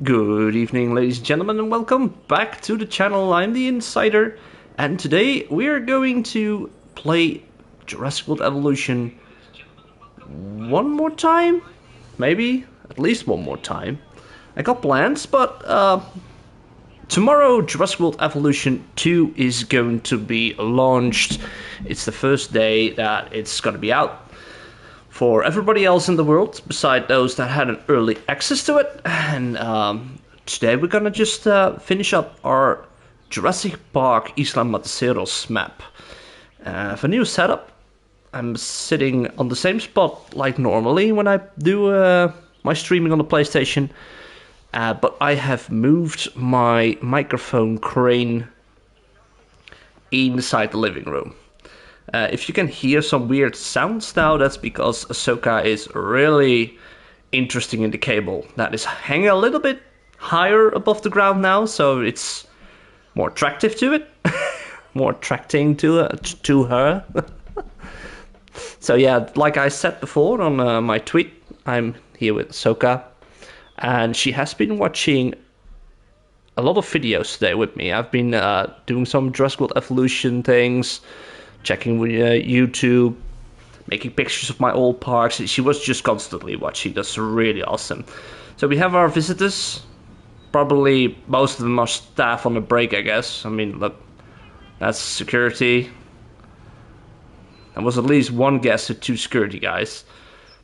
Good evening, ladies and gentlemen, and welcome back to the channel. I'm the Insider, and today we're going to play Jurassic World Evolution one more time? Maybe? At least one more time. I got plans, but tomorrow Jurassic World Evolution 2 is going to be launched. It's the first day that it's going to be out for everybody else in the world, beside those that had an early access to it. And today we're gonna just finish up our Jurassic Park Matanceros map. For new setup, I'm sitting on the same spot like normally when I do my streaming on the PlayStation, but I have moved my microphone crane inside the living room. If you can hear some weird sounds now, that's because Ahsoka is really interesting in the cable. That is hanging a little bit higher above the ground now, so it's more attractive to it. More attracting to her. So yeah, like I said before on my tweet, I'm here with Ahsoka, and she has been watching a lot of videos today with me. I've been doing some Jurassic World Evolution things, checking with YouTube, making pictures of my old parks. She was just constantly watching. That's really awesome. So we have our visitors. Probably most of them are staff on a break, I guess. I mean, look, that's security. There was at least one guest and two security guys.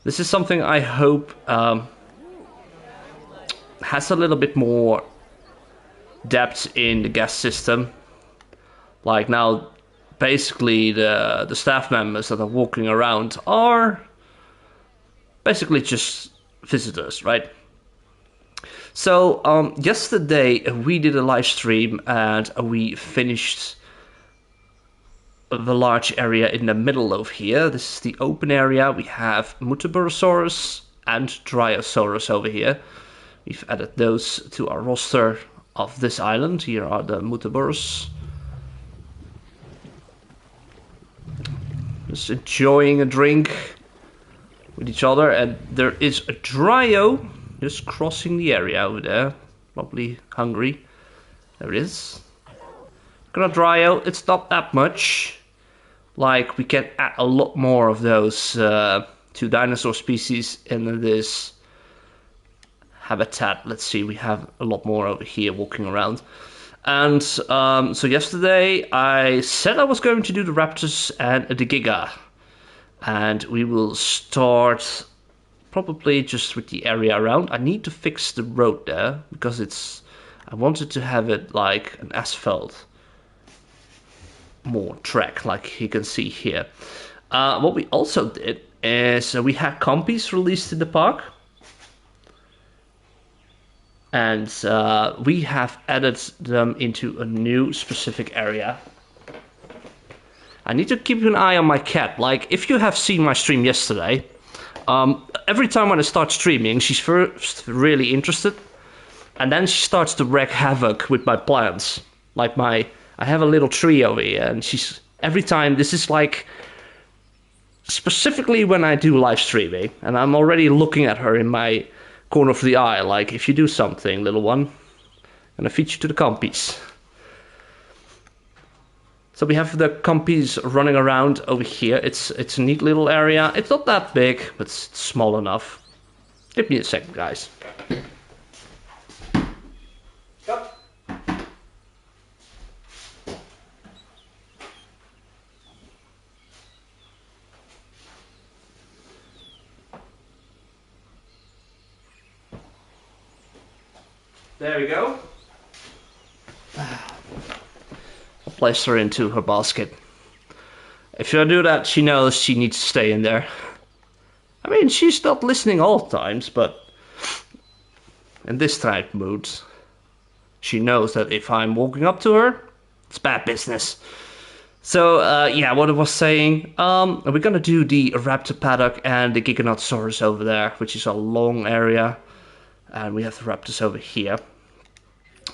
This is something I hope has a little bit more depth in the guest system. Like now, basically the staff members that are walking around are basically just visitors, right? So yesterday we did a live stream and we finished the large area in the middle of here. This is the open area. We have Pterosaurus and Dinosaurs over here. We've added those to our roster of this island. Here are the Pterosaurs. Just enjoying a drink with each other, and there is a Dryo just crossing the area over there, probably hungry. There it is. Got a Dryo. It's not that much. Like, we can add a lot more of those two dinosaur species in this habitat. Let's see, we have a lot more over here walking around. And so yesterday I said I was going to do the Raptors and the Giga. And we will start probably just with the area around. I need to fix the road there because I wanted to have it like an asphalt more track, like you can see here. What we also did is we had compies released in the park. And we have added them into a new specific area. I need to keep an eye on my cat. Like, if you have seen my stream yesterday, every time when I start streaming, she's first really interested. And then she starts to wreak havoc with my plants. Like I have a little tree over here, and every time, this is like, specifically when I do live streaming, and I'm already looking at her in my corner of the eye, like, if you do something, little one, I'm gonna feed you to the compies. So we have the compies running around over here. It's a neat little area. It's not that big, but it's small enough. Give me a second, guys. Yep. There we go. I'll place her into her basket. If I do that, she knows she needs to stay in there. I mean, she's not listening all times, but in this type of mood, she knows that if I'm walking up to her, it's bad business. So, yeah, what I was saying, we're gonna do the Raptor Paddock and the Giganotosaurus over there, which is a long area. And we have the Raptors over here.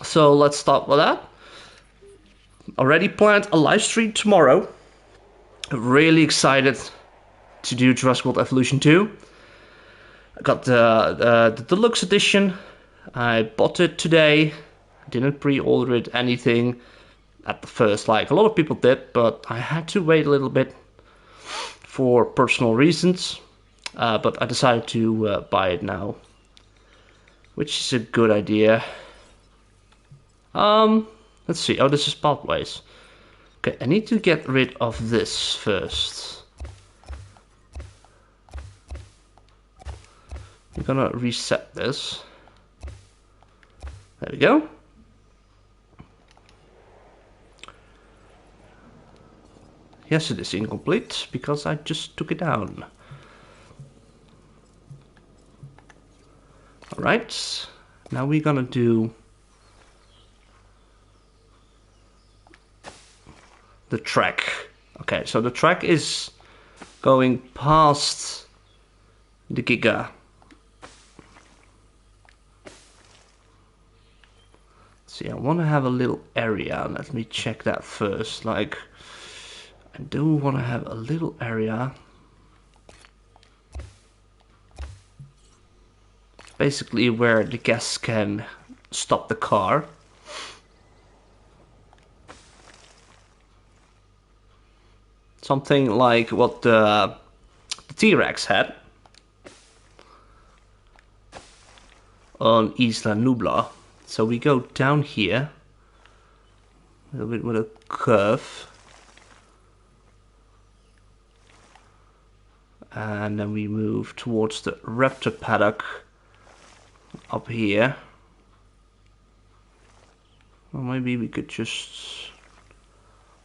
So let's start with that. Already planned a live stream tomorrow. Really excited to do Jurassic World Evolution 2. I got the deluxe edition I bought it today. Didn't pre-order it anything at the first, like a lot of people did, but I had to wait a little bit for personal reasons. But I decided to buy it now, which is a good idea. Let's see. Oh, this is pathways. Okay, I need to get rid of this first. We're gonna reset this. There we go. Yes, it is incomplete because I just took it down. Alright, now we're gonna do the track. Okay, so the track is going past the Giga. See, I want to have a little area. Let me check that first. Like, I do want to have a little area. Basically where the guests can stop the car. Something like what the T-Rex had on Isla Nublar. So we go down here, a little bit with a curve. And then we move towards the Raptor Paddock up here. Well, maybe we could just,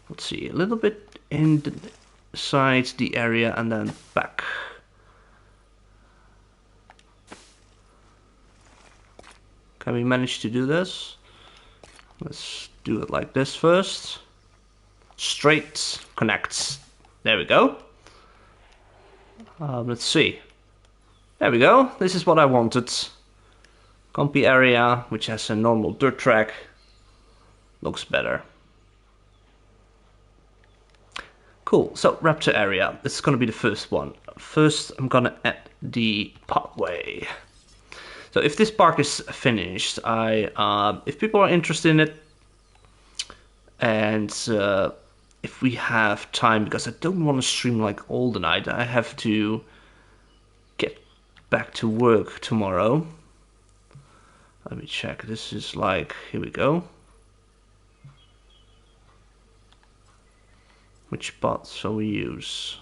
let's see, a little bit inside the area and then back. Can we manage to do this? Let's do it like this first. Straight connects. There we go. Let's see. There we go. This is what I wanted. Compy area, which has a normal dirt track. Looks better. Cool. So Raptor area. This is going to be the first one. First, I'm going to add the pathway. So if this park is finished, if people are interested in it, and if we have time, because I don't want to stream like all the night, I have to get back to work tomorrow. Let me check. This is like, here we go. Which bots shall we use?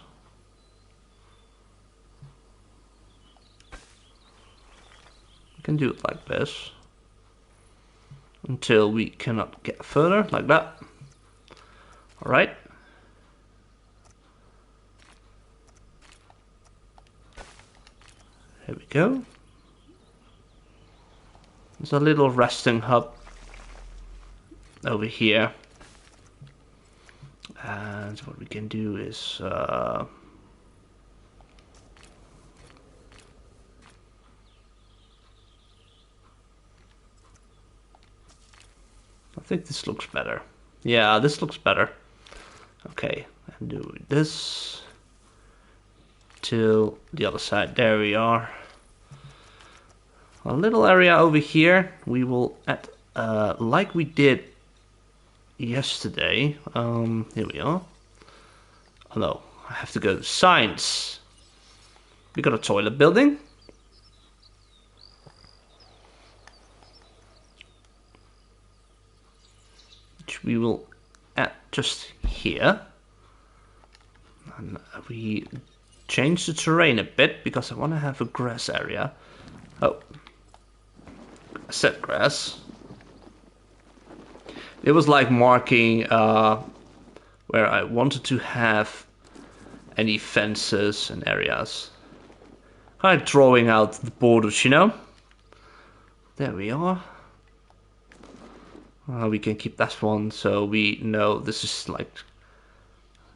Can do it like this until we cannot get further, like that. All right. Here we go. There's a little resting hub over here, and what we can do is I think this looks better. Yeah, this looks better. Okay, and do this till the other side. There we are. A little area over here. We will add, like we did yesterday. Here we are. Oh no, I have to go to science. We got a toilet building. We will add just here, and we change the terrain a bit because I want to have a grass area. Oh, I said grass. It was like marking where I wanted to have any fences and areas. Kind of drawing out the borders, you know. There we are. We can keep that one so we know this is like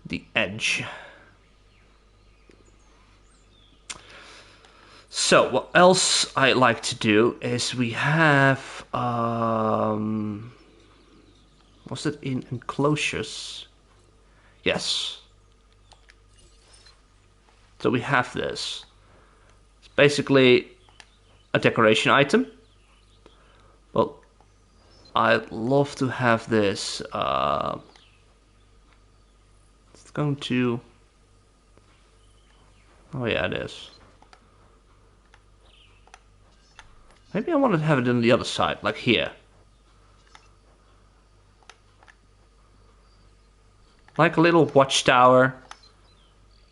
the edge. So what else I like to do is we have was it in enclosures? Yes. So we have this. It's basically a decoration item. Well, I'd love to have this. It's going to. Oh yeah, it is. Maybe I want to have it on the other side, like here. Like a little watchtower.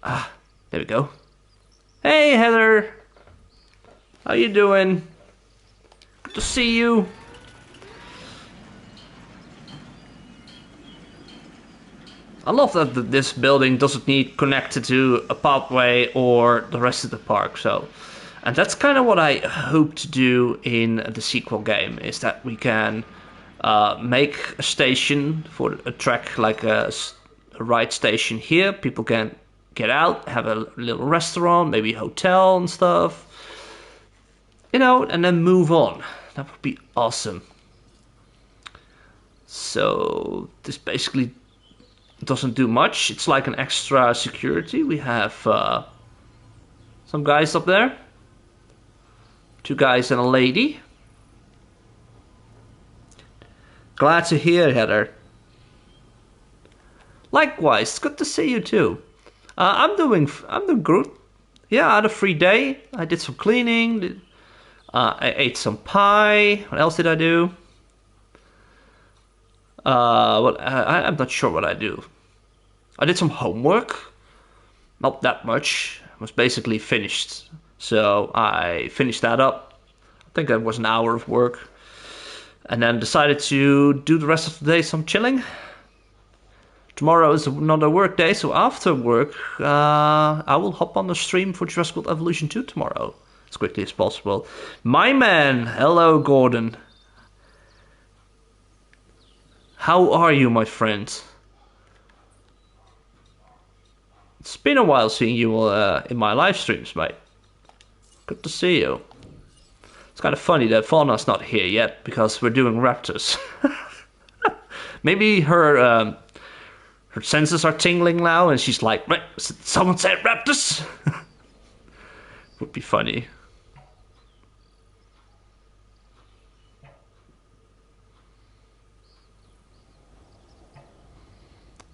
Ah, there we go. Hey, Heather. How you doing? Good to see you. I love that this building doesn't need connected to a pathway or the rest of the park. And that's kind of what I hope to do in the sequel game, is that we can make a station for a track, like a ride station here. People can get out, have a little restaurant, maybe a hotel and stuff. You know, and then move on. That would be awesome. So this basically doesn't do much. It's like an extra security. We have some guys up there. 2 guys and a lady. Glad to hear, Heather. Likewise, good to see you too. I'm doing good. Yeah, I had a free day. I did some cleaning. I ate some pie. What else did I do? I'm not sure what I do. I did some homework. Not that much. I was basically finished. So I finished that up. I think that was an hour of work. And then decided to do the rest of the day some chilling. Tomorrow is another work day, so after work, I will hop on the stream for Jurassic World Evolution 2 tomorrow, as quickly as possible. My man, hello Gordon. How are you, my friend? It's been a while seeing you in my live streams, mate. Good to see you. It's kind of funny that Fauna's not here yet, because we're doing Raptors. Maybe her senses are tingling now, and she's like, someone said Raptors? Would be funny.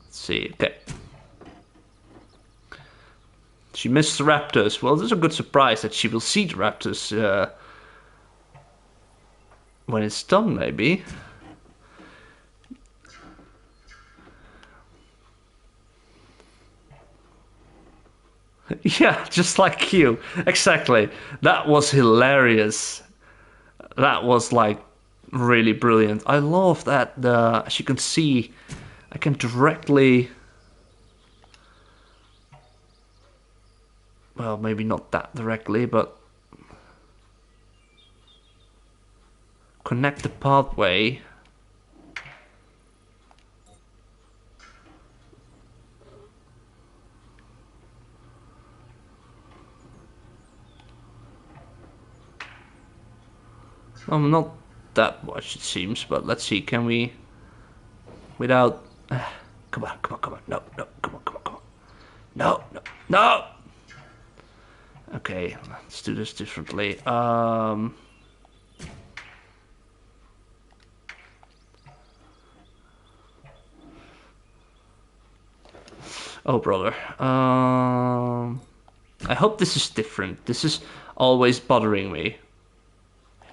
Let's see, okay. She missed the Raptors. Well, this is a good surprise that she will see the Raptors when it's done, maybe. Yeah, just like you. Exactly. That was hilarious. That was like really brilliant. I love that as you can see, I can directly, well, maybe not that directly, but connect the pathway. Not that much it seems, but let's see, can we, without, come on, no, come on. No. Okay, let's do this differently. Oh, brother. I hope this is different. This is always bothering me.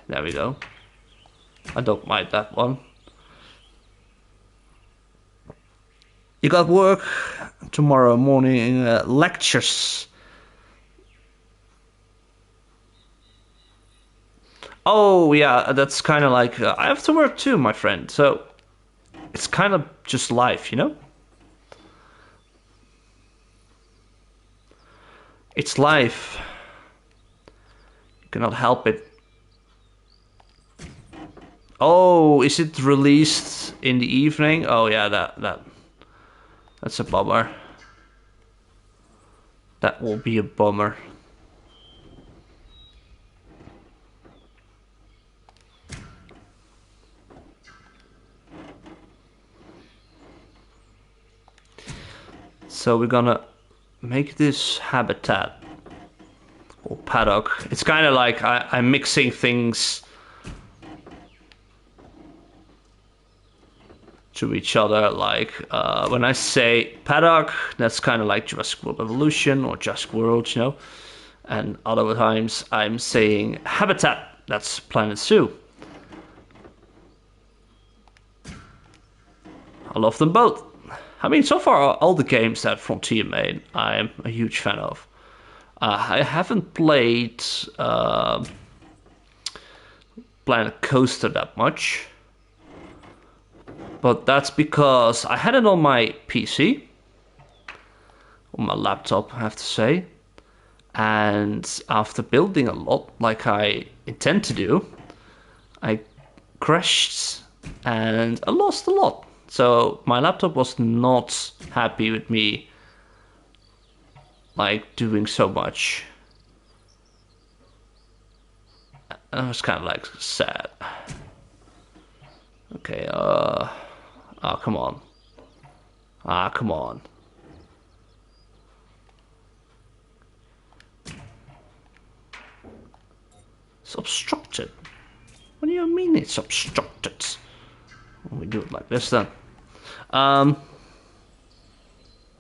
There we go. I don't mind that one. You got work tomorrow morning, lectures. Oh yeah, that's kind of like, I have to work too, my friend. So it's kind of just life, you know? It's life. You cannot help it. Oh, is it released in the evening? Oh yeah, that's a bummer. That will be a bummer. So we're gonna make this habitat or paddock. It's kind of like I'm mixing things to each other. Like when I say paddock, that's kind of like Jurassic World Evolution or Jurassic World, you know. And other times I'm saying habitat, that's Planet Zoo. I love them both. I mean, so far all the games that Frontier made, I'm a huge fan of. I haven't played Planet Coaster that much, but that's because I had it on my PC, on my laptop, I have to say. And after building a lot, like I intend to do, I crashed and I lost a lot. So my laptop was not happy with me, like doing so much. I was kind of like sad. Okay, oh, come on. Come on. It's obstructed. What do you mean it's obstructed? We do it like this then.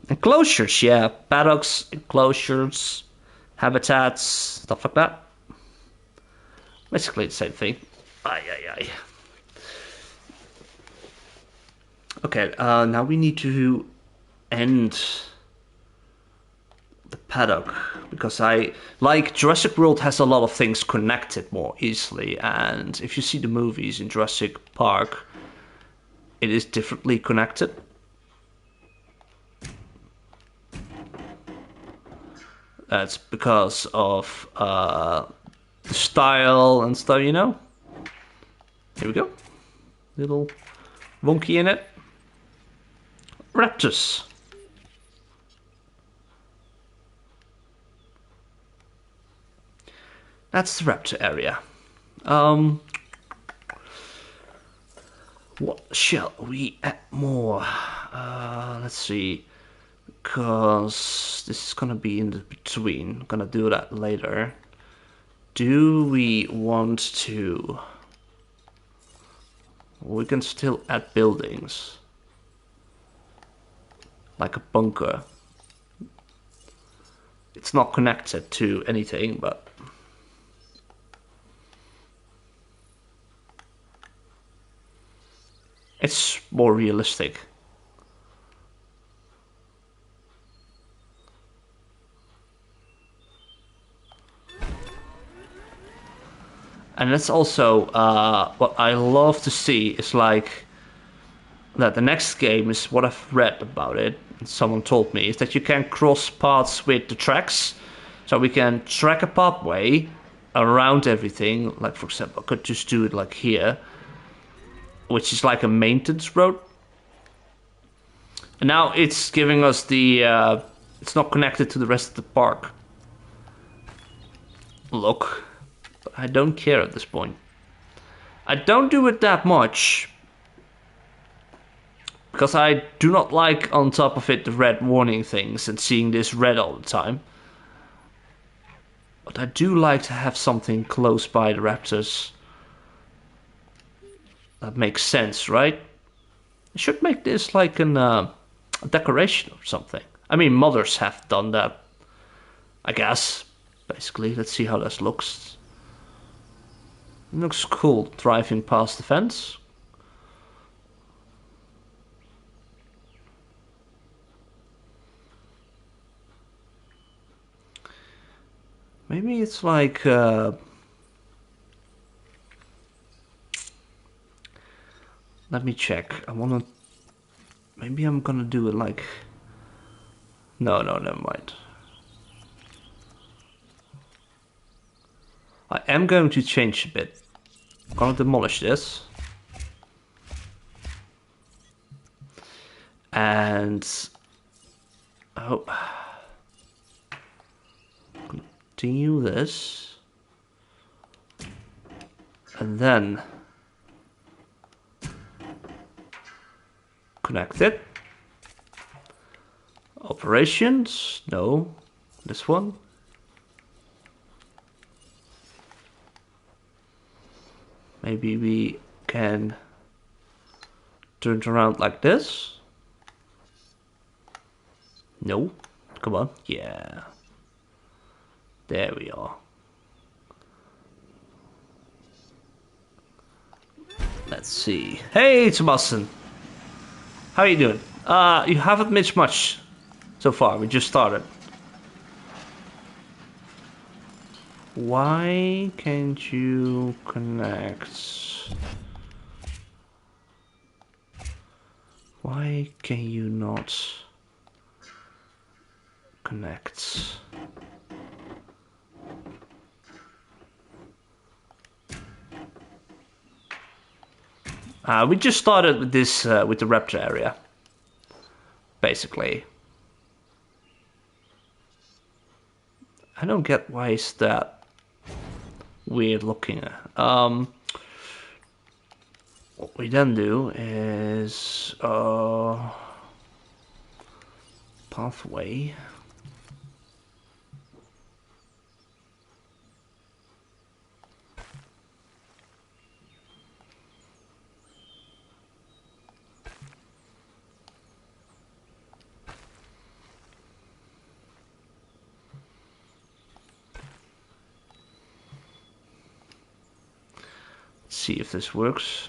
Enclosures, yeah. Paddocks, enclosures, habitats, stuff like that. Basically the same thing. Aye. Okay, now we need to end the paddock, because like Jurassic World has a lot of things connected more easily, and if you see the movies in Jurassic Park, it is differently connected. That's because of the style and stuff, you know? Here we go. Little wonky in it. Raptors. That's the raptor area. What shall we add more? Let's see. Because this is gonna be in the between. I'm gonna do that later. Do we want to... We can still add buildings. Like a bunker. It's not connected to anything, but... It's more realistic. And that's also what I love to see is like that the next game is what I've read about it. Someone told me is that you can cross paths with the tracks, so we can track a pathway around everything. Like for example, I could just do it like here, which is like a maintenance road. And now it's giving us the. It's not connected to the rest of the park. Look. I don't care at this point. I don't do it that much because I do not like on top of it the red warning things and seeing this red all the time. But I do like to have something close by the raptors. That makes sense, right? I should make this like a decoration or something. I mean, mothers have done that, I guess. Basically, let's see how this looks. It looks cool driving past the fence. Maybe it's like let me check. I wanna. Maybe I'm gonna do it like. No, never mind. I am going to change a bit. I'm gonna demolish this. And continue this. And then connect it. Operations, no. This one. Maybe we can turned around like this? No. Come on. Yeah. There we are. Let's see. Hey, Tomasin. How are you doing? You haven't missed much so far. We just started. Why can't you connect? Why can you not connect? We just started with this, with the Raptor area, basically. I don't get why is that weird looking. What we then do is pathway. See if this works.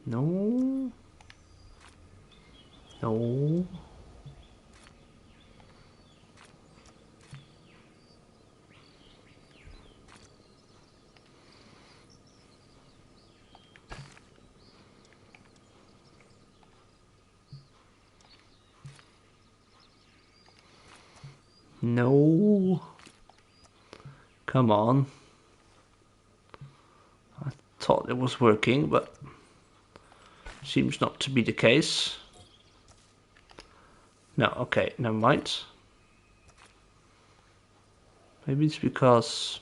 No. No. No. Come on. I thought it was working, but seems not to be the case. No, okay, never mind. Maybe it's because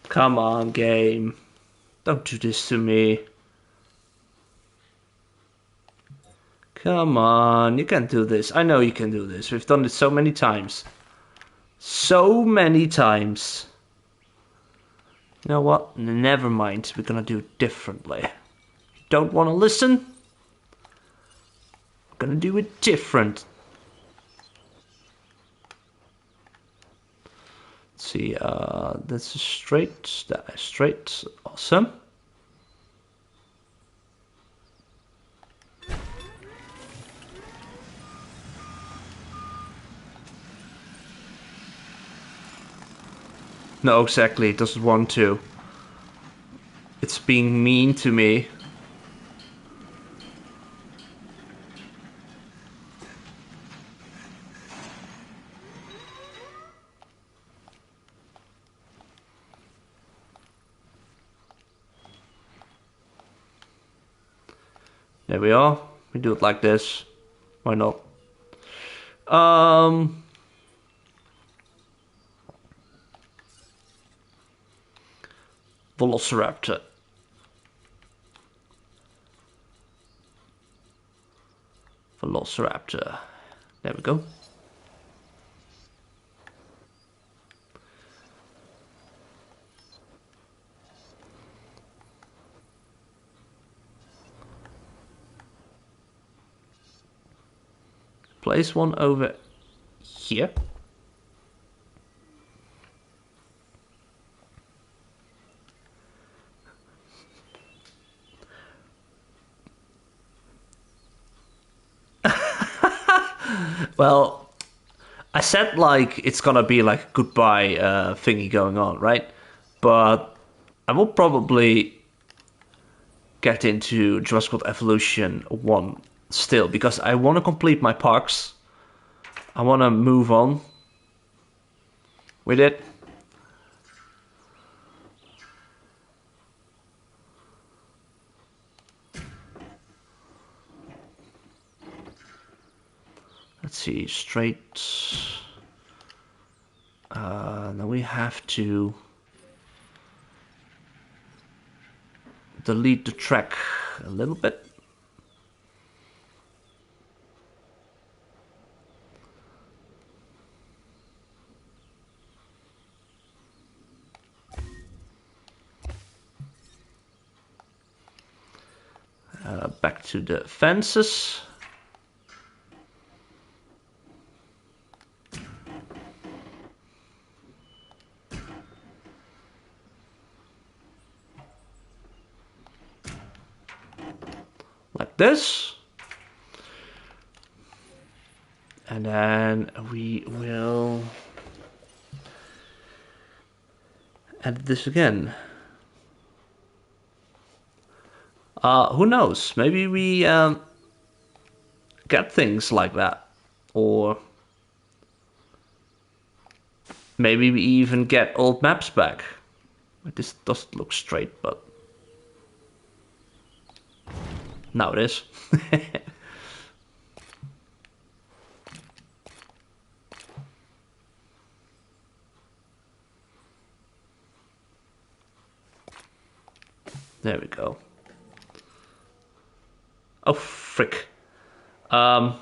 come on, game. Don't do this to me. Come on, you can do this. I know you can do this. We've done it so many times. So many times. You know what? Never mind. We're gonna do it differently. You don't want to listen? We're gonna do it different. Let's see, that's straight. That is straight. Awesome. No, exactly. It doesn't want to. It's being mean to me. There we are. We do it like this. Why not? Velociraptor. Velociraptor. There we go. Place one over here. Well, I said like it's gonna be like a goodbye thingy going on, right? But I will probably get into Jurassic World Evolution 1 still because I want to complete my parks. I want to move on with it. Let's see, straight. Now we have to delete the track a little bit. Back to the fences. Like this. And then we will add this again. Who knows? Maybe we get things like that. Or maybe we even get old maps back. This doesn't look straight, but now it is. There we go. Oh, frick. I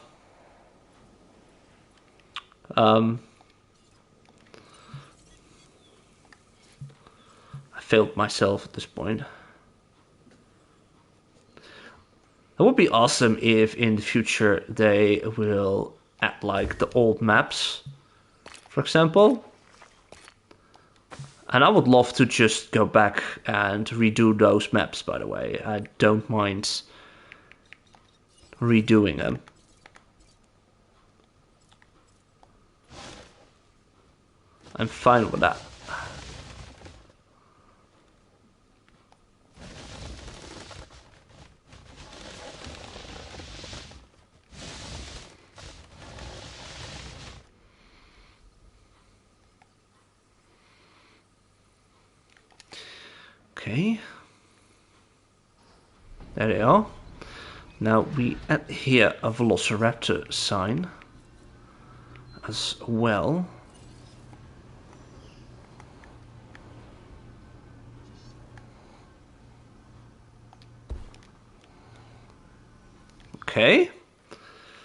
failed myself at this point. It would be awesome if in the future they will add like the old maps, for example. And I would love to just go back and redo those maps, by the way. I don't mind redoing them. I'm fine with that. Okay. There they are. Now we add here a Velociraptor sign as well. Okay.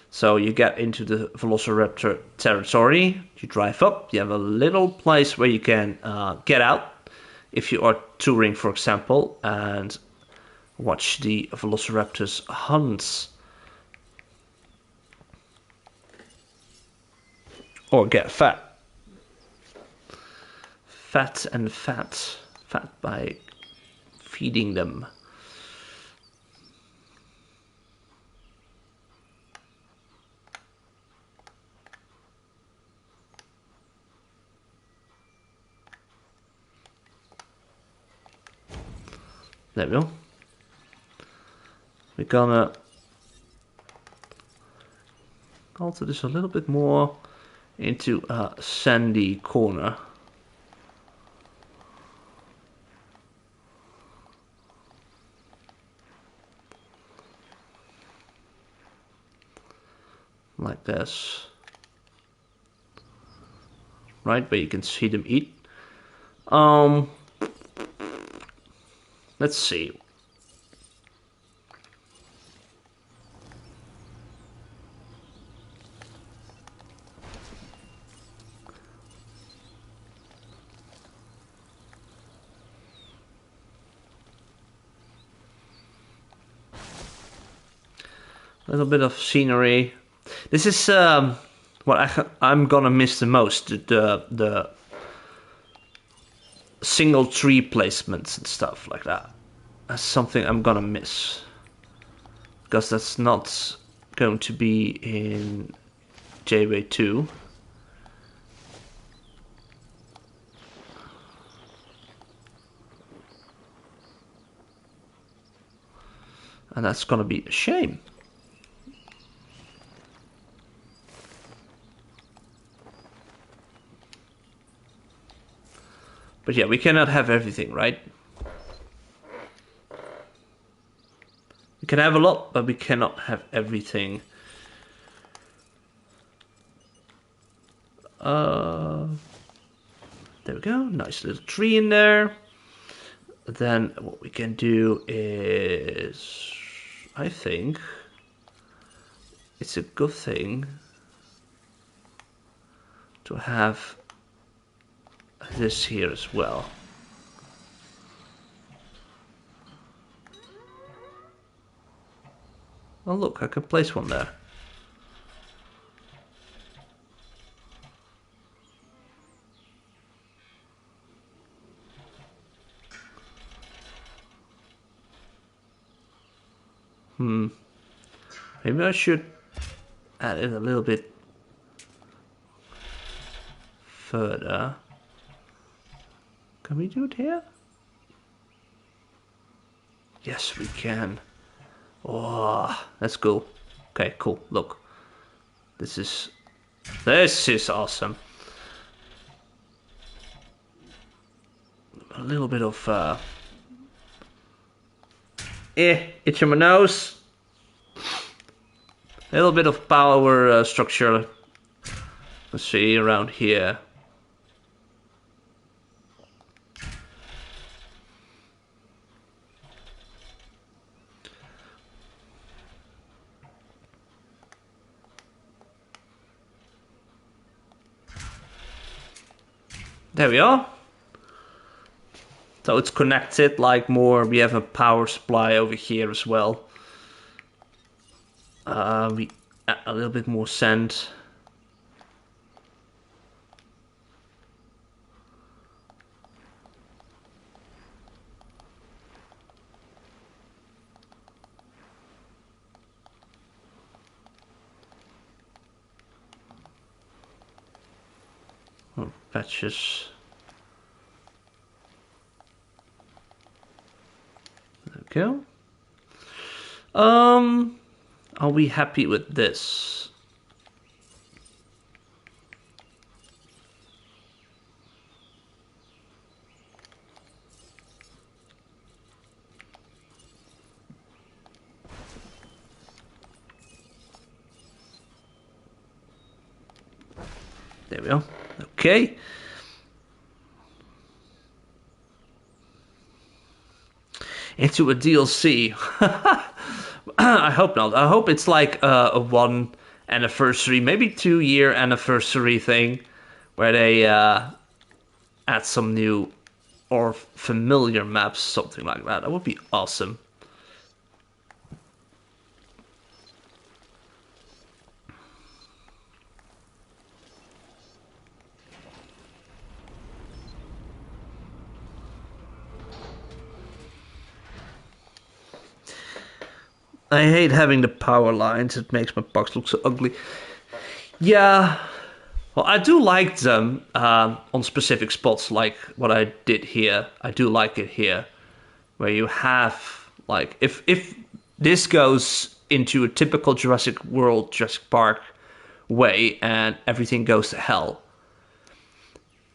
So you get into the Velociraptor territory, you drive up, you have a little place where you can get out if you are touring, for example, and watch the Velociraptors hunts. Or get fat. Fat and fat. Fat by feeding them. There we go. We're gonna alter this a little bit more into a sandy corner. Like this. Right, where you can see them eat. Let's see. A little bit of scenery. This is what I'm gonna miss the most. The single tree placements and stuff like that. That's something I'm gonna miss, because that's not going to be in JWay 2. And that's gonna be a shame. But yeah, we cannot have everything, right? We can have a lot, but we cannot have everything. There we go. Nice little tree in there. Then what we can do is, I think it's a good thing to have this here as well. Oh look, I can place one there. Maybe I should add it a little bit further. Can we do it here? Yes, we can. Oh, that's cool. Okay, cool. Look, this is awesome. A little bit of itching my nose. A little bit of power structure. Let's see around here. There we are. So it's connected like more. We have a power supply over here as well. We add a little bit more sand. Patches. There we go. Are we happy with this? There we go. Okay. Into a DLC. I hope not. I hope it's like a 1 anniversary, maybe 2-year anniversary thing, where they add some new or familiar maps, something like that. That would be awesome. I hate having the power lines. It makes my box look so ugly. Yeah, well, I do like them on specific spots, like what I did here. I do like it here, where you have like if this goes into a typical Jurassic World, Jurassic Park way, and everything goes to hell,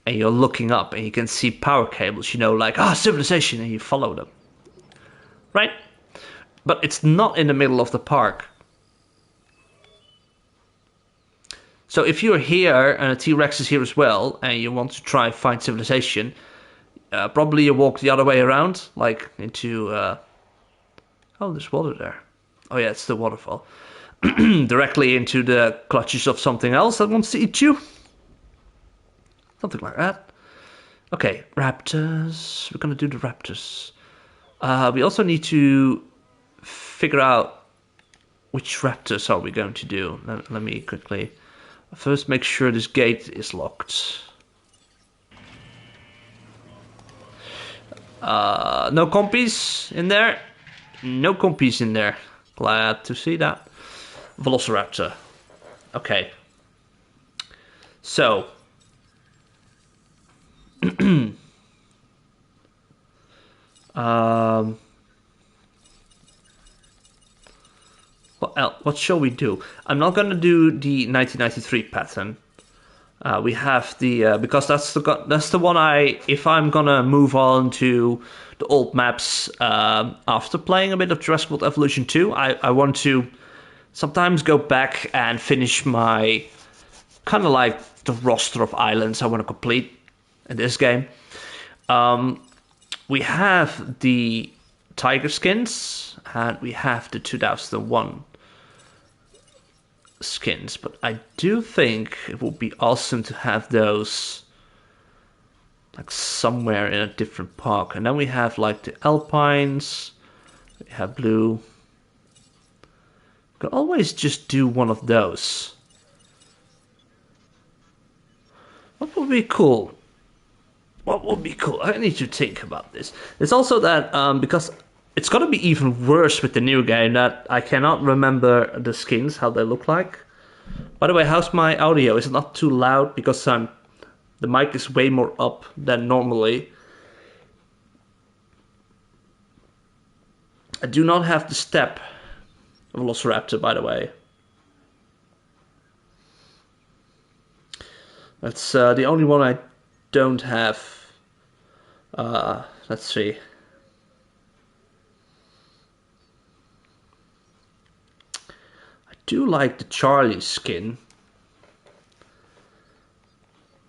and you're looking up and you can see power cables, you know, like civilization, and you follow them, right? But it's not in the middle of the park. So if you're here and a T-Rex is here as well, and you want to try find civilization, probably you walk the other way around, like into... oh, there's water there. Oh yeah, it's the waterfall. Directly into the clutches of something else that wants to eat you. Something like that. Okay, raptors. We're gonna do the raptors. We also need to figure out which raptors are we going to do. Let me quickly first make sure this gate is locked. No compies in there. No compies in there. Glad to see that. Velociraptor. Okay. So what shall we do? I'm not gonna do the 1993 pattern. We have the because that's the one if I'm gonna move on to the old maps after playing a bit of Jurassic World Evolution 2, I want to sometimes go back and finish my kind of like the roster of islands I want to complete, in this game. We have the tiger skins, and we have the 2001 skins, but I do think it would be awesome to have those like somewhere in a different park. And then we have like the alpines, we have blue. We could always just do one of those. What would be cool? What would be cool? I need to think about this. It's also that because it's gonna be even worse with the new game, that I cannot remember the skins, how they look like. By the way, how's my audio? Is it not too loud? Because the mic is way more up than normally. I do not have the step of Velociraptor, by the way. That's the only one I don't have. Let's see. I do like the Charlie skin.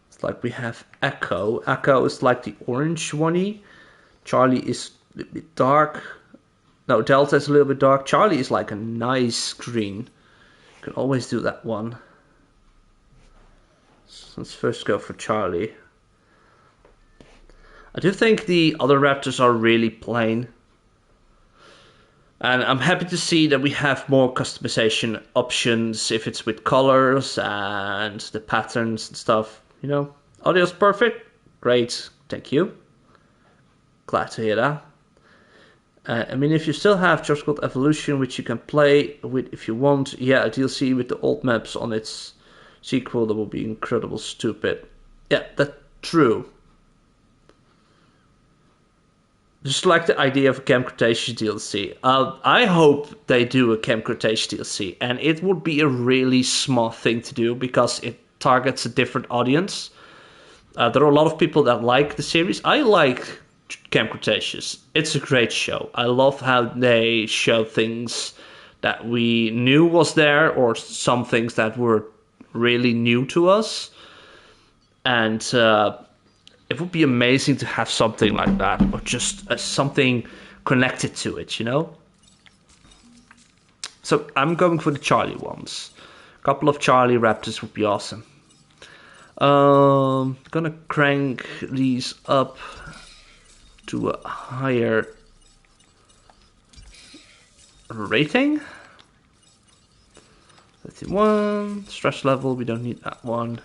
It's like we have Echo. Echo is like the orange one. Charlie is a little bit dark. No, Delta is a little bit dark. Charlie is like a nice green. You can always do that one. So let's first go for Charlie. I do think the other Raptors are really plain. And I'm happy to see that we have more customization options if it's with colors and the patterns and stuff. You know, audio's perfect. Great, thank you. Glad to hear that. I mean, if you still have Jurassic World Evolution, which you can play with if you want, yeah, a DLC with the old maps on its sequel, that would be incredible stupid. Yeah, that's true. Just like the idea of a Camp Cretaceous DLC. I hope they do a Camp Cretaceous DLC, and it would be a really smart thing to do because it targets a different audience. There are a lot of people that like the series. I like Camp Cretaceous. It's a great show. I love how they show things that we knew was there, or some things that were really new to us. And it would be amazing to have something like that, or just something connected to it, you know? So I'm going for the Charlie ones. A couple of Charlie Raptors would be awesome. Gonna crank these up to a higher rating. 31, stress level, we don't need that one.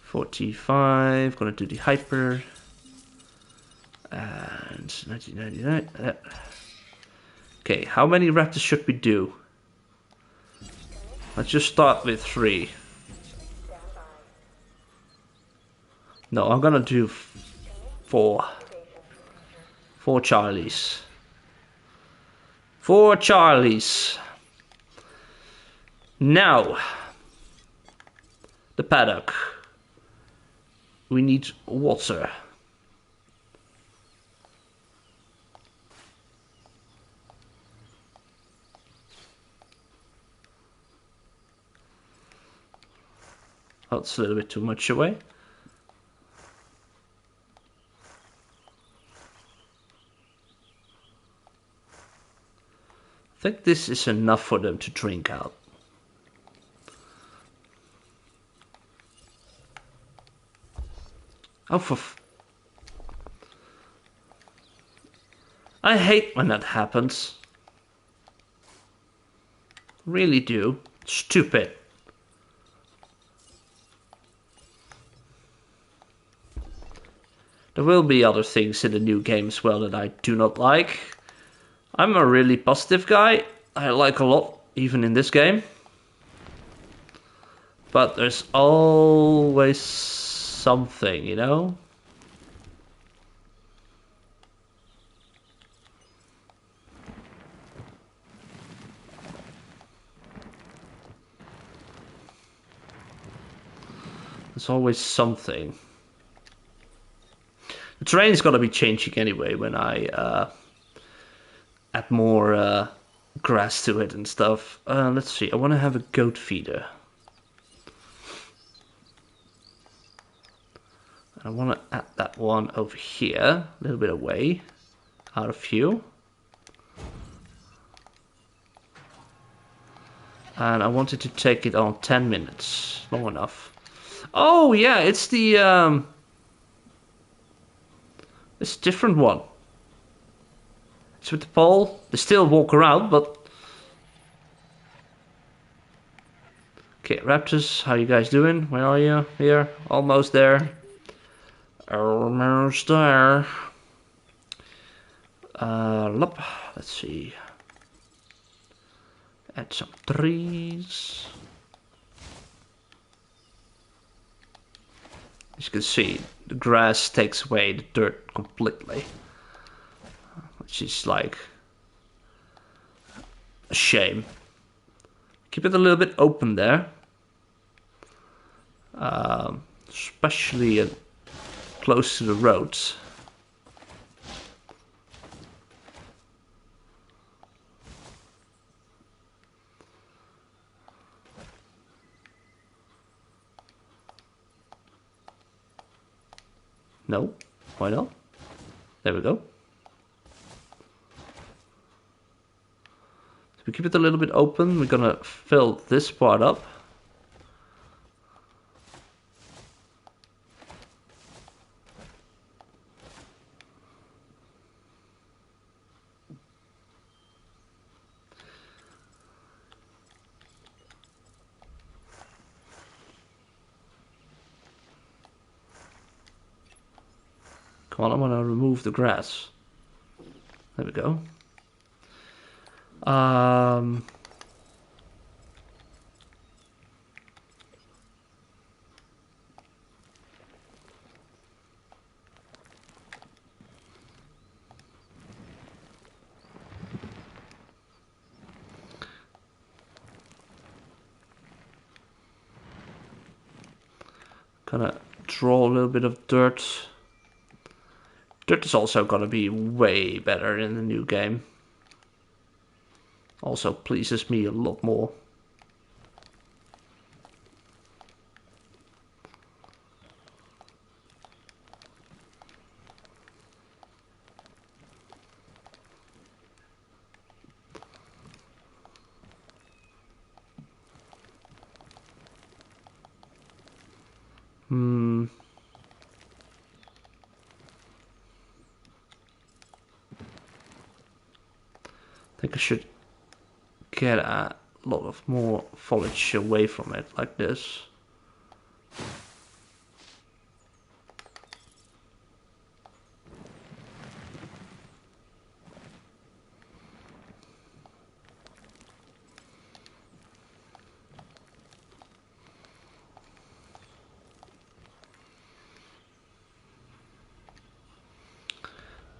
45, gonna do the hyper. And 1999. Okay, how many Raptors should we do? Let's just start with 3. No, I'm gonna do 4. 4 Charlies. 4 Charlies. Now, the paddock. We need water. That's a little bit too much away. I think this is enough for them to drink out. Oh, I hate when that happens. Really do. Stupid. There will be other things in the new game as well that I do not like. I'm a really positive guy. I like a lot, even in this game. But there's always something, you know? There's always something. The terrain is gonna be changing anyway when I add more grass to it and stuff. Let's see, I want to have a goat feeder. I want to add that one over here, a little bit away, out of view. And I wanted to take it on 10 minutes, long enough. Oh yeah, it's the it's a different one. It's with the pole. They still walk around, but okay, Raptors, how you guys doing? Where are you? Here, almost there. Almost there. Let's see. Add some trees. As you can see, the grass takes away the dirt completely, which is like a shame. Keep it a little bit open there, especially close to the roads. No, why not? There we go. So we keep it a little bit open. We're gonna fill this part up. Come on, I'm gonna remove the grass. There we go. Gonna draw a little bit of dirt. Dirt is also gonna be way better in the new game. Also pleases me a lot more. I think I should get a lot of more foliage away from it, like this.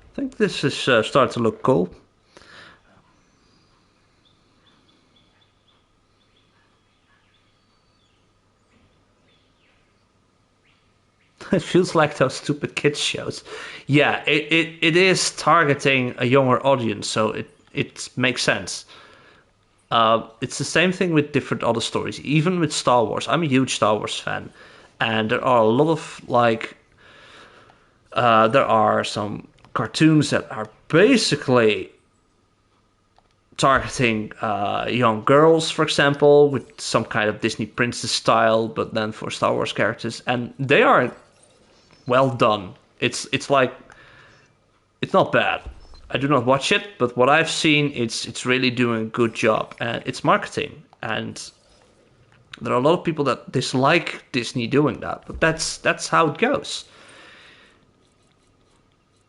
I think this is starting to look cool. It feels like those stupid kids shows. Yeah, it is targeting a younger audience, so it makes sense. It's the same thing with different other stories, even with Star Wars. I'm a huge Star Wars fan, and there are a lot of there are some cartoons that are basically targeting young girls, for example, with some kind of Disney princess style, but then for Star Wars characters, and they are well done. It's like, it's not bad. I do not watch it, but what I've seen, it's really doing a good job, and it's marketing. And there are a lot of people that dislike Disney doing that, but that's how it goes.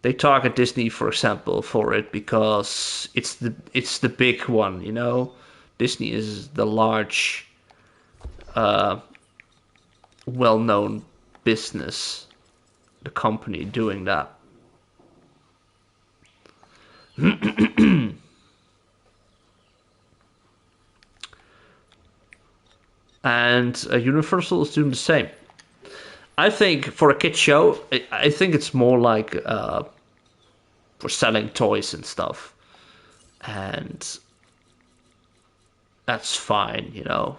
They target Disney, for example, for it because it's the big one, you know. Disney is the large, well-known business, the company doing that. And Universal is doing the same. I think for a kid show, I think it's more like for selling toys and stuff, and that's fine, you know.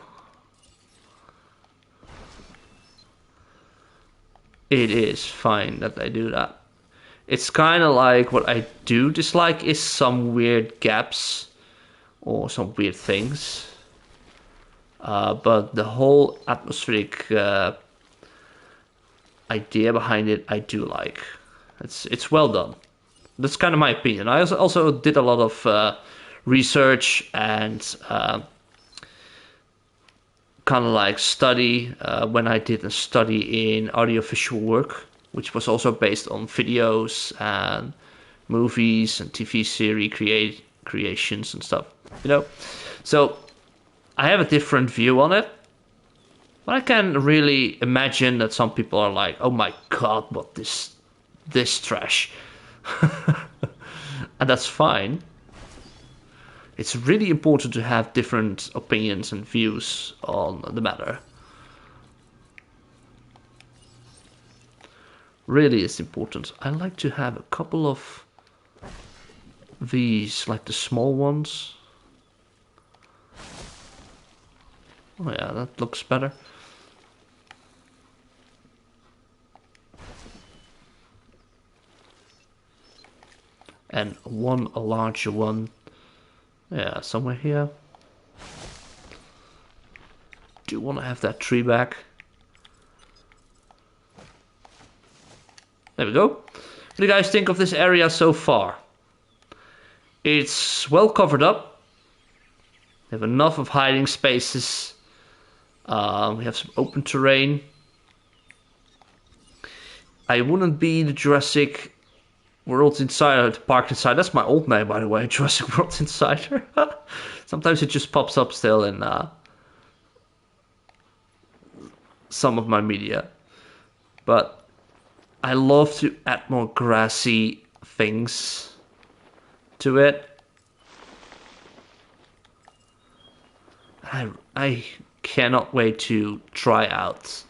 it is fine that they do that. It's kind of like what I do dislike is some weird gaps or some weird things. But the whole atmospheric idea behind it, I do like. It's well done. That's kind of my opinion. I also did a lot of research and kind of like study when I did a study in audiovisual work, which was also based on videos and movies and TV series creations and stuff. You know, so I have a different view on it. But I can really imagine that some people are like, "Oh my god, what this trash," and that's fine. It's really important to have different opinions and views on the matter. Really is important. I like to have a couple of these, like the small ones. Oh yeah, that looks better. And a larger one. Yeah, somewhere here. Do want to have that tree back. There we go. What do you guys think of this area so far? It's well covered up. We have enough of hiding spaces. We have some open terrain. I wouldn't be the Jurassic World Insider, the Park Insider. That's my old name, by the way, Jurassic World Insider. Sometimes it just pops up still in some of my media. But I love to add more grassy things to it. I cannot wait to try out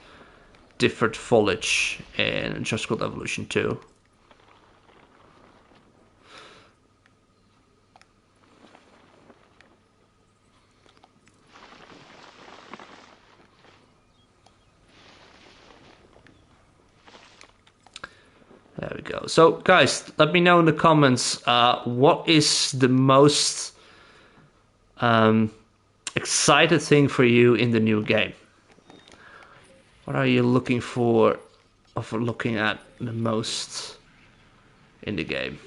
different foliage in Jurassic World Evolution 2. There we go. So, guys, let me know in the comments what is the most excited thing for you in the new game. What are you looking for, or for looking at the most in the game?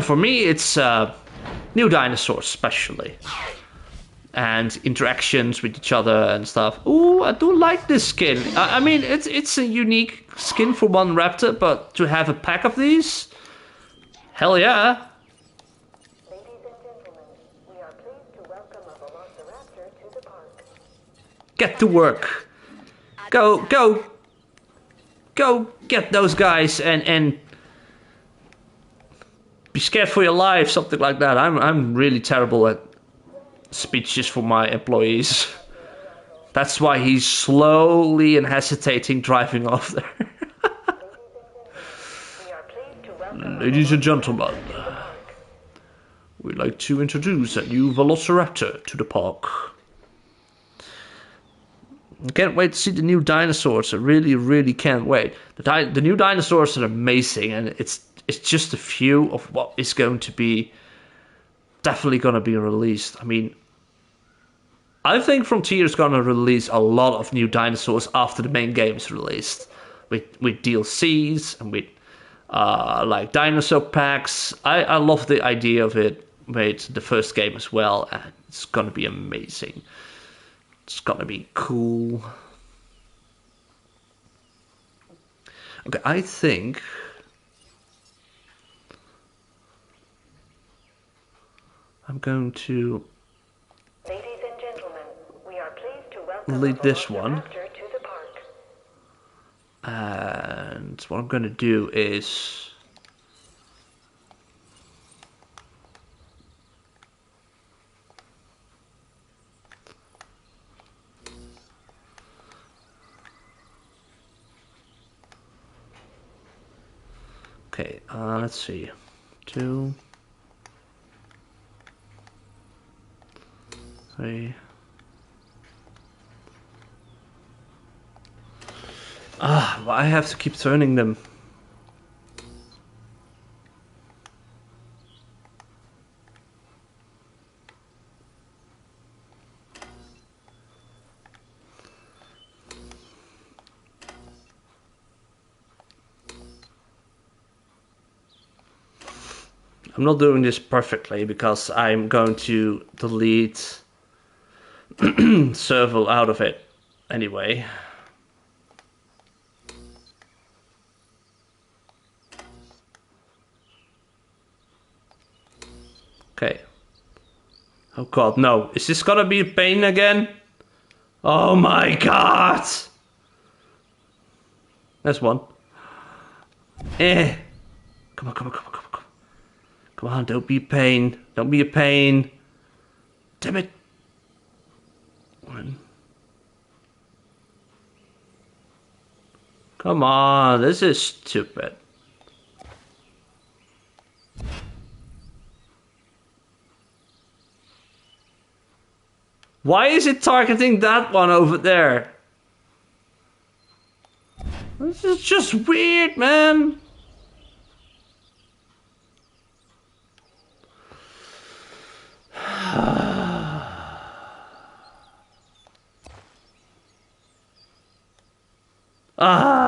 For me, it's new dinosaurs, especially. And interactions with each other and stuff. Ooh, I do like this skin. I mean, it's a unique skin for one raptor, but to have a pack of these, hell yeah. Ladies and gentlemen, we are pleased to welcome a Velociraptor to the park. Get to work. Go get those guys and be scared for your life, something like that. I'm really terrible at speeches for my employees. That's why he's slowly and hesitating driving off there. Ladies and gentlemen, we'd like to introduce a new Velociraptor to the park. I can't wait to see the new dinosaurs. I really can't wait. The new dinosaurs are amazing, and it's just a few of what is going to be definitely going to be released. I mean, I think Frontier is going to release a lot of new dinosaurs after the main game is released, with DLCs and with like dinosaur packs. I love the idea of it with the first game as well, and it's going to be amazing. It's going to be cool. Okay, I think I'm going to lead this one. And what I'm going to do is okay, let's see. 2, 3, Ah, I have to keep turning them. I'm not doing this perfectly because I'm going to delete Serval out of it anyway. Okay. Oh god, no. Is this gonna be a pain again? Oh my god! There's one. Eh. Come on, come on, come on, come on, come on. Come on, don't be a pain. Don't be a pain. Damn it. One. Come on, this is stupid. Why is it targeting that one over there? This is just weird, man. Ah.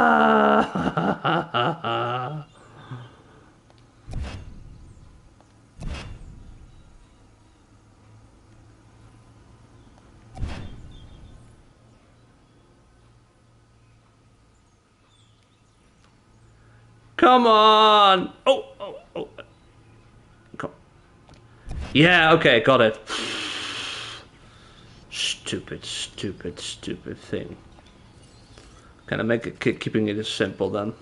Come on! Oh, oh, oh. Come. Yeah, okay, got it. Stupid, stupid, stupid thing. Can I make it keeping it as simple then?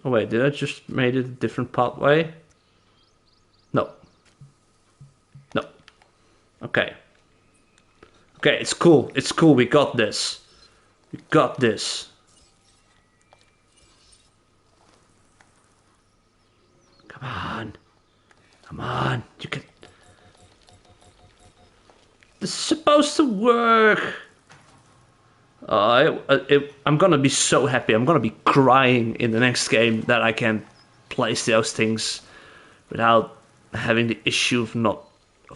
Oh wait, did I just made it a different pathway? No. No. Okay. Okay, it's cool. It's cool. We got this. We got this. Come on. Come on. You can... This is supposed to work. I'm gonna be so happy. I'm gonna be crying in the next game that I can place those things without having the issue of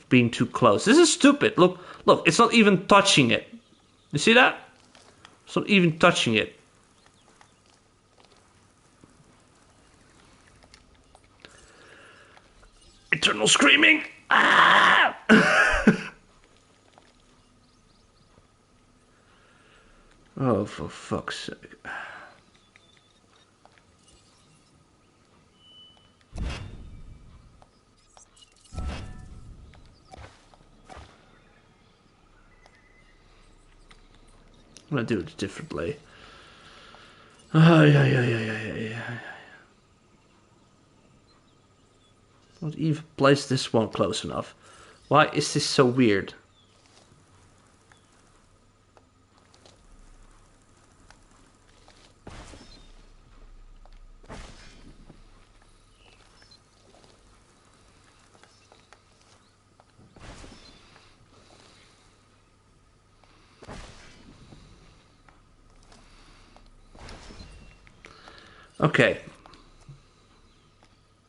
being too close. This is stupid. Look, it's not even touching it. You see that? It's not even touching it. Eternal screaming. Ah! Oh, for fuck's sake. I'm gonna do it differently. Yeah. Not even place this one close enough. Why is this so weird? Okay.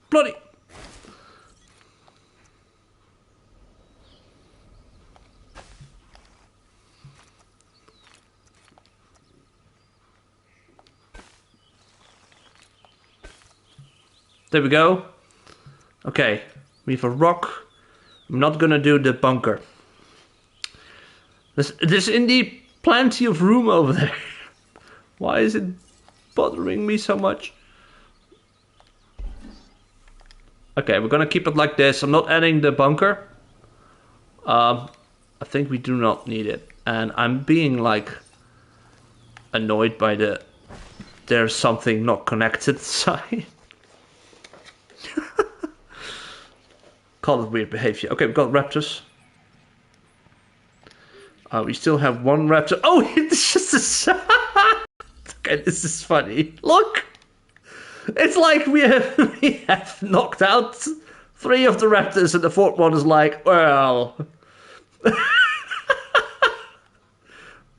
Bloody. There we go. Okay. We have a rock. I'm not gonna do the bunker. There's indeed plenty of room over there. Why is it bothering me so much? Okay, we're gonna keep it like this. I'm not adding the bunker. I think we do not need it. And I'm being like annoyed by there's something not connected side. Call it weird behavior. Okay, we've got raptors. We still have one raptor. Oh, it's just a... Okay, this is funny. Look! It's like we have knocked out 3 of the raptors and the 4th one is like, well...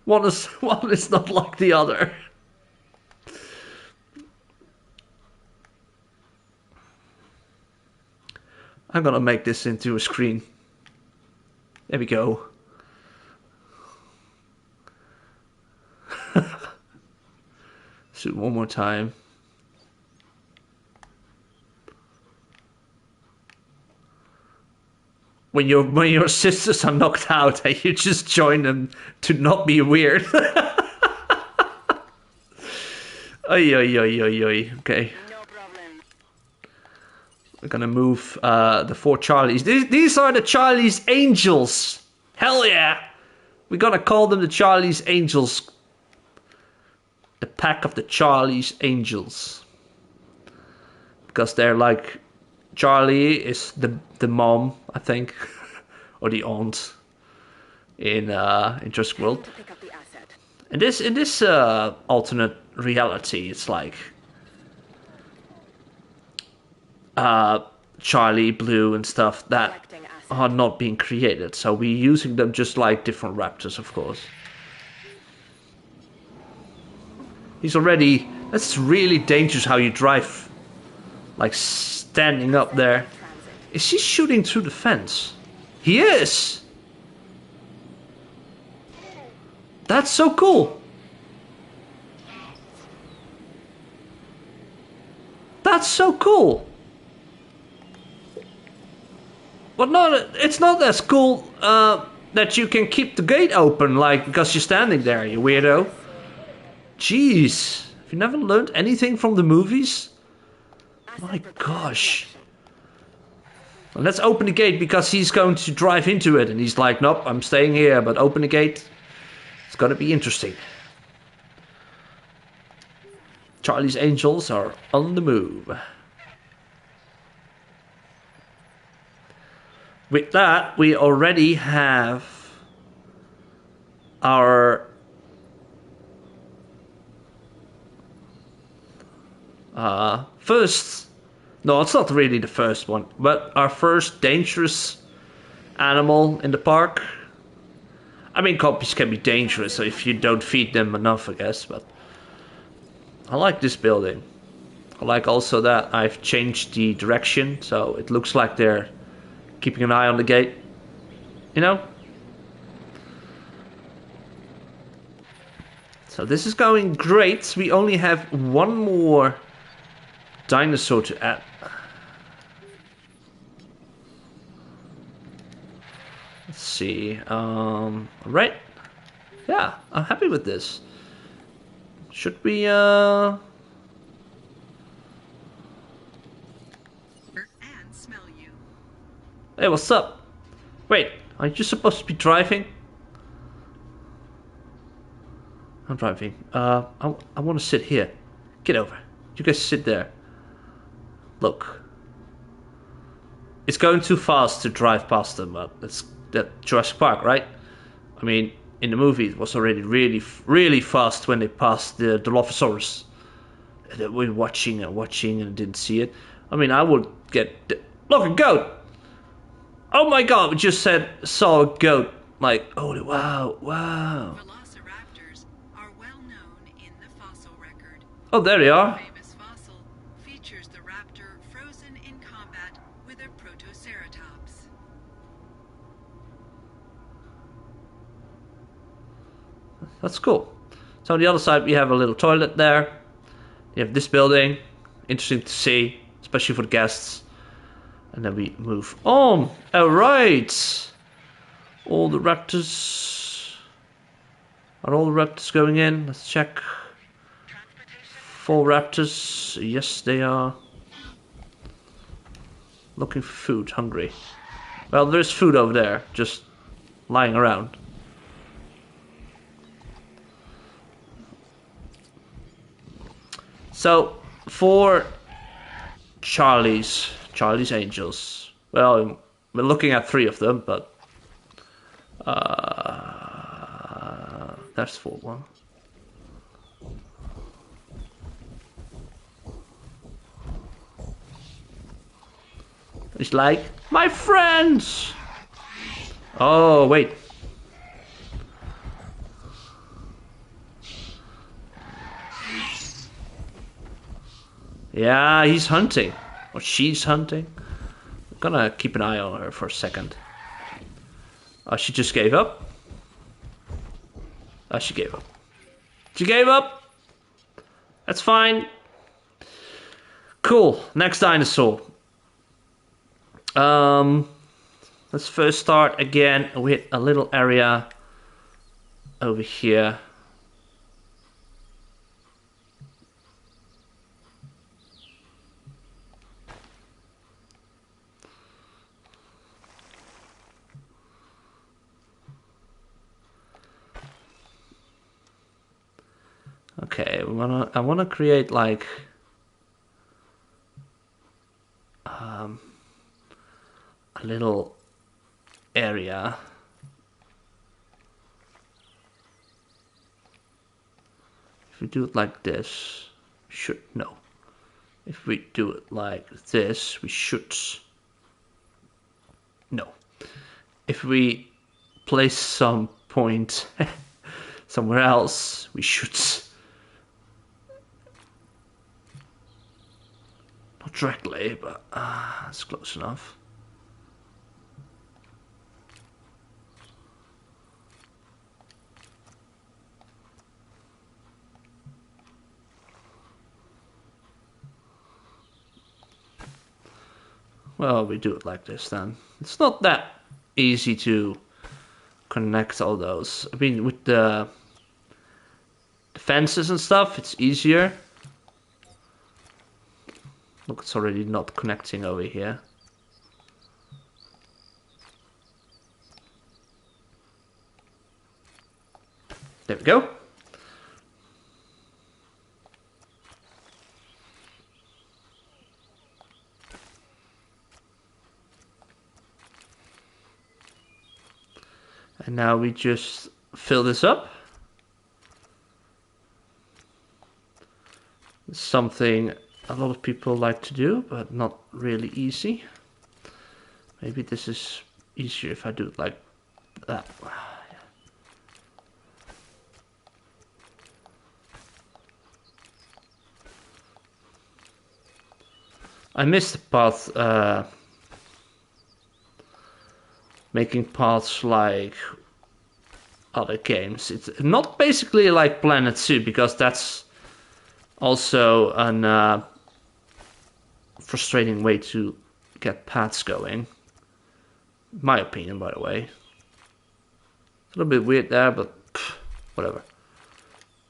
one is not like the other. I'm gonna make this into a screen. There we go. So one more time. When your sisters are knocked out, and you just join them to not be weird. Oy, oy, oy, oy, oy. Okay. No problem. We're gonna move the 4 Charlies. These are the Charlie's Angels. Hell yeah! We're gonna call them the Charlie's Angels. The pack of the Charlie's Angels. Because they're like... Charlie is the mom, I think. Or the aunt. In Jurassic World. To pick up the asset. In this alternate reality, it's like... Charlie, Blue and stuff that Collecting assets. are not being created. So we're using them just like different raptors, of course. He's already... That's really dangerous how you drive. Like standing up there. Is he shooting through the fence? He is! That's so cool! That's so cool! But no, it's not as cool that you can keep the gate open, like, because you're standing there, you weirdo. Jeez, have you never learned anything from the movies? My gosh. Well, let's open the gate because he's going to drive into it and he's like, nope, I'm staying here, but open the gate. It's gonna be interesting. Charlie's Angels are on the move. With that, we already have our first... No, it's not really the first one, but our first dangerous animal in the park. I mean, copies can be dangerous if you don't feed them enough, I guess, but... I like this building. I like also that I've changed the direction, so it looks like they're keeping an eye on the gate. You know? So this is going great. We only have one more dinosaur to add. Let's see. Right. Yeah, I'm happy with this. Should we, and smell you. Hey, what's up? Wait, aren't you supposed to be driving? I'm driving. I want to sit here. Get over. You guys sit there. Look. It's going too fast to drive past them, but that's that Jurassic Park, right? I mean, in the movie it was already really fast when they passed the Dilophosaurus. They were watching and didn't see it. I mean, I would get... Look, a goat! Oh my god, we just saw a goat. Like, oh, wow. Velociraptors are well known in the fossil record. Oh, there they are. Famous fossil features the raptor frozen in combat with a Protoceratops. That's cool. So on the other side, we have a little toilet there. You have this building. Interesting to see, especially for the guests. And then we move on. Alright. All the raptors. Are all the raptors going in? Let's check. 4 raptors. Yes, they are. Looking for food, hungry. Well, there's food over there, just lying around. So, for Charlie's Angels. Well, we're looking at 3 of them, but That's for one. It's like, my friends! Oh, wait. Yeah, he's hunting. Or she's hunting. I'm gonna keep an eye on her for a second. Oh, she just gave up? Oh, she gave up. She gave up! That's fine. Cool. Next dinosaur. Let's first start again with a little area over here. Okay, I wanna create like a little area. If we do it like this, should no. If we do it like this, we should no. If we place some point somewhere else, we should not directly, but it's close enough. Well, we do it like this then. It's not that easy to connect all those. I mean, with the fences and stuff, it's easier. Look, it's already not connecting over here. There we go. And now we just fill this up. It's something a lot of people like to do, but not really easy. Maybe this is easier if I do it like that. I missed the path, making paths like other games. It's not basically like Planet Zoo, because that's also an frustrating way to get paths going. My opinion, by the way. A little bit weird there, but whatever.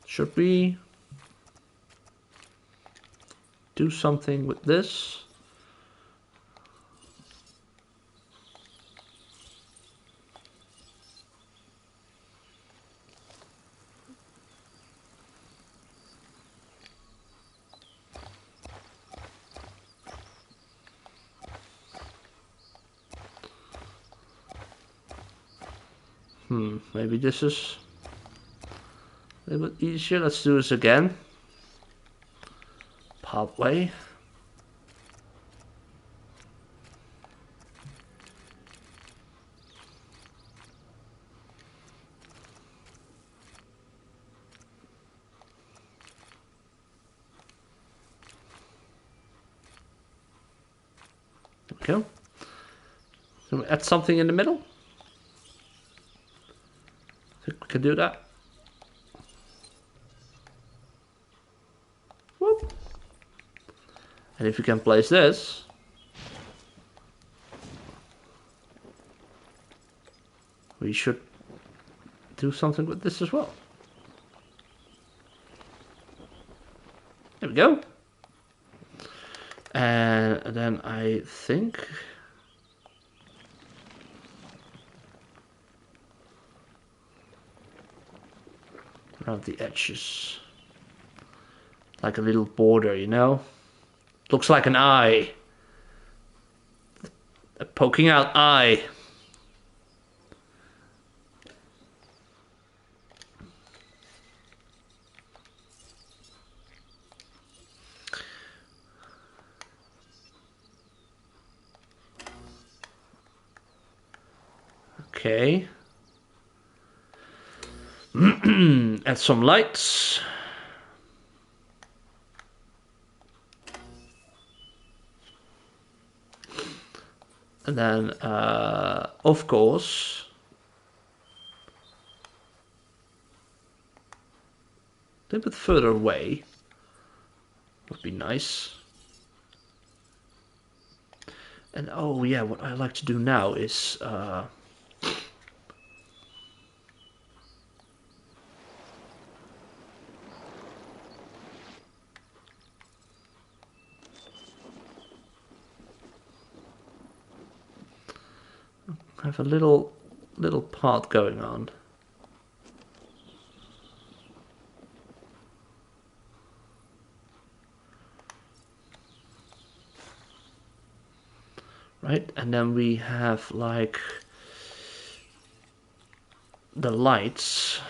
Should we do something with this? Maybe this is a little bit easier. Let's do this again. Pathway. There we go. Can we add something in the middle? I think we can do that. Whoop. And if you can place this, we should do something with this as well. There we go. And then I think around the edges, like a little border, you know? Looks like an eye. A poking out eye. Okay. Add some lights. And then, of course, a little bit further away would be nice. And oh yeah, what I like to do now is have a little part going on. Right, and then we have like the lights.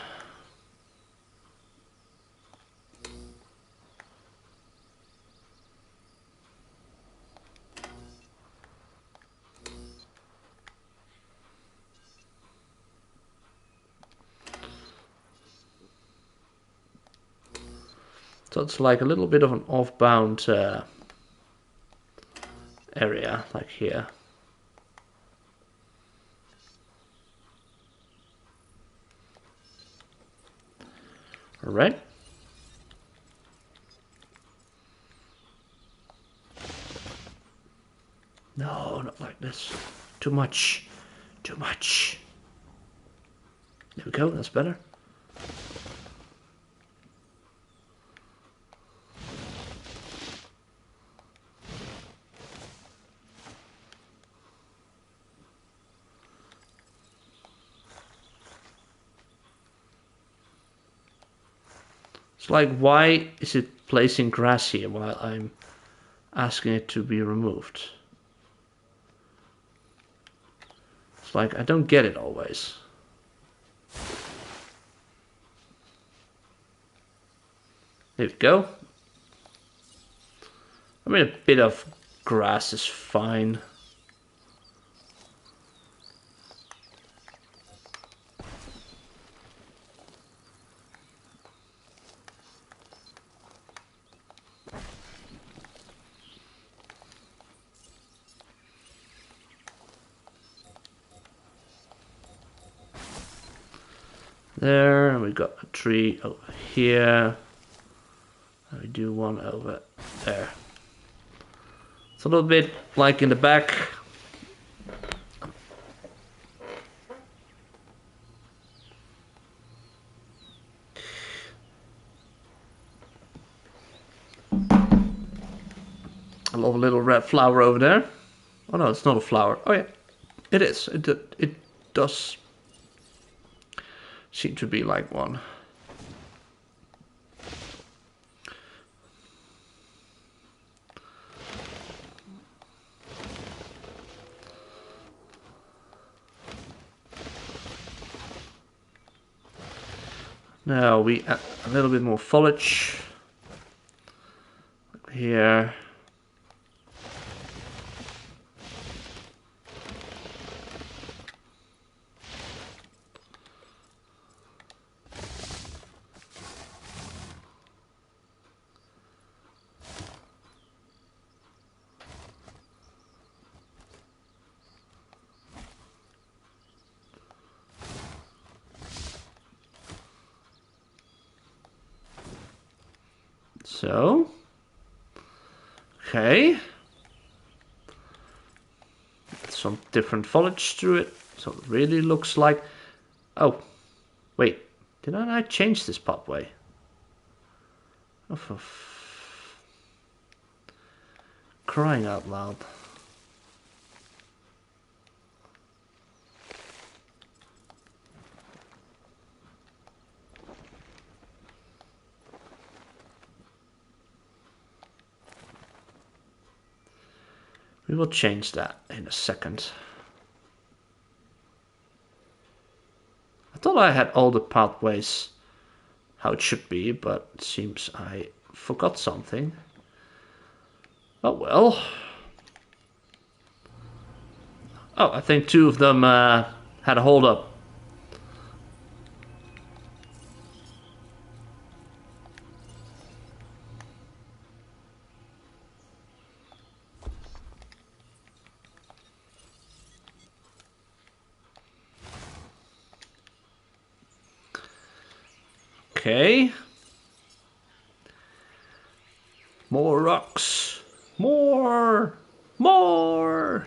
So it's like a little bit of an off-bound area, like here. All right. No, not like this. Too much. Too much. There we go, that's better. It's like, why is it placing grass here while I'm asking it to be removed? It's like, I don't get it always. There we go. I mean, a bit of grass is fine. There, and we got a tree over here. And we do one over there. It's a little bit like in the back. I love a little red flower over there. Oh no, it's not a flower. Oh yeah, it is. It does seem to be like one. Now we add a little bit more foliage here. So, okay, some different foliage through it, so it really looks like, oh, wait, did I change this pathway? Oh, for crying out loud. We will change that in a second. I thought I had all the pathways how it should be, but it seems I forgot something. Oh well. Oh, I think two of them have Had to hold up. Okay. More rocks. More. More.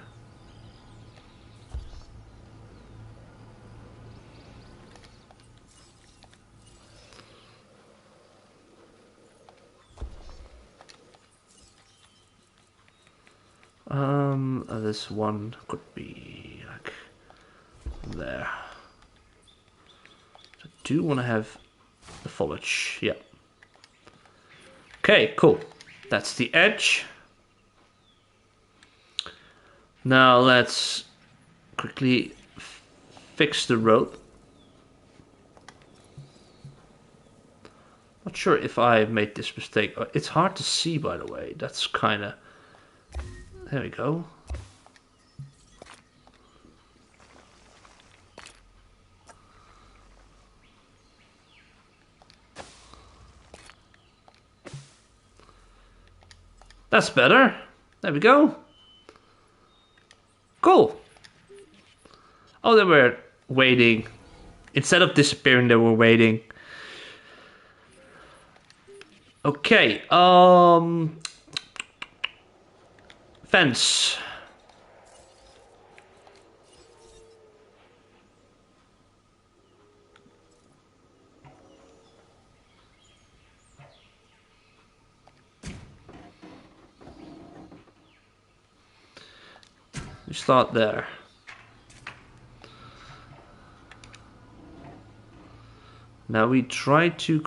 This one could be like there. I do want to have the foliage. Yeah. Okay, cool. That's the edge. Now let's quickly fix the road. Not sure if I made this mistake. It's hard to see, by the way. That's kind of... There we go. That's better. There we go. Cool. Oh, they were waiting. Instead of disappearing, they were waiting. Okay. Fence. We start there. Now we try to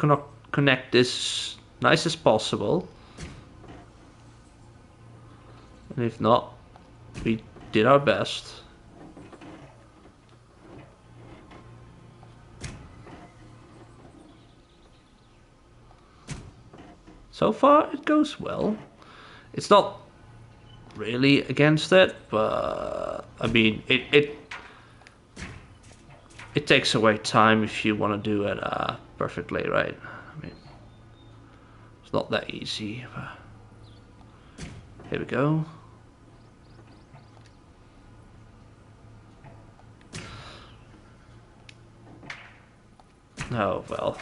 connect this nice as possible. And if not, we did our best. So far it goes well. It's not really against it, but I mean it takes away time if you want to do it perfectly, right? I mean, it's not that easy. But here we go. Oh well.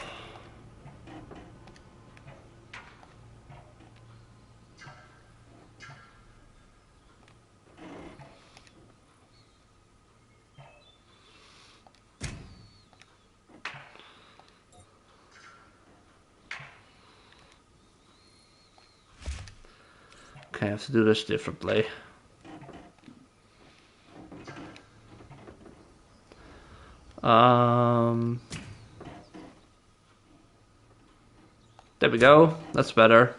Okay, I have to do this differently. There we go. That's better.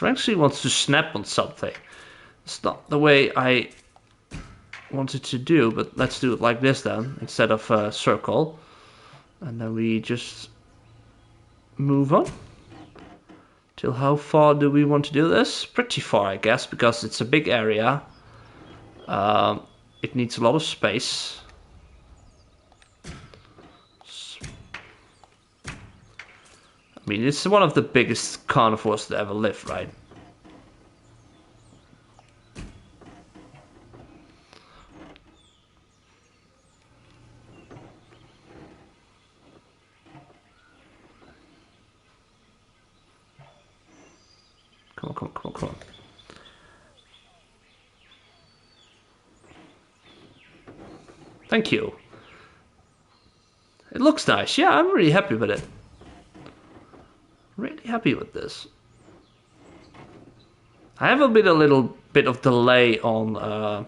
Actually wants to snap on something. It's not the way I wanted to do, but let's do it like this then, instead of a circle. And then we just move on. Till how far do we want to do this? Pretty far, I guess, because it's a big area. It needs a lot of space. I mean, it's one of the biggest carnivores that ever lived, right? Come on, come on, come on, come on. Thank you. It looks nice. Yeah, I'm really happy with it. Really happy with this. I have a little bit of delay on.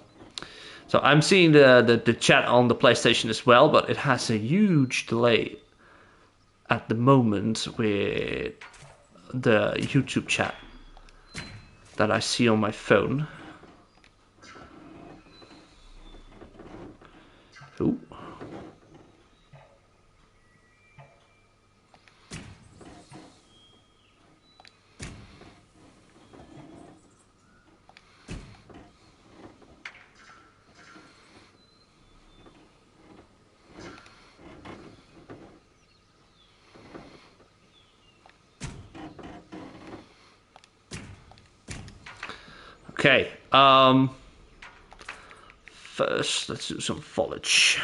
So I'm seeing the chat on the PlayStation as well, but it has a huge delay at the moment with the YouTube chat. that I see on my phone. Ooh. Okay, first let's do some foliage.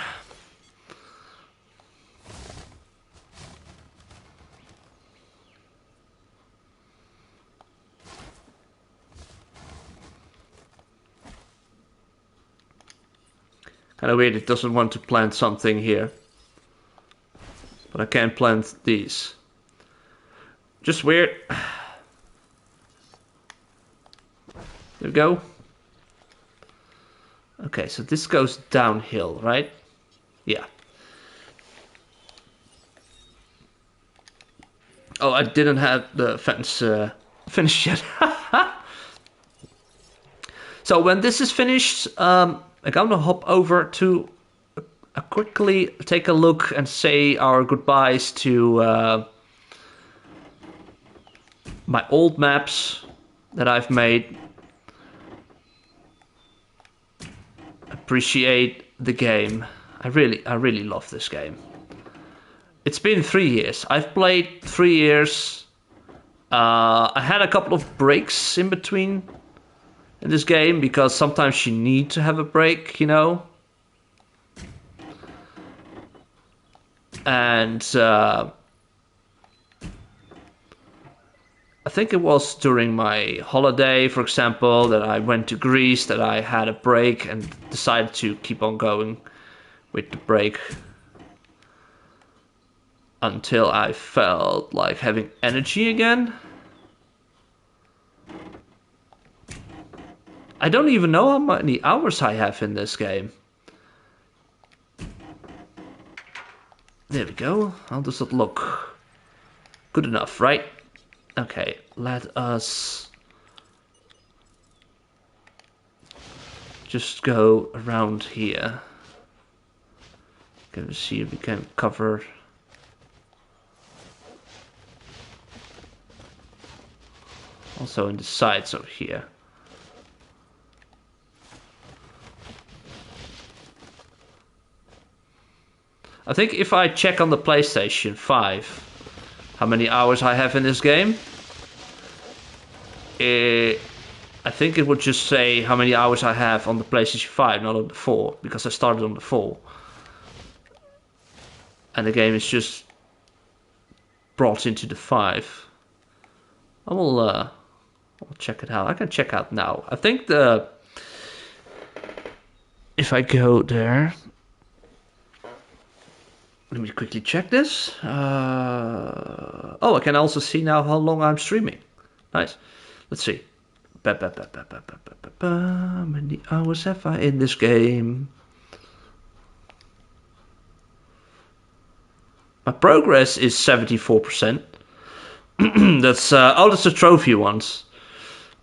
Kind of weird it doesn't want to plant something here. But I can't plant these. Just weird. There we go. Okay, so this goes downhill, right? Yeah. Oh, I didn't have the fence finished yet. So when this is finished, I'm gonna hop over to quickly take a look and say our goodbyes to my old maps that I've made. Appreciate the game. I really love this game. It's been 3 years. I've played 3 years. I had a couple of breaks in between in this game because sometimes you need to have a break, you know. And I think it was during my holiday, for example, that I went to Greece, that I had a break and decided to keep on going with the break until I felt like having energy again. I don't even know how many hours I have in this game. There we go. How does it look? Good enough, right? Okay, let us just go around here. Gonna see if we can cover also in the sides over here. I think if I check on the PlayStation 5 how many hours I have in this game, I think it would just say how many hours I have on the PlayStation 5, not on the 4, because I started on the 4. And the game is just brought into the 5. I'll check it out. I can check out now. I think if I go there, let me quickly check this. Oh, I can also see now how long I'm streaming. Nice. Let's see. How many hours have I in this game? My progress is 74%. That's the trophy ones.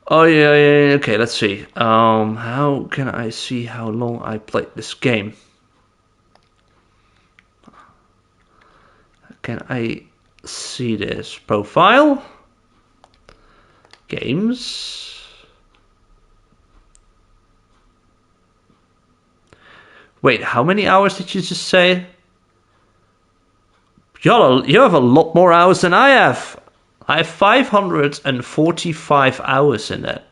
Oh yeah. Okay, let's see. How can I see how long I played this game? Can I see this profile? Games. Wait, how many hours did you just say? You have a lot more hours than I have. I have 545 hours in it.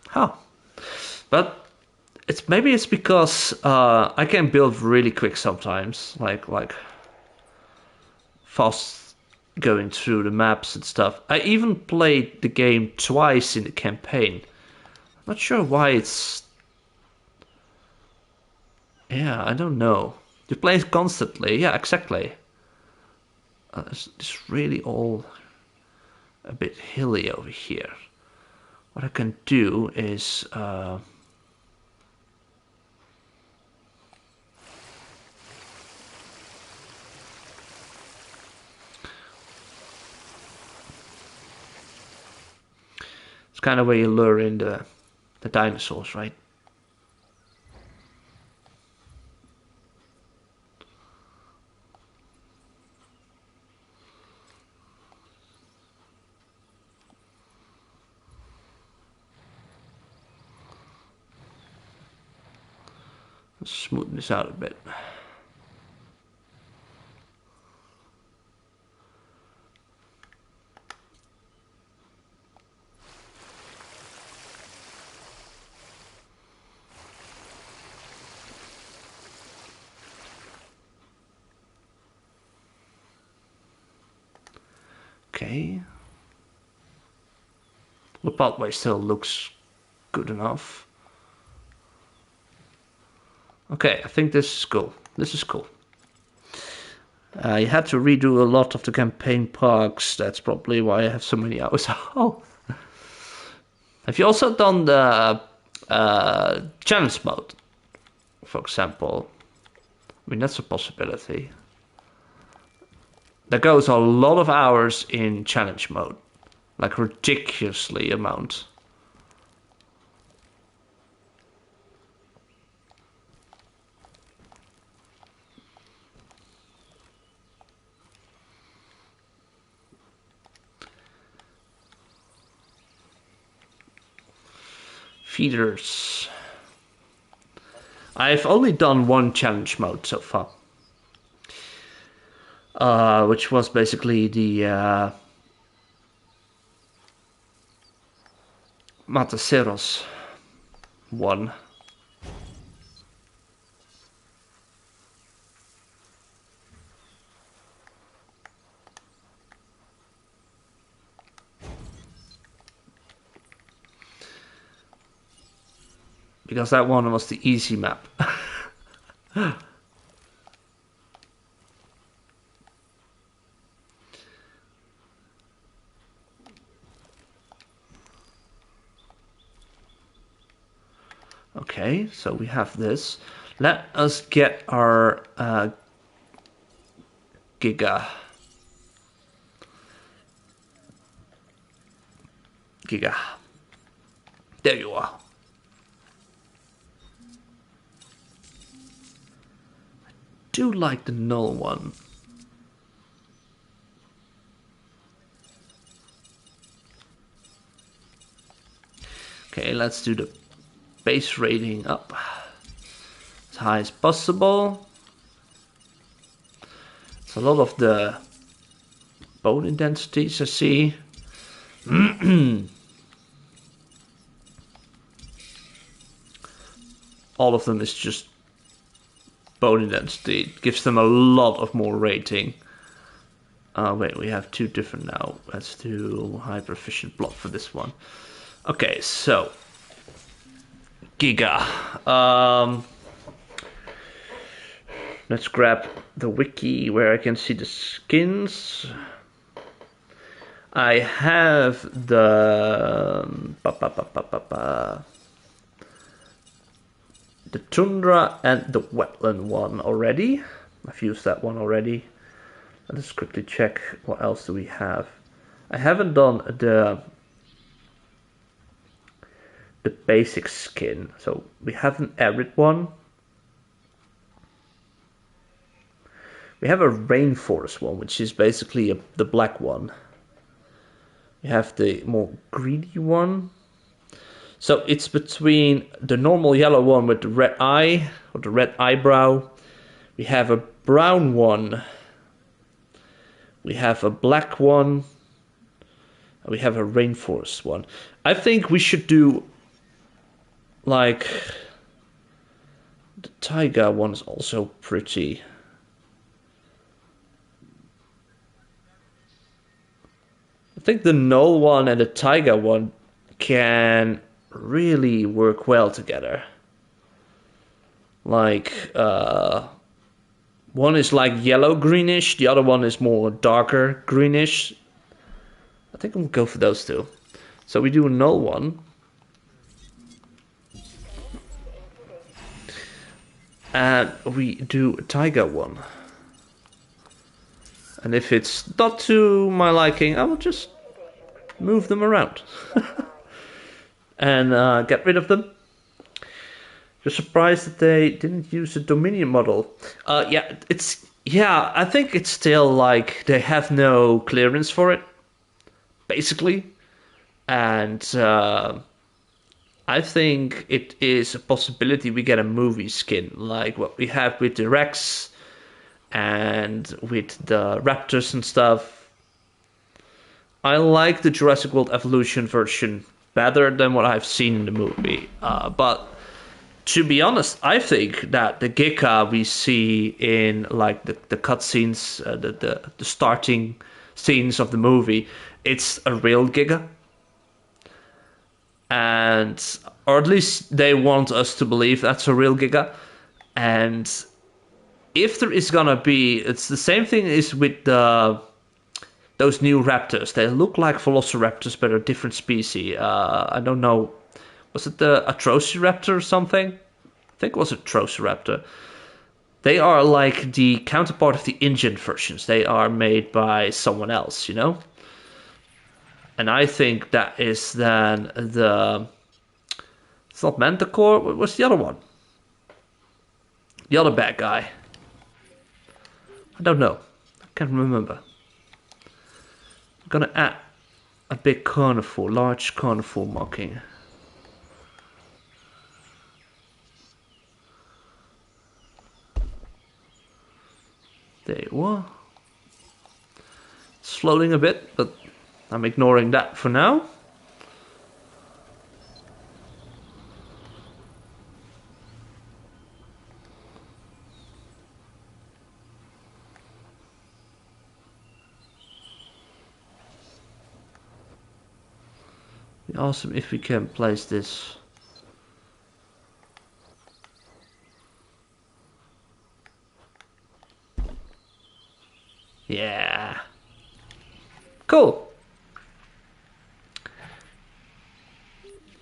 Huh. But maybe it's because I can build really quick sometimes, like fast going through the maps and stuff. I even played the game twice in the campaign. Not sure why it's. Yeah, I don't know. You play it constantly. Yeah, exactly. It's really all a bit hilly over here. What I can do is. kind of where you lure in the dinosaurs, right? Let's smooth this out a bit. Okay. The pathway still looks good enough. Okay, I think this is cool. This is cool. You had to redo a lot of the campaign parks. That's probably why I have so many hours. Oh. Have you also done the challenge mode, for example? I mean, that's a possibility. There goes a lot of hours in challenge mode. Like ridiculously amount. Feeders. I've only done one challenge mode so far. Which was basically the Matanceros one. Because that one was the easy map. Okay, so we have this. Let us get our Giga. There you are. I do like the null one. Okay, let's do the base rating up as high as possible. It's a lot of the bone intensities I see. All of them is just bone intensity. It gives them a lot of more rating. Wait, we have two different now. Let's do high proficient block for this one. Okay, so Giga. Let's grab the wiki where I can see the skins. I have the tundra and the wetland one already. I've used that one already. Let's quickly check what else do we have. I haven't done the basic skin, so we have an arid one. We have a rainforest one, which is basically the black one. We have the more greedy one. So it's between the normal yellow one with the red eye, or the red eyebrow. We have a brown one. We have a black one. And we have a rainforest one. I think we should do like the taiga one is also pretty. I think the null one and the taiga one can really work well together. Like one is like yellow greenish, the other one is more darker greenish. I think I'm gonna go for those two. So we do a null one. And we do a taiga one. And if it's not to my liking, I will just move them around. and get rid of them. You're surprised that they didn't use a Dominion model. I think it's still like they have no clearance for it, basically, and I think it is a possibility we get a movie skin like what we have with the Rex and with the Raptors and stuff. I like the Jurassic World Evolution version better than what I've seen in the movie, but to be honest, I think that the Giga we see in like the cutscenes, the starting scenes of the movie, it's a real Giga, and or at least they want us to believe that's a real Giga. And if there is gonna be, it's the same thing as with those new Raptors. They look like Velociraptors, but a different species. I don't know. Was it the Atrociraptor or something? I think it was a Atrociraptor. They are like the counterpart of the Indian versions. They are made by someone else, you know? And I think that is then the... It's not Manticore. What's the other one? The other bad guy. I don't know. I can't remember. I'm gonna add a big carnivore, large carnivore marking. There you are. It's floating a bit, but I'm ignoring that for now. Be awesome if we can place this. Yeah. Cool.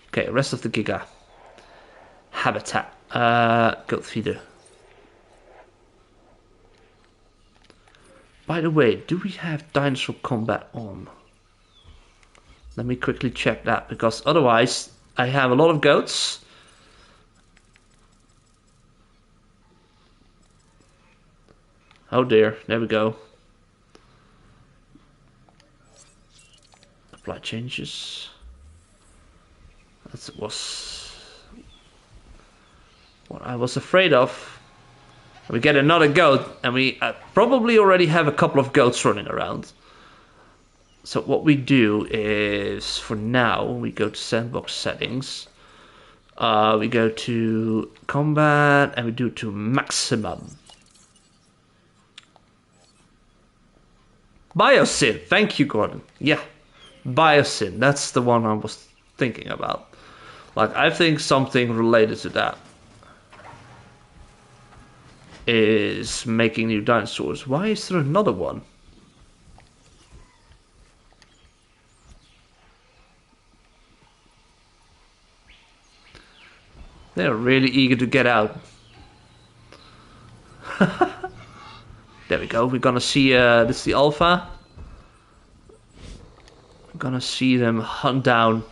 Okay, rest of the Giga. Habitat. Goat feeder. By the way, do we have dinosaur combat on? Let me quickly check that, because otherwise I have a lot of goats. Oh dear, there we go. Apply changes. That was what I was afraid of. We get another goat, and we probably already have a couple of goats running around. So what we do is, for now, we go to sandbox settings. We go to combat, and we do it to maximum. Biosyn, thank you, Gordon. Yeah, Biosyn, that's the one I was thinking about. Like, I think something related to that is making new dinosaurs. Why is there another one? They're really eager to get out. There we go. We're gonna see, this is the alpha. We're gonna see them hunt down.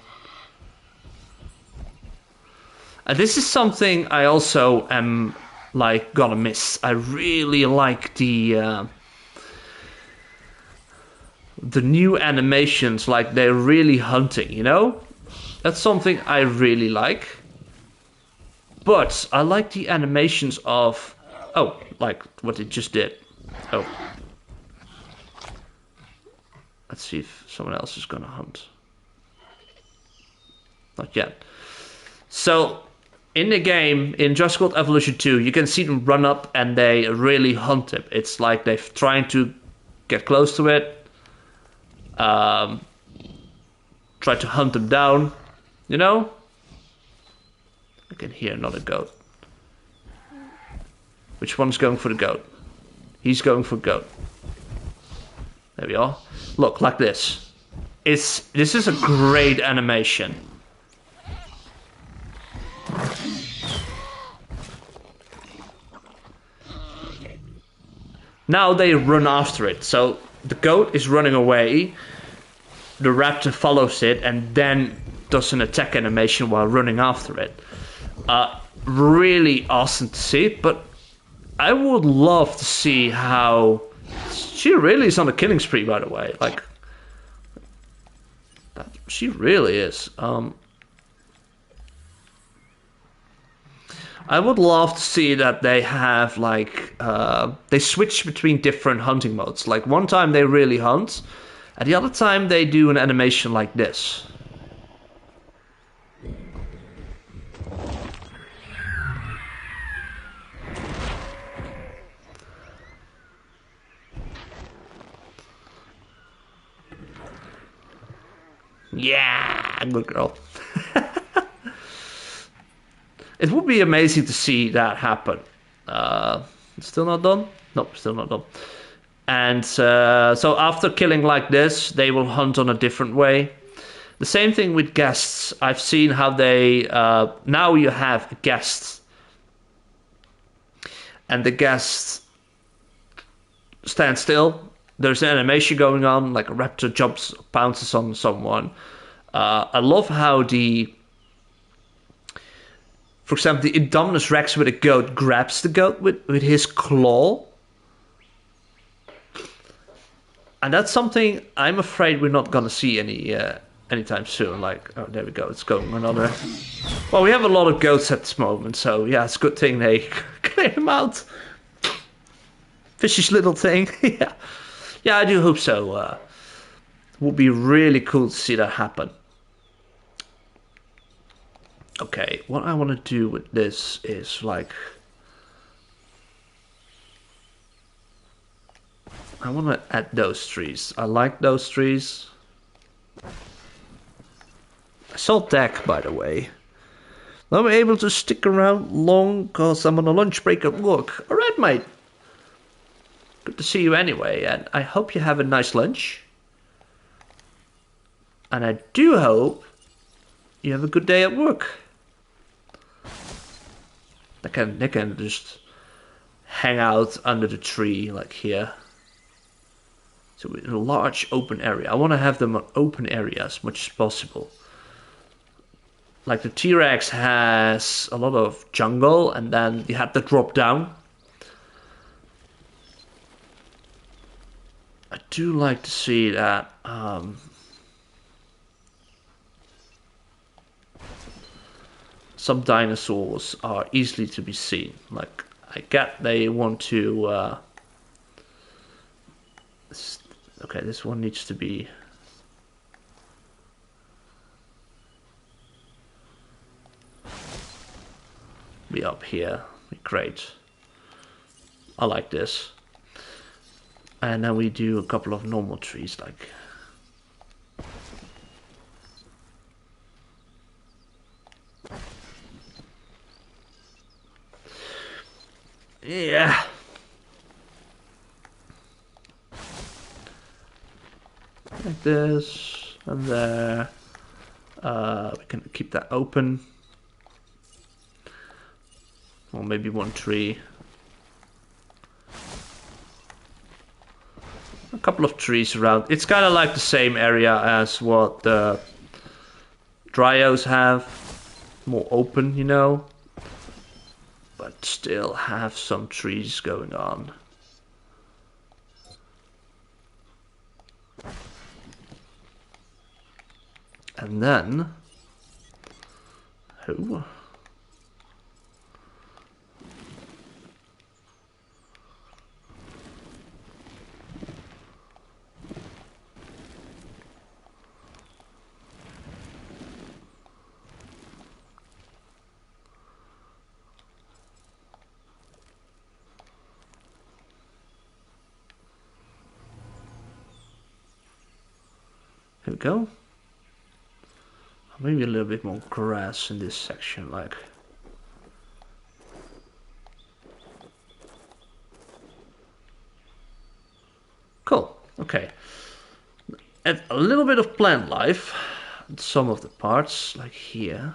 And this is something I also am, like, gonna miss. I really like the new animations, like they're really hunting, you know? That's something I really like. But I like the animations of, oh, like what it just did. Oh. Let's see if someone else is gonna hunt. Not yet. So, in the game, in Jurassic World Evolution 2, you can see them run up and they really hunt it. It's like they're trying to get close to it. Try to hunt them down. You know? I can hear another goat. Which one's going for the goat? He's going for goat. There we are. Look, like this. This is a great animation. Now they run after it. So the goat is running away. The raptor follows it, and then does an attack animation while running after it. Really awesome to see, but I would love to see how she really is on a killing spree, by the way. Like, she really is. I would love to see that they have like they switch between different hunting modes. Like one time they really hunt, and the other time they do an animation like this. Yeah, good girl. It would be amazing to see that happen. Still not done? Nope, still not done. And so after killing like this, they will hunt on a different way. The same thing with guests. I've seen how they... now you have guests. And the guests stand still. There's an animation going on, like a raptor jumps, bounces on someone. I love how the... For example, the Indominus Rex with a goat grabs the goat with his claw. And that's something I'm afraid we're not going to see anytime soon. Like, oh, there we go, it's going another... Well, we have a lot of goats at this moment, so yeah, it's a good thing they clear them out. Fishy's little thing, yeah. Yeah, I do hope so. It would be really cool to see that happen. Okay, what I want to do with this is like... I want to add those trees. I like those trees. I saw Dak, by the way. I'm able to stick around long because I'm on a lunch break at work. Alright, mate. Good to see you anyway, and I hope you have a nice lunch. And I do hope you have a good day at work. They can just hang out under the tree, like here. So in a large open area. I want to have them on open area as much as possible. Like the T-Rex has a lot of jungle, and then you have to drop down. I do like to see that some dinosaurs are easily to be seen. Like, I get they want to... okay, this one needs to be... up here. Great. I like this. And then we do a couple of normal trees, like... Yeah. Like this, and there. We can keep that open. Or maybe one tree. A couple of trees around. It's kind of like the same area as what the Dryos have. More open, you know. But still have some trees going on. And then... who? Here we go. Maybe a little bit more grass in this section, like. Cool, okay. Add a little bit of plant life in some of the parts, like here.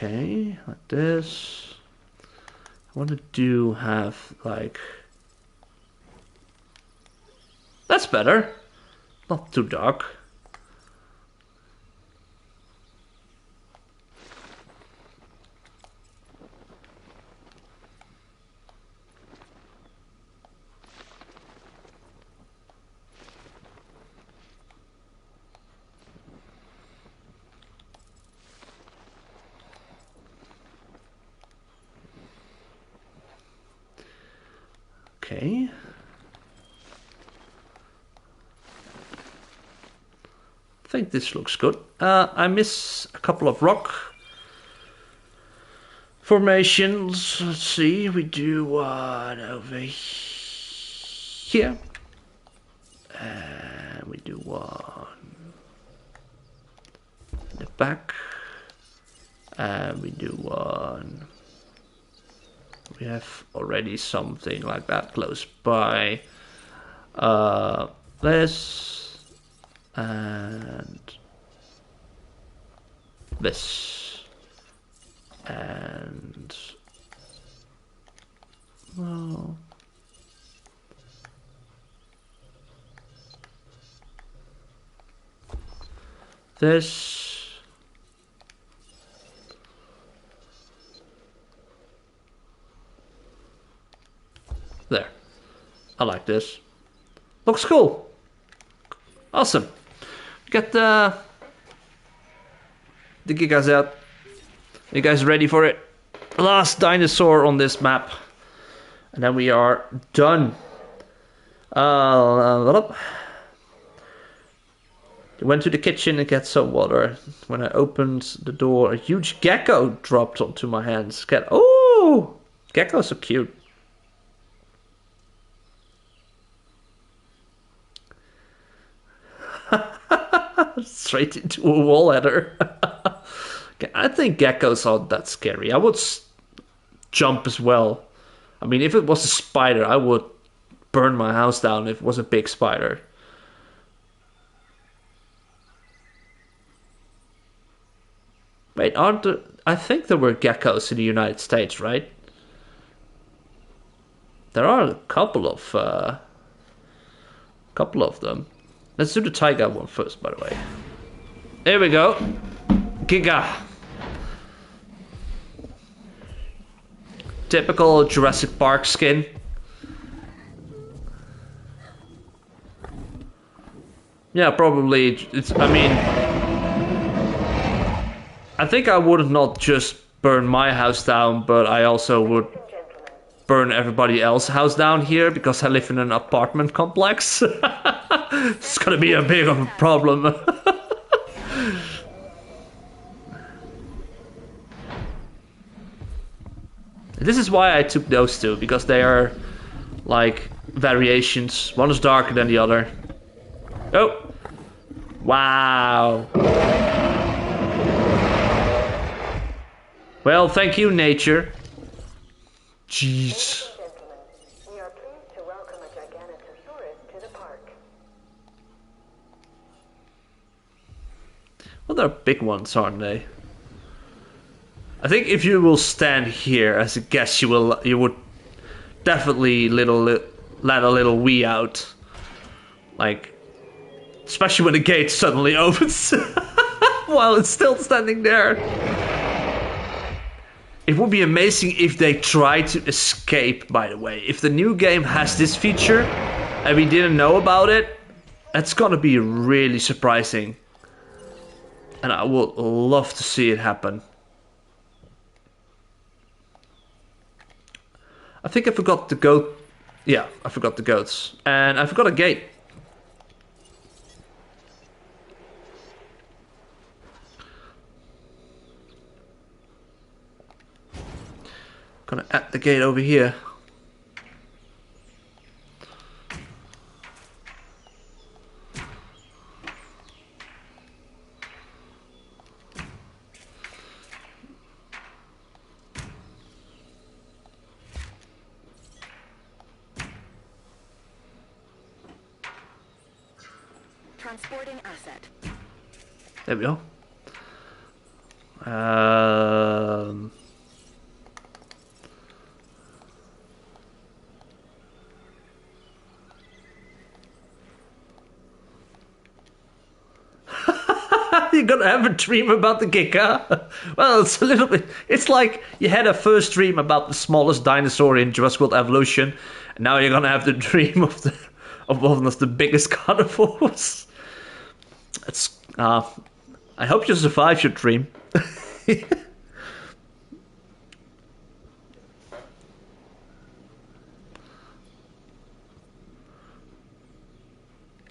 Okay, like this. I want to have like... That's better. Not too dark. Okay. I think this looks good. I miss a couple of rock formations. Let's see, we do one over here. And we do one in the back. And we do one. We have already something like that close by. This and this and well, this. There. I like this. Looks cool. Awesome. Get the Gigas out. You guys ready for it? Last dinosaur on this map. And then we are done. Went to the kitchen and get some water. When I opened the door, a huge gecko dropped onto my hands. Oh! Geckos are cute. Straight into a wall header. I think geckos aren't that scary. I would jump as well. I mean, if it was a spider, I would burn my house down if it was a big spider. Wait, aren't there... I think there were geckos in the United States, right? There are a couple of them. Let's do the tiger one first, by the way. Here we go. Giga. Typical Jurassic Park skin. Yeah, probably. I mean, I think I would not just burn my house down, but I also would burn everybody else's house down here because I live in an apartment complex. It's gonna be a big of a problem. This is why I took those two, because they are like variations. One is darker than the other. Oh! Wow! Well, thank you, nature. Jeez. We are pleased to welcome a Giganotosaurus to the park. Well, they're big ones, aren't they? I think if you will stand here as a guest, you would definitely let a little wee out, like especially when the gate suddenly opens while it's still standing there. It would be amazing if they try to escape. By the way, if the new game has this feature and we didn't know about it, that's gonna be really surprising, and I would love to see it happen. I think I forgot the goat. Yeah, I forgot the goats. And I forgot a gate. Gonna add the gate over here. Transporting asset. There we go. Um, You're gonna have a dream about the giga? Well, it's a little bit. It's like you had a first dream about the smallest dinosaur in Jurassic World Evolution, and now you're gonna have the dream of one of the biggest carnivores. It's. I hope you survive your dream.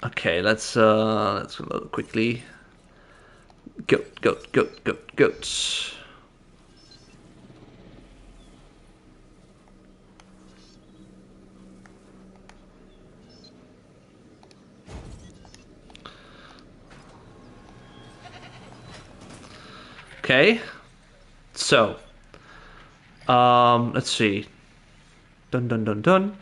Okay, let's load quickly. Goat, goat, goat, goat, goats. Okay, so let's see. Dun dun dun dun.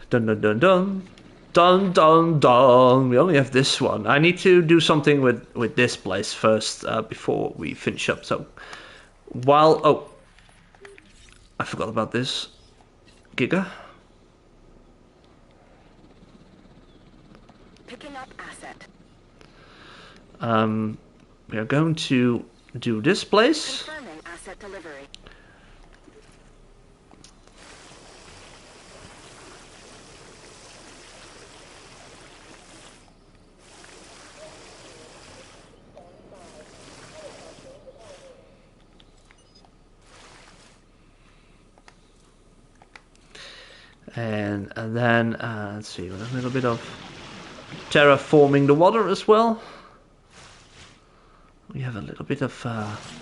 Dun dun dun dun. Dun dun dun. We only have this one. I need to do something with this place first before we finish up. So while I forgot about this giga. Picking up asset. We are going to do this place. Confirming asset delivery. And then let's see, with a little bit of terraforming the water as well. We have a little bit of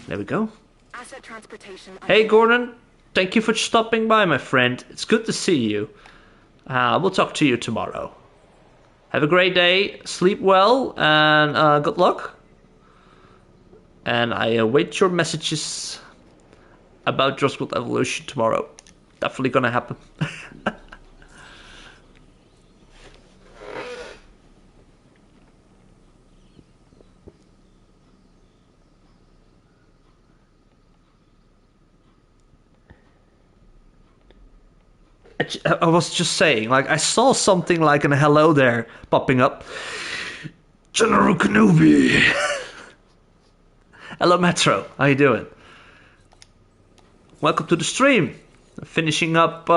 there we go. Asset transportation. Hey Gordon, thank you for stopping by, my friend. It's good to see you. We'll talk to you tomorrow. Have a great day, sleep well, and good luck. And I await your messages about Jurassic World Evolution tomorrow. Definitely gonna happen. I was just saying, like, I saw something like an hello there popping up. General Kenobi! Hello, Metro. How you doing? Welcome to the stream. Finishing up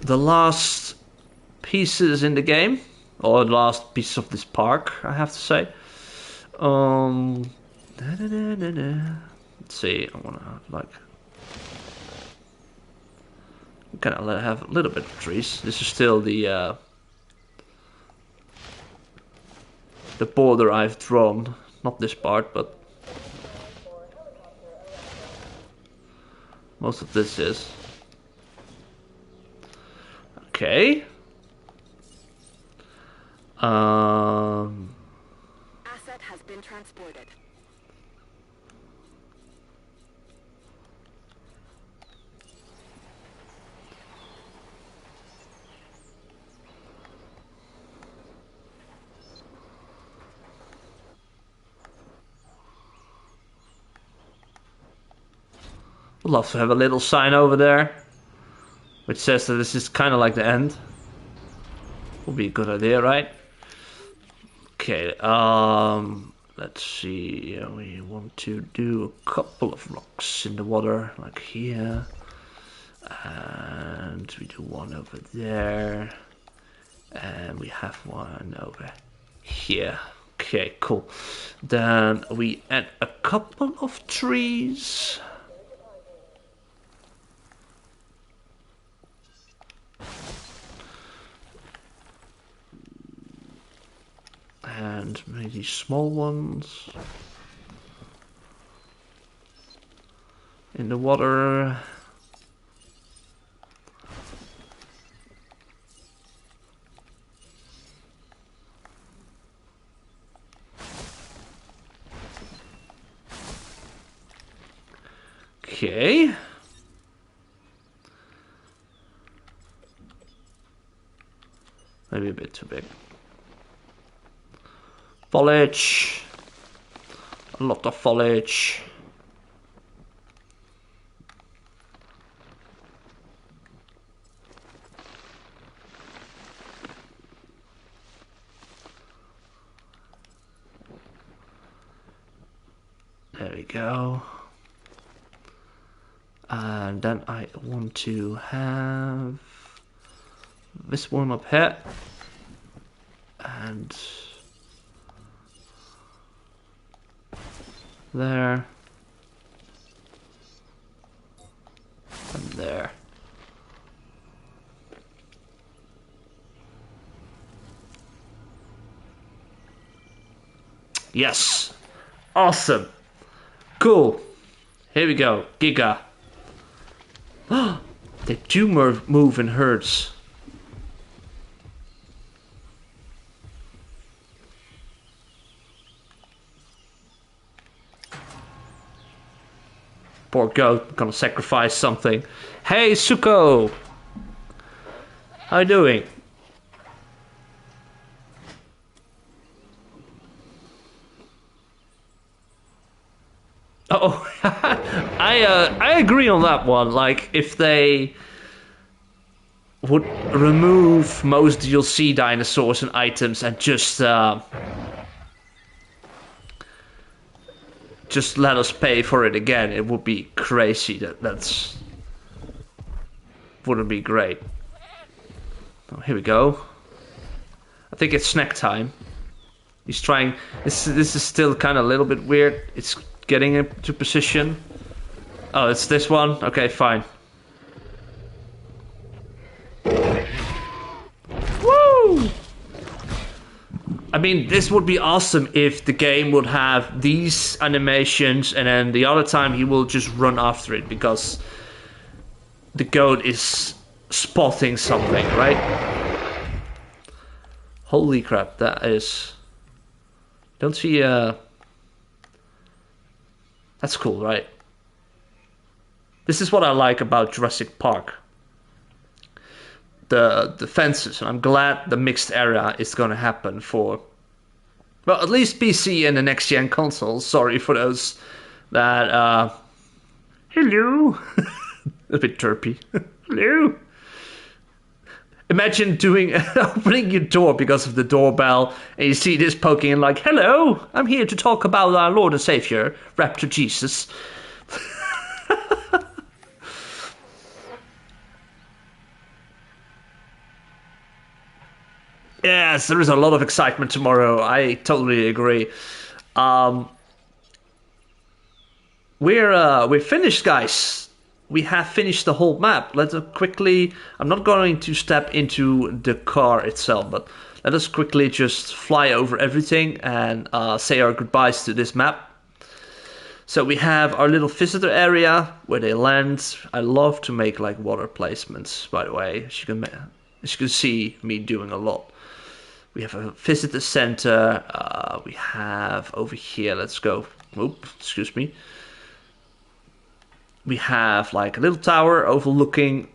the last pieces in the game. Or the last piece of this park, I have to say. Let's see, I wanna, like... Gonna have a little bit of trees. This is still the border I've drawn. Not this part, but most of this is. Okay. Asset has been transported. Would love to have a little sign over there, which says that this is kind of like the end. Would be a good idea, right? Okay. Let's see. We want to do a couple of rocks in the water, like here, and we do one over there, and we have one over here. Okay, cool. Then we add a couple of trees. And maybe small ones in the water. Okay. Maybe a bit too big. Foliage. A lot of foliage. There we go. And then I want to have this one up here. And there. And there. Yes. Awesome. Cool. Here we go. Giga. They do move in herds. Poor goat, gonna sacrifice something. Hey, Suko! How you doing? Oh, I agree on that one. Like, if they would remove most DLC dinosaurs and items and just let us pay for it again, it would be crazy. That's wouldn't be great. Oh, here we go. I think it's snack time. He's trying. This is still kind of a little bit weird. It's getting into position. Oh, it's this one? Okay, fine. Woo! I mean, this would be awesome if the game would have these animations and then the other time he will just run after it because the goat is spotting something, right? Holy crap, that is... Don't see... That's cool, right? This is what I like about Jurassic Park. The fences, and I'm glad the mixed era is going to happen for, well, at least PC and the next gen consoles. Sorry for those that hello. A bit chirpy. Hello. Imagine opening your door because of the doorbell and you see this poking in like, hello, I'm here to talk about our Lord and Savior, Raptor Jesus. Yes, there is a lot of excitement tomorrow. I totally agree. We're finished, guys. We have finished the whole map. Let's quickly... I'm not going to step into the car itself, but let us quickly just fly over everything and say our goodbyes to this map. So we have our little visitor area where they land. I love to make like water placements, by the way. As you can see me doing a lot. We have a visitor center. We have over here, let's go. Oops, excuse me. We have like a little tower overlooking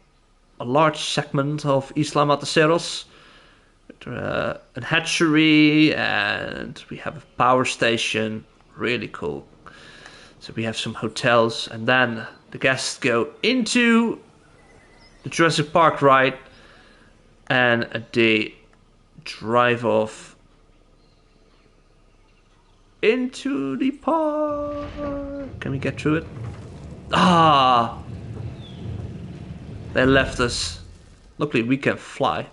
a large segment of Isla Matanceros. A hatchery, and we have a power station. Really cool. So we have some hotels, and then the guests go into the Jurassic Park ride, and they drive off into the park. Can we get through it? Ah! They left us. Luckily we can fly.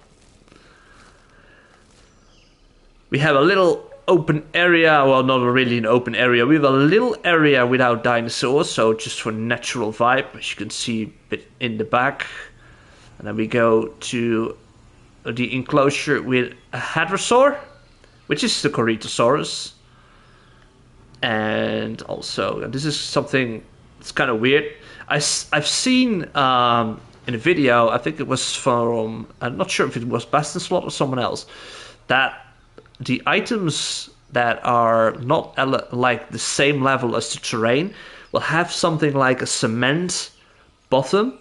We have a little open area, well, not really an open area. We have a little area without dinosaurs, so just for natural vibe, as you can see a bit in the back. And then we go to the enclosure with a hadrosaur, which is the Ceratosaurus. And also, and this is something that's kind of weird. I've seen in a video, I think it was from, I'm not sure if it was Baston Slot or someone else, that the items that are not like the same level as the terrain will have something like a cement bottom,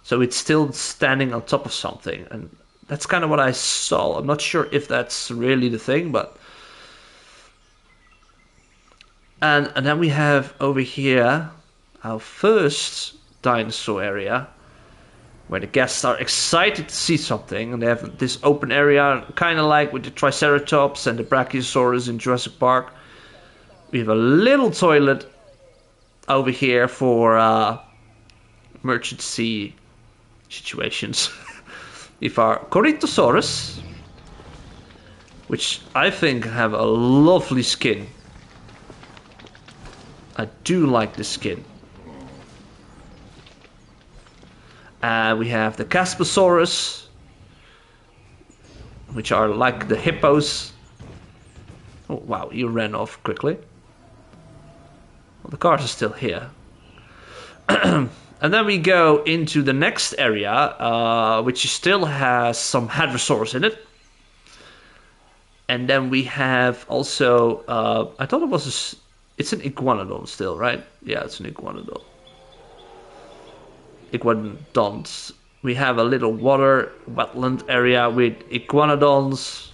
so it's still standing on top of something, and that's kind of what I saw. I'm not sure if that's really the thing, but And then we have over here our first dinosaur area, where the guests are excited to see something, and they have this open area, kind of like with the Triceratops and the Brachiosaurus in Jurassic Park. We have a little toilet over here for emergency situations. We have our Ceratosaurus, which I think have a lovely skin. I do like the skin. We have the Caspasaurus, which are like the hippos. Oh wow, you ran off quickly. Well, the cars are still here. And then we go into the next area, which still has some Hadrosaurs in it. And then we have also, I thought it was, it's an iguanodon still, right? Yeah, it's an iguanodon. Iguanodons. We have a little water wetland area with iguanodons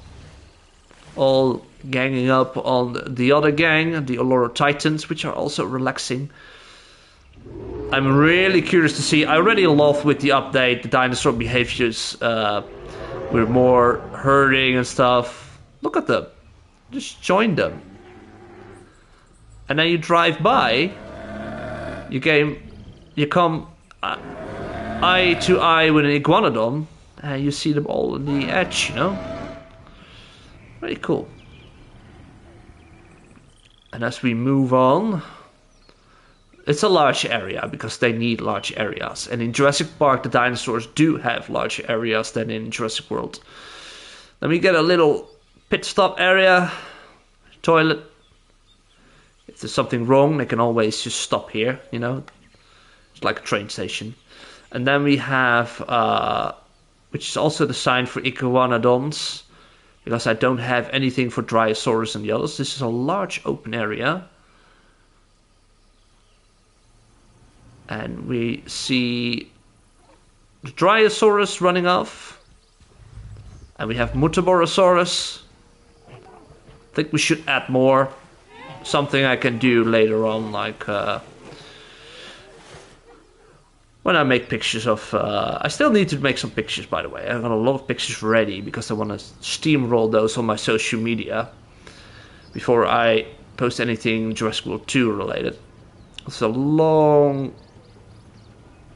all ganging up on the other gang, the Oloro Titans, which are also relaxing. I'm really curious to see. I already love with the update the dinosaur behaviors. We're more herding and stuff. Look at them. Just join them. And then you drive by. You come eye to eye with an iguanodon, and you see them all on the edge, you know? Very cool. And as we move on, it's a large area because they need large areas. And in Jurassic Park, the dinosaurs do have larger areas than in Jurassic World. Then we get a little pit stop area, toilet. If there's something wrong, they can always just stop here, you know? It's like a train station. And then we have, which is also the sign for iguanodons, because I don't have anything for Dryosaurus and the others. This is a large open area. And we see the Dryosaurus running off. And we have Mutaborosaurus. I think we should add more. Something I can do later on, like when I make pictures of... I still need to make some pictures, by the way. I've got a lot of pictures ready because I want to steamroll those on my social media before I post anything Jurassic World 2 related. It's a long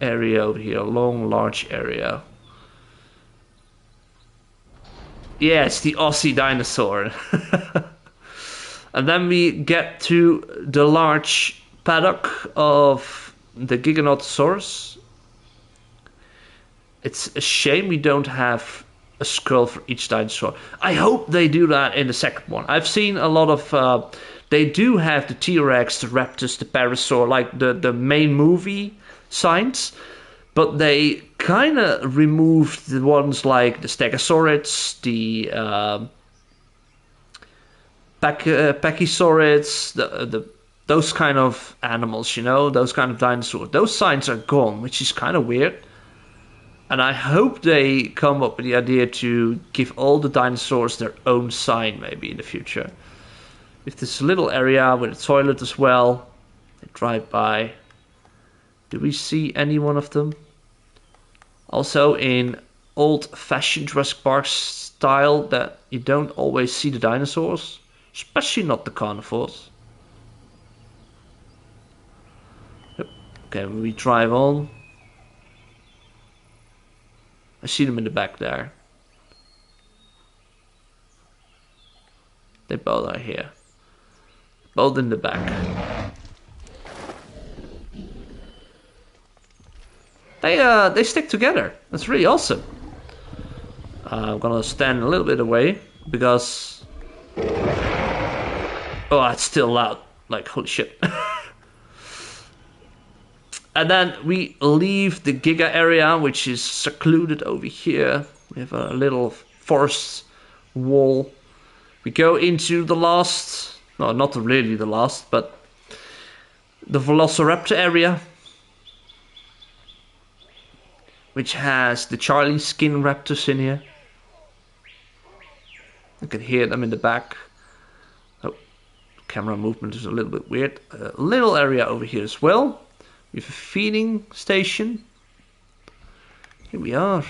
area over here, a long, large area. Yeah, it's the Aussie dinosaur. And then we get to the large paddock of the Giganotosaurus. It's a shame we don't have a skull for each dinosaur. I hope they do that in the second one. I've seen a lot of... they do have the T-Rex, the Raptors, the Pterosaur, like the main movie signs. But they kind of removed the ones like the Stegosaurus, the... Pachysaurids, those kind of animals, you know, those kind of dinosaurs. Those signs are gone, which is kind of weird. And I hope they come up with the idea to give all the dinosaurs their own sign, maybe in the future. With this little area with a toilet as well, they drive by. Do we see any one of them? Also in old-fashioned Jurassic Park style, that you don't always see the dinosaurs. Especially not the carnivores. Yep. Okay, we drive on. I see them in the back there. They both are here. Both in the back. They stick together. That's really awesome. I'm gonna stand a little bit away because... Oh, it's still loud. Like, holy shit. And then we leave the Giga area, which is secluded over here. We have a little forest wall. We go into the last... No, not really the last, but... the Velociraptor area. Which has the Charlie skin raptors in here. You can hear them in the back. camera movement is a little bit weird. A little area over here as well. We have a feeding station. Here we are.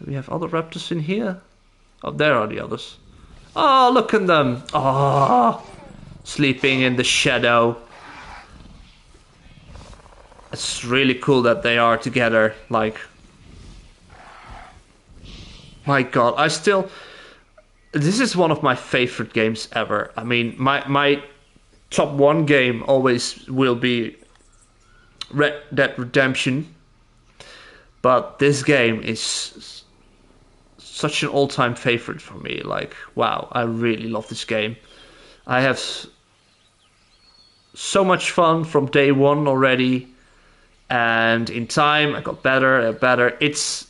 We have other raptors in here. Oh, there are the others. Oh, look at them. Oh, sleeping in the shadow. It's really cool that they are together. Like, my God, this is one of my favorite games ever. I mean, my top one game always will be Red Dead Redemption. But this game is such an all-time favorite for me. Like, wow, I really love this game. I have so much fun from day one already. And in time, I got better and better. This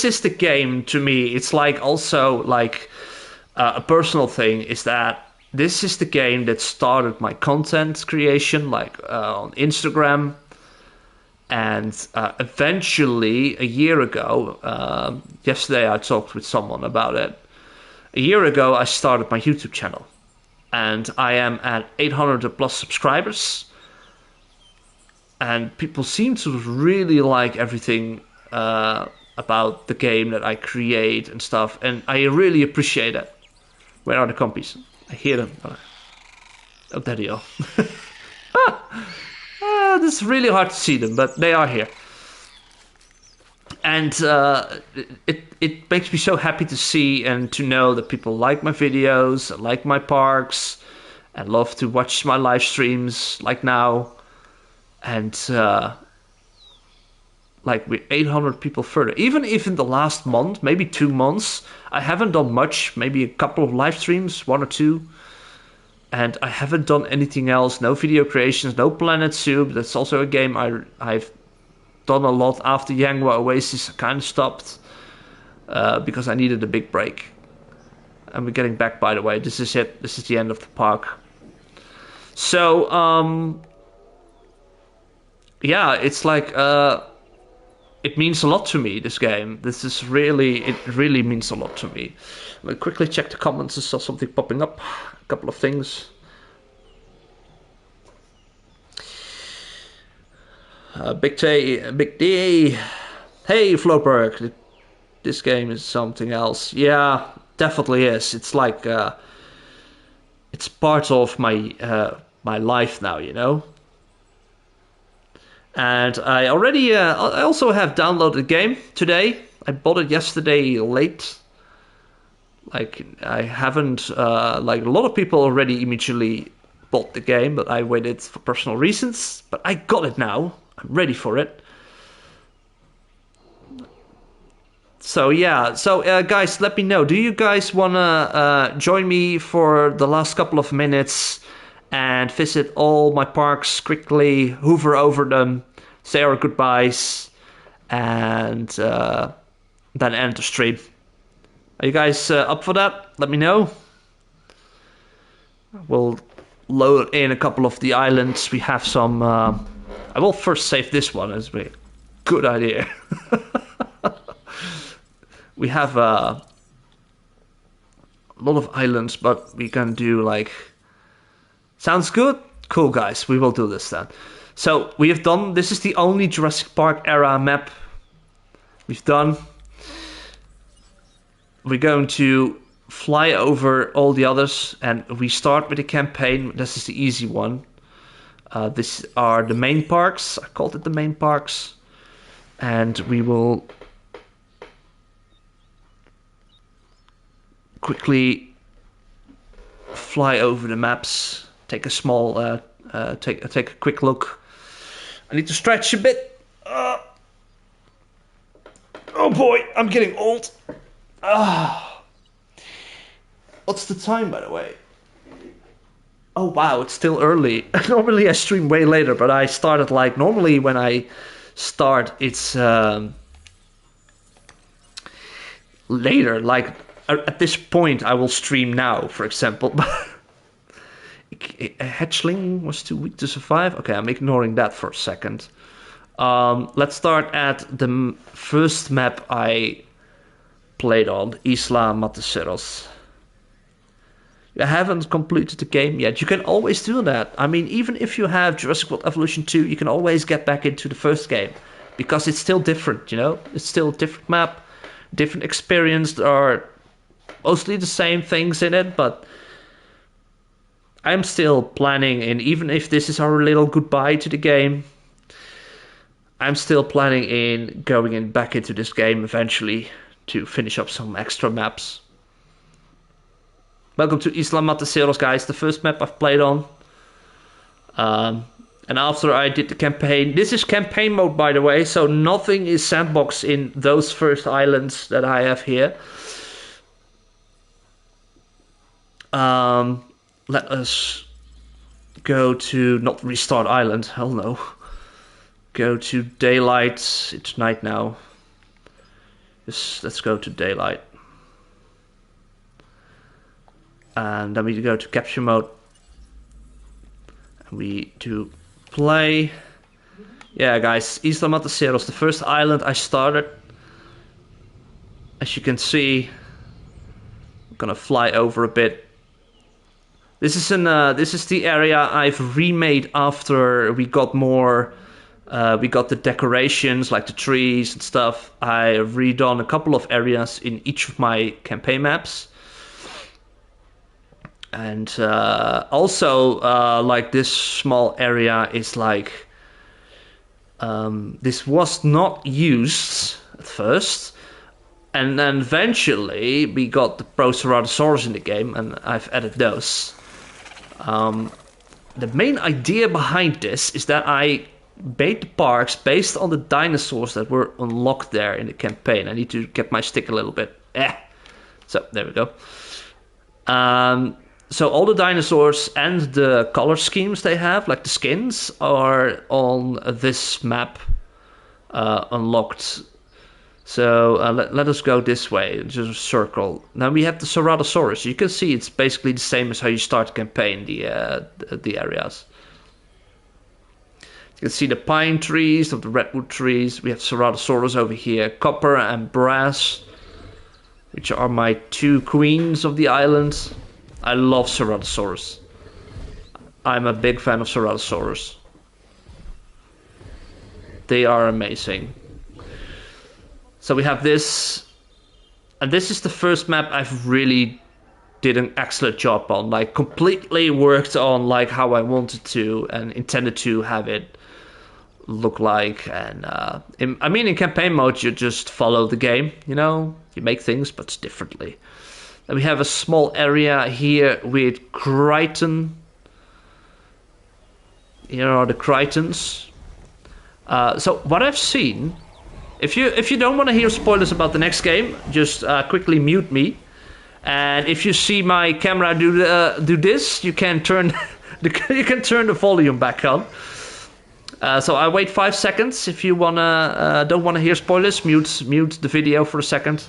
is the game to me. It's like also like a personal thing is that this is the game that started my content creation, like on Instagram. And eventually, a year ago, yesterday I talked with someone about it. A year ago, I started my YouTube channel. And I am at 800 plus subscribers. And people seem to really like everything about the game that I create and stuff. And I really appreciate it. Where are the compies? I hear them. Oh, there they are. It's really hard to see them, but they are here. And it makes me so happy to see and to know that people like my videos, like my parks, and love to watch my live streams like now. And like with 800 people further, even if in the last month, maybe 2 months, I haven't done much, maybe a couple of live streams, 1 or 2. And I haven't done anything else, no video creations, no Planet Soup. That's also a game I've done a lot after Raptor Oasis. I kind of stopped because I needed a big break. And we're getting back, by the way. This is it. This is the end of the park. So, yeah, it's like it means a lot to me, this game. It really means a lot to me. I'm gonna quickly check the comments. I saw something popping up. A couple of things. Big D. Hey, Floperk. This game is something else. Yeah, definitely is. It's like it's part of my my life now, you know. And I already, I also have downloaded the game today. I bought it yesterday late. Like, I haven't, like a lot of people already immediately bought the game, but I waited for personal reasons. But I got it now. I'm ready for it. So yeah, guys, let me know. Do you guys wanna join me for the last couple of minutes and visit all my parks quickly, hoover over them, say our goodbyes, and then end the stream? Are you guys up for that? Let me know. We'll load in a couple of the islands. We have some... I will first save this one as a good idea. We have a lot of islands, but we can do like... Sounds good? Cool, guys. We will do this then. So, we have done... This is the only Jurassic Park era map we've done. We're going to fly over all the others, and we start with the campaign. This is the easy one. These are the main parks. I called it the main parks. And we will quickly fly over the maps. Take a small, take a quick look. I need to stretch a bit. Oh boy, I'm getting old. What's the time, by the way? Oh wow, it's still early. Normally I stream way later, but I started like... Normally when I start, it's later. Like at this point, I will stream now, for example. A hatchling was too weak to survive. Okay, I'm ignoring that for a second. Let's start at the first map I played on, Isla Matanceros. you haven't completed the game yet, you can always do that. I mean, even if you have Jurassic World Evolution 2, you can always get back into the first game. Because it's still different, you know? It's still a different map, different experience. There are mostly the same things in it, but I'm still planning, and even if this is our little goodbye to the game, I'm still planning in going in back into this game eventually to finish up some extra maps. Welcome to Isla Matanceros, guys, the first map I've played on. And after I did the campaign, this is campaign mode, by the way, so nothing is sandbox in those first islands that I have here. Let us go to, not restart island, hell no. Go to daylight, it's night now. Just, let's go to daylight. And then we go to capture mode. And we do play. Yeah, guys, Isla Matanceros, the first island I started. As you can see, I'm gonna fly over a bit. This is the area I've remade after we got more. We got the decorations like the trees and stuff. I redone a couple of areas in each of my campaign maps. And also, like this small area is like, this was not used at first. And then eventually we got the Ceratosaurus in the game, and I've added those. The main idea behind this is that I made the parks based on the dinosaurs that were unlocked there in the campaign. I need to get my stick a little bit. So, there we go. So all the dinosaurs and the color schemes they have, like the skins, are on this map unlocked. So let us go this way, just a circle. Now we have the Ceratosaurus. You can see it's basically the same as how you start the campaign, the areas. You can see the pine trees of the redwood trees. We have Ceratosaurus over here, copper and brass, which are my two queens of the island. I love Ceratosaurus. I'm a big fan of Ceratosaurus. They are amazing. So we have this, and this is the first map I've really did an excellent job on. Like completely worked on like how I wanted to and intended to have it look like. And in campaign mode you just follow the game, you know, you make things but differently. And we have a small area here with Crichton. Here are the Crichtons. So what I've seen, if you don't want to hear spoilers about the next game, just quickly mute me. And if you see my camera do this, you can turn the volume back on. So I wait 5 seconds. If you don't wanna hear spoilers, mute the video for a second.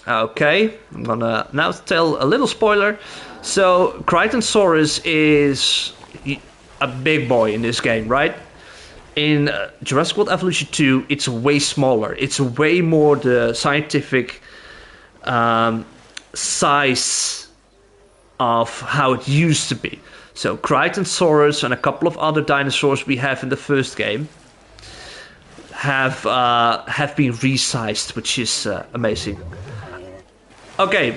Okay, I'm gonna now tell a little spoiler. So Crichtonsaurus is a big boy in this game, right? In Jurassic World Evolution 2, it's way smaller. It's way more the scientific size of how it used to be. So Crichtonsaurus and a couple of other dinosaurs we have in the first game have been resized, which is amazing. Okay,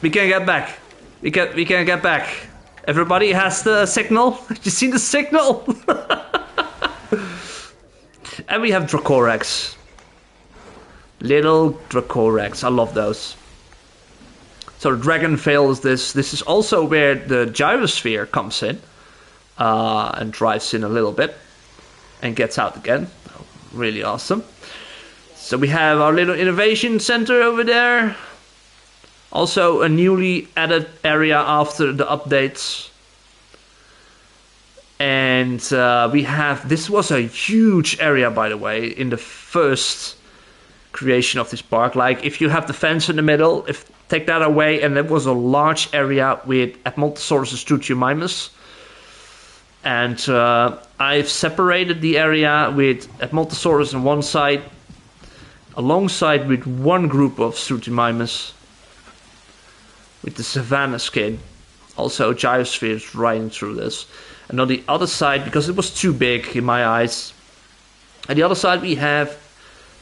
we can get back. We can get back. Everybody has the signal. You seen the signal? And we have Dracorax. Little Dracorax. I love those. So Dragon Veil is this. This is also where the Gyrosphere comes in. And drives in a little bit. And gets out again. Really awesome. So we have our little innovation center over there. Also a newly added area after the updates. And we have, this was a huge area, by the way, in the first creation of this park. Like if you have the fence in the middle, take that away, and it was a large area with Admontosaurus and Struthiomimus. And I've separated the area with Admontosaurus on one side, alongside with one group of Strutimimus with the Savannah skin. Also, Gyrosphere is riding through this. And on the other side, because it was too big in my eyes, on the other side we have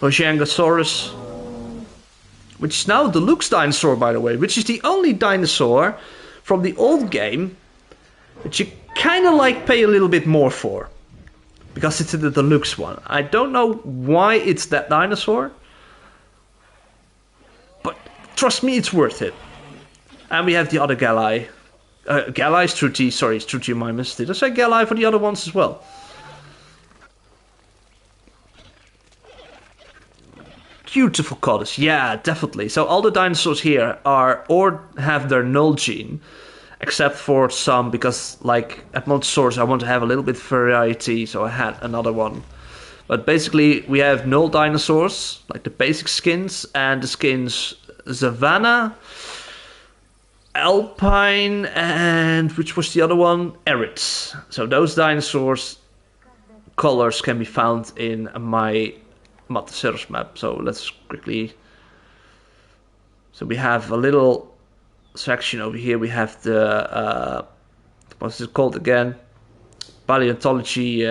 Oceangasaurus, which is now the Deluxe dinosaur, by the way, which is the only dinosaur from the old game that you kind of like pay a little bit more for, because it's the Deluxe one. I don't know why it's that dinosaur, but trust me, it's worth it. And we have the other Galli. Galli Strutimimus. Did I say Galli for the other ones as well? Beautiful codice, yeah, definitely. So all the dinosaurs here are or have their null gene, except for some, because like at Matanceros I want to have a little bit of variety, so I had another one. But basically we have null dinosaurs, like the basic skins, and the skins Savannah, Alpine, and which was the other one? Erids. So those dinosaurs colors can be found in my Matanceros map. So let's quickly. So we have a little section over here. We have the what's it called again? Paleontology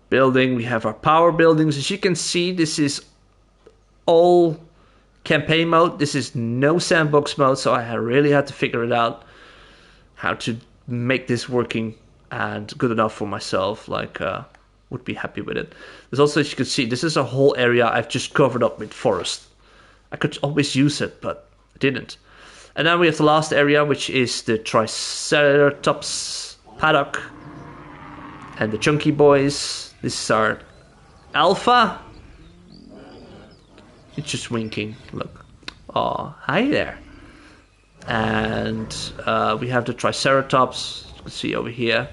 building. We have our power buildings. As you can see, this is all campaign mode. This is no sandbox mode, so I really had to figure it out how to make this working and good enough for myself. Like, would be happy with it. There's also, as you can see, this is a whole area I've just covered up with forest. I could always use it, but I didn't. And then we have the last area, which is the Triceratops Paddock and the Chunky Boys. This is our Alpha. It's just winking. Look. Oh, hi there. And we have the Triceratops. You can see over here.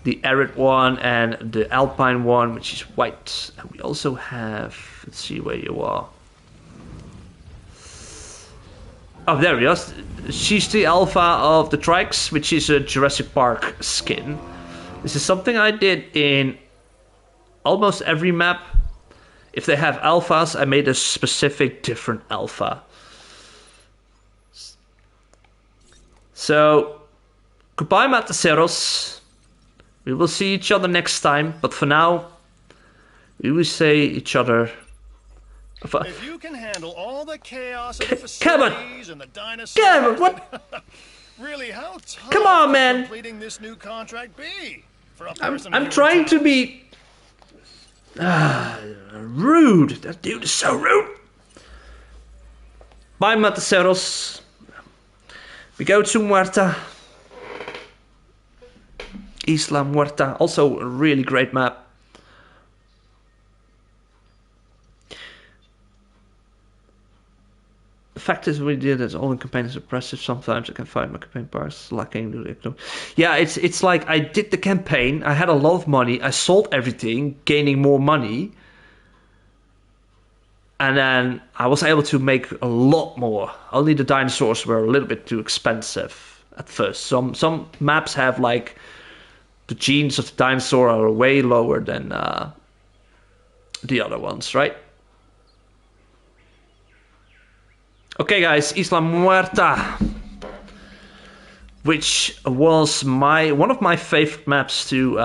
The arid one and the alpine one, which is white. And we also have, let's see where you are. Oh, there we are. She's the alpha of the Trikes, which is a Jurassic Park skin. This is something I did in almost every map. If they have alphas, I made a specific different alpha. So, goodbye, Matanceros. We will see each other next time, but for now, we will say each other. If you can handle all the chaos of the facilities and the dinosaurs, Come on, what? Really, how tough Come on, man. Completing this new contract be for a I'm person trying to be rude. That dude is so rude. Bye, Matanceros. We go to Muerta. Isla Muerta, also a really great map. The fact is, we did it all in campaign is oppressive. Sometimes I can find my campaign parts lacking. Yeah, it's like I did the campaign. I had a lot of money. I sold everything, gaining more money, and then I was able to make a lot more. Only the dinosaurs were a little bit too expensive at first. Some maps have like the genes of the dinosaur are way lower than the other ones, right? Okay, guys, Isla Muerta, which was one of my favorite maps to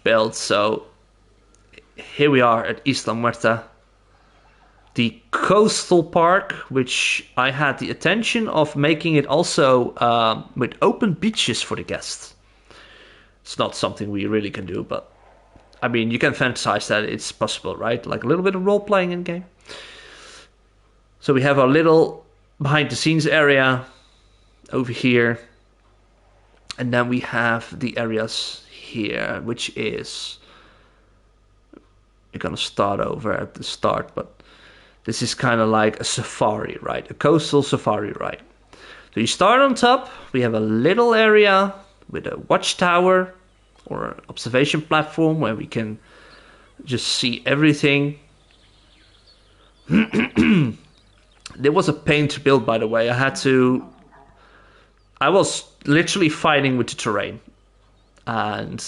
build. So here we are at Isla Muerta, the coastal park, which I had the intention of making it also with open beaches for the guests. It's not something we really can do, but I mean, you can fantasize that it's possible, right? Like a little bit of role playing in game. So we have our little behind the scenes area over here, and then we have the areas here, which is, we're gonna start over at the start, but this is kind of like a safari ride, a coastal safari ride. So you start on top, we have a little area with a watchtower or an observation platform where we can just see everything. There was a pain to build, by the way. I was literally fighting with the terrain. And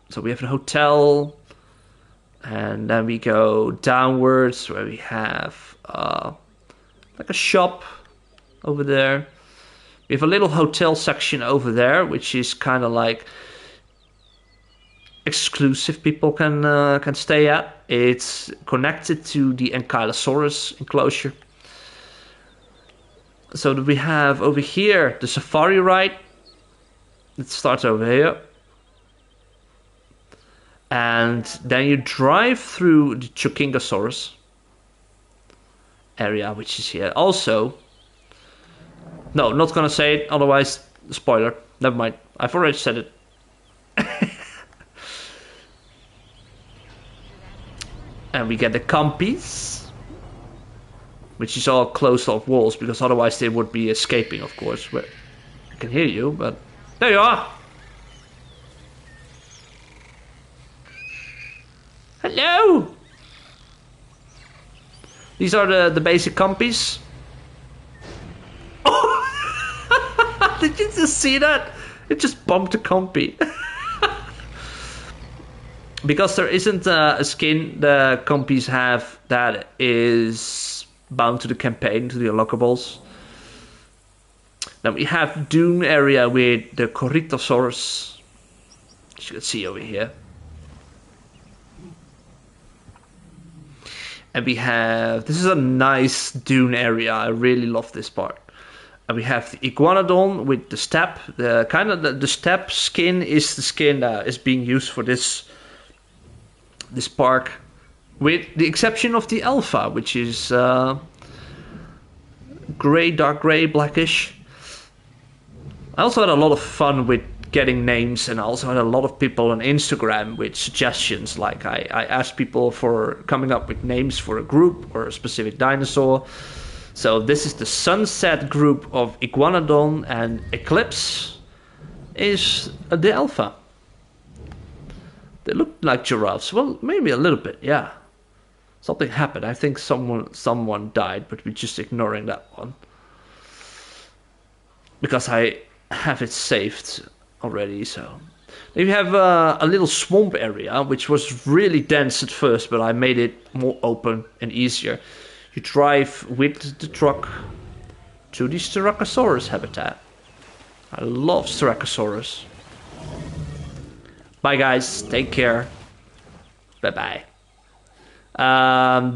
So we have a hotel, and then we go downwards where we have like a shop over there. We have a little hotel section over there, which is kind of like exclusive. People can stay at. It's connected to the Ankylosaurus enclosure. So that we have over here the safari ride. It starts over here. And then you drive through the Oceangasaurus area, which is here. Also, no, not gonna say it, otherwise, spoiler. Never mind, I've already said it. And we get the Compies, which is all closed off walls, because otherwise they would be escaping, of course. But I can hear you, but there you are. Hello! These are the basic Compies. Oh! Did you just see that? It just bumped a Compy. Because there isn't a skin the Compies have that is bound to the campaign, to the unlockables. Then we have Dune area with the Ceratosaurus, as you can see over here. And we have, this is a nice dune area. I really love this part. And we have the Iguanodon with the step. The kind of the step skin is the skin that is being used for this park, with the exception of the alpha, which is gray, dark gray, blackish. I also had a lot of fun with getting names, and I also had a lot of people on Instagram with suggestions. Like I asked people for coming up with names for a group or a specific dinosaur. So this is the Sunset group of Iguanodon, and Eclipse is the alpha. They look like giraffes. Well, maybe a little bit, yeah. Something happened. I think someone died, but we're just ignoring that one because I have it saved already. So then you have a little swamp area, which was really dense at first, but I made it more open and easier. You drive with the truck to the Ceratosaurus habitat. I love Ceratosaurus. Bye guys, take care. Bye bye.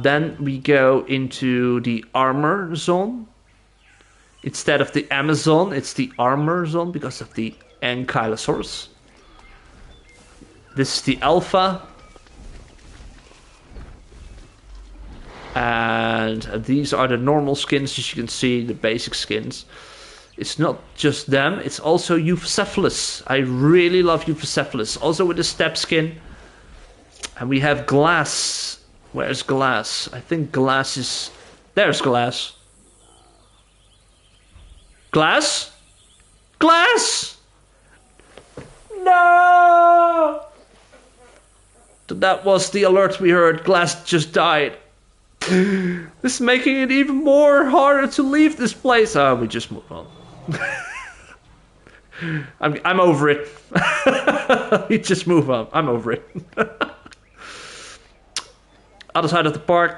Then we go into the armor zone. Instead of the Amazon, it's the armor zone because of the Ankylosaurus. This is the alpha. And these are the normal skins, as you can see, the basic skins. It's not just them, it's also Euphocephalus. I really love Euphocephalus, also with the step skin. And we have Glass. Where's Glass? I think Glass is... There's Glass. Glass? Glass! No! That was the alert we heard. Glass just died. This is making it even more harder to leave this place. Oh, we just move on. I'm over it. We just move on. I'm over it. Other side of the park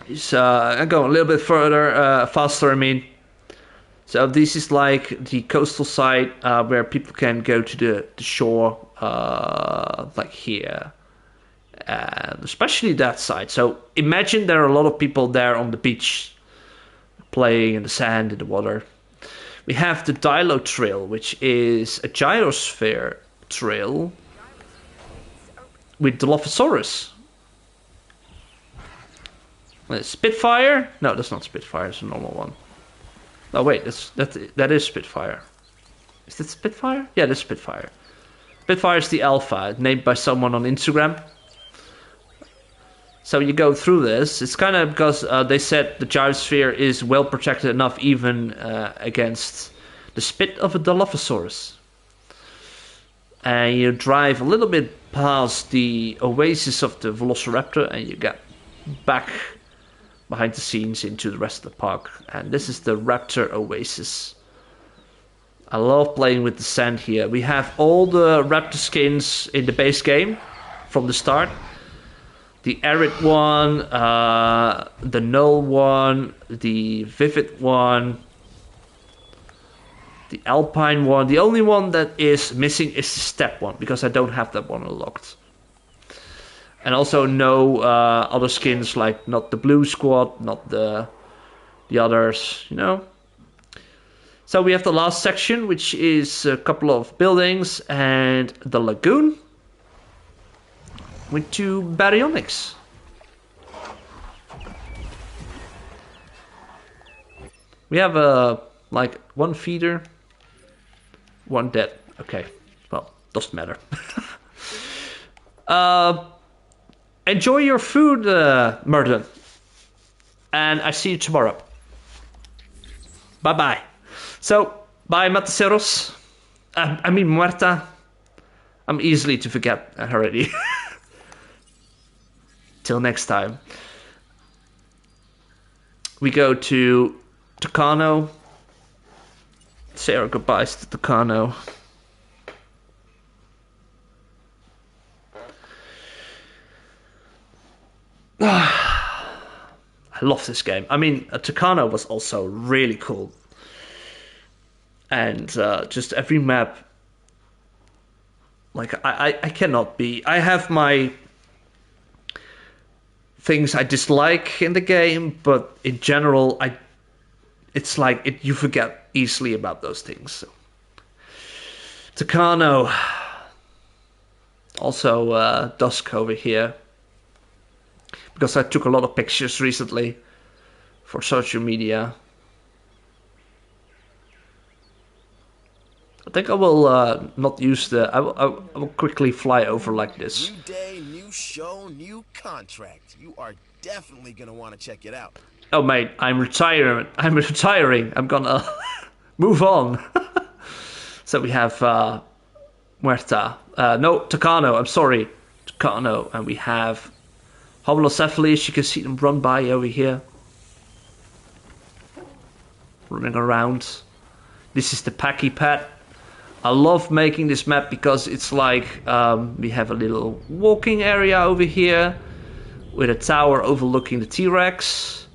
is going a little bit further, faster. I mean, so this is like the coastal side where people can go to the shore, like here. And especially that side. So imagine there are a lot of people there on the beach playing in the sand, in the water. We have the Dilo Trail, which is a Gyrosphere trail with Dilophosaurus. Spitfire? No, that's not Spitfire, it's a normal one. Oh wait, that is Spitfire. Is that Spitfire? Yeah, that's Spitfire. Spitfire is the alpha, named by someone on Instagram. So you go through this. It's kind of because they said the gyrosphere is well protected enough even against the spit of a Dilophosaurus. And you drive a little bit past the oasis of the Velociraptor and you get back behind the scenes into the rest of the park. And this is the Raptor Oasis. I love playing with the sand here. We have all the raptor skins in the base game from the start. The arid one, the null one, the vivid one, the alpine one. The only one that is missing is the steppe one, because I don't have that one unlocked. And also no other skins, like not the blue squad, not the others, you know. So we have the last section, which is a couple of buildings and the lagoon with 2 baryonyx. We have like 1 feeder, 1 dead. Okay, well, doesn't matter. Enjoy your food, Merton. And I see you tomorrow. Bye-bye. So, bye, Matanceros. I mean, Muerta. I'm easily to forget already. Till next time. We go to Tucano. Say our goodbyes to Tucano. I love this game. I mean, Tucano was also really cool. And just every map, like I cannot be. I have my things I dislike in the game, but in general, it's like you forget easily about those things. So. Tucano, also dusk over here, because I took a lot of pictures recently for social media. I think I will not use the. I will quickly fly over like this. New day, new show, new contract. You are definitely gonna want to check it out. Oh mate, I'm retiring. I'm gonna move on. So we have Muerta. No, Tucano. I'm sorry, Tucano, and we have Homalocephalus. You can see them run by over here, running around. This is the Packy Pet. I love making this map because it's like we have a little walking area over here with a tower overlooking the T-Rex.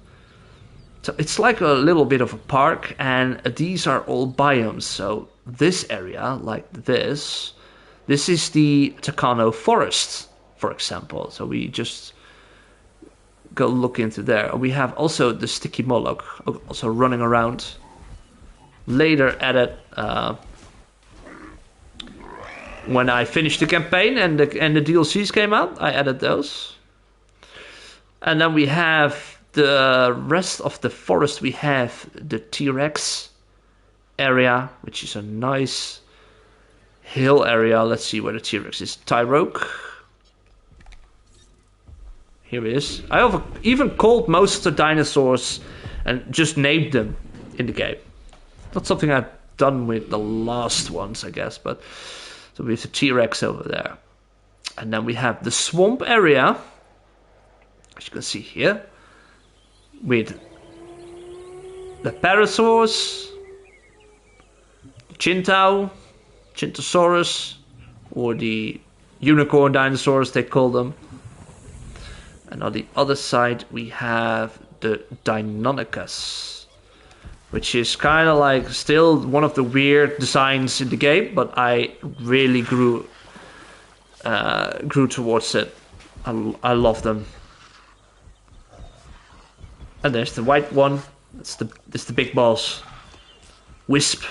So it's like a little bit of a park, and these are all biomes. So this area, like this is the Tucano Forest, for example. So we just go look into there. We have also the Sticky Moloch also running around. Later added when I finished the campaign and the DLCs came out, I added those. And then we have the rest of the forest. We have the T-Rex area, which is a nice hill area. Let's see where the T-Rex is. Tyroke. Here he is. I have even called most of the dinosaurs and just named them in the game. Not something I've done with the last ones, I guess, but so we have the T-Rex over there. And then we have the swamp area, as you can see here, with the Pterosaurs, Chintosaurus, or the unicorn dinosaurs they call them. And on the other side we have the Deinonychus, which is kind of like still one of the weird designs in the game, but I really grew towards it. I love them. And there's the white one. It's the big boss, Wisp.